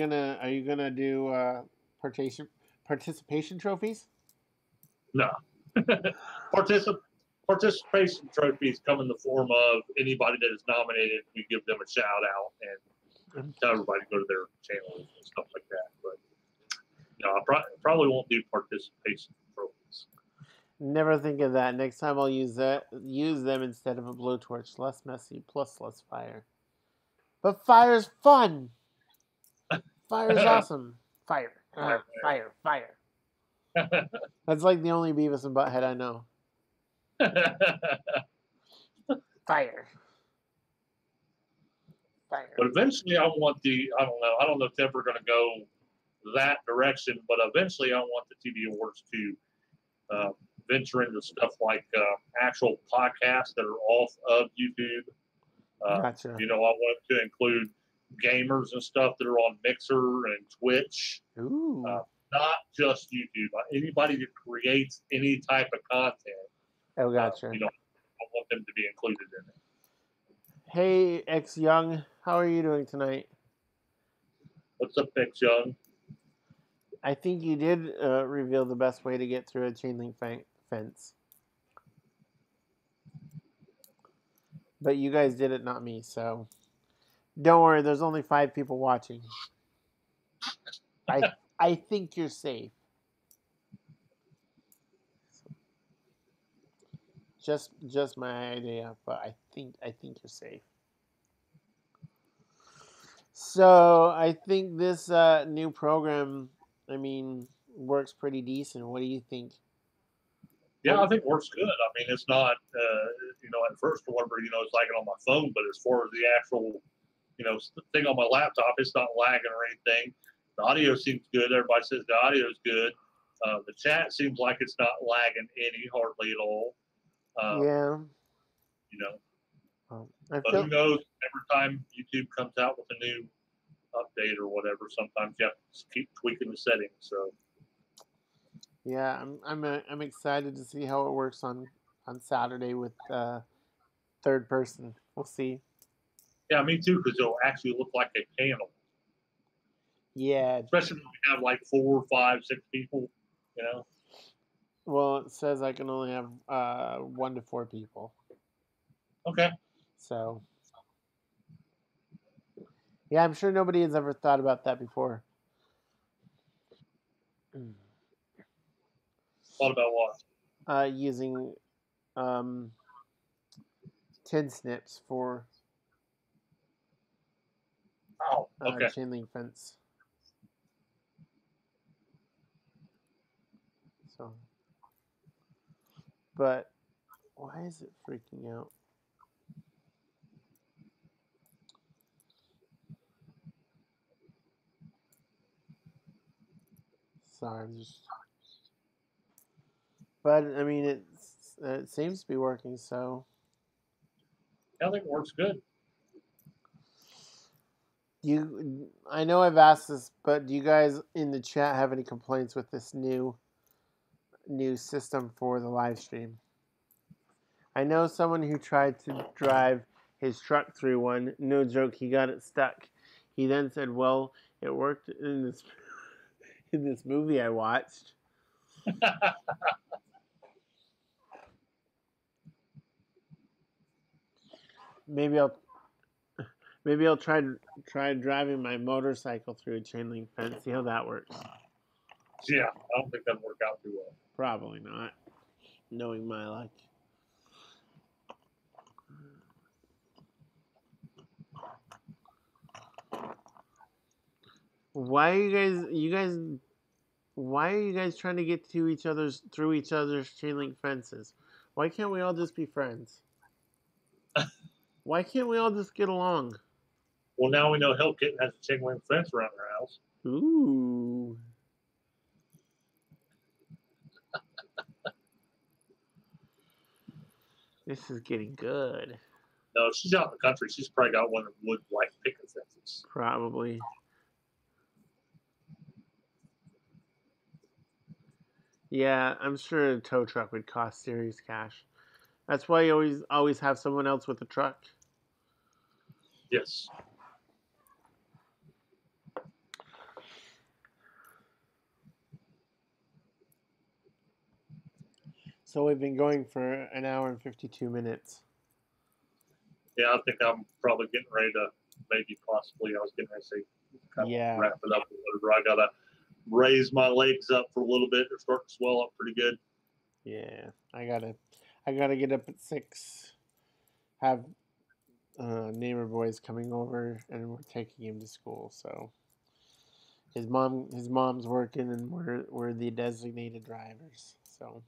gonna do participation trophies? No. Participation trophies come in the form of anybody that is nominated. We give them a shout out and tell everybody to go to their channels and stuff like that. But I probably won't do participation trophies. Never think of that. Next time I'll use them instead of a blowtorch. Less messy, plus less fire. But fire's fun. Fire's awesome. Fire. Fire. That's like the only Beavis and Butthead I know. Fire. But eventually I want I don't know if they're ever going to go that direction, but eventually I want the TV awards to venture into stuff like actual podcasts that are off of YouTube. Gotcha. I want to include gamers and stuff that are on Mixer and Twitch. Ooh. Not just YouTube. Anybody that creates any type of content. Oh, gotcha. I want them to be included in it. Hey, X Young, how are you doing tonight? What's up, X Young? I think you did reveal the best way to get through a chain link fence. But you guys did it, not me, so don't worry, there's only 5 people watching. I think you're safe. Just my idea, but I think you're safe. So I think this new program, works pretty decent. What do you think? Yeah, I think it works good. I mean, it's not, at first delivery, it's like it on my phone, but as far as the actual, thing on my laptop, it's not lagging or anything. The audio seems good. Everybody says the audio is good. The chat seems like it's not lagging hardly at all. Yeah. You know, I but feel. who knows? Every time YouTube comes out with a new update or whatever, sometimes you have to keep tweaking the settings. So Yeah, I'm excited to see how it works on Saturday with third person. We'll see. yeah, me too, because it'll actually look like a panel, Yeah. especially when we have like 4, 5, 6 people. You know. Well, it says I can only have 1 to 4 people. Okay. So. Yeah, I'm sure nobody has ever thought about that before. Thought about what? Using tin snips for Oh, okay. chain link fence. So, but why is it freaking out? Sorry, I'm just. But I mean, it seems to be working. So. I think it works good. I know I've asked this, but do you guys in the chat have any complaints with this new system for the live stream? I know someone who tried to drive his truck through one. No joke, he got it stuck. He then said, "Well, it worked in this in this movie I watched." Maybe I'll try driving my motorcycle through a chain link fence. See how that works. Yeah, I don't think that'll work out too well. Probably not, knowing my luck. Why are you guys why are you guys trying to get to through each other's chain link fences? Why can't we all just be friends? Why can't we all just get along? Well, now we know Hellkit has a chain link fence around their house. Ooh. This is getting good. No, she's out in the country. She's probably got one of the wood white picket fences. Probably. Yeah, I'm sure a tow truck would cost serious cash. That's why you always have someone else with a truck. Yes. So we've been going for an hour and 52 minutes. Yeah, I think I'm probably getting ready to possibly, I was getting ready to say, kind of wrap it up or whatever. I got to raise my legs up for a little bit. They're starting to swell up pretty good. Yeah, I gotta get up at 6. Have neighbor boys coming over, and we're taking him to school. So his mom's working, and we're the designated drivers. So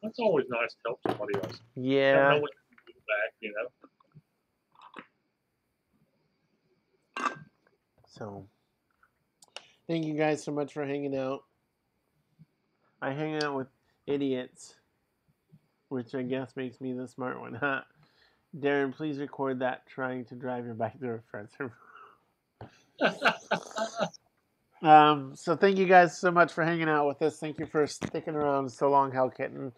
That's always nice to help somebody else. yeah. Never know what you can do back. So thank you guys so much for hanging out. I hang out with idiots, which I guess makes me the smart one, huh? Daren, please record that trying to drive your bike through a friend's room. So thank you guys so much for hanging out with us. Thank you for sticking around so long, Hell Kitten.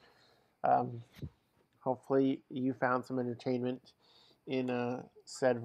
Hopefully you found some entertainment in said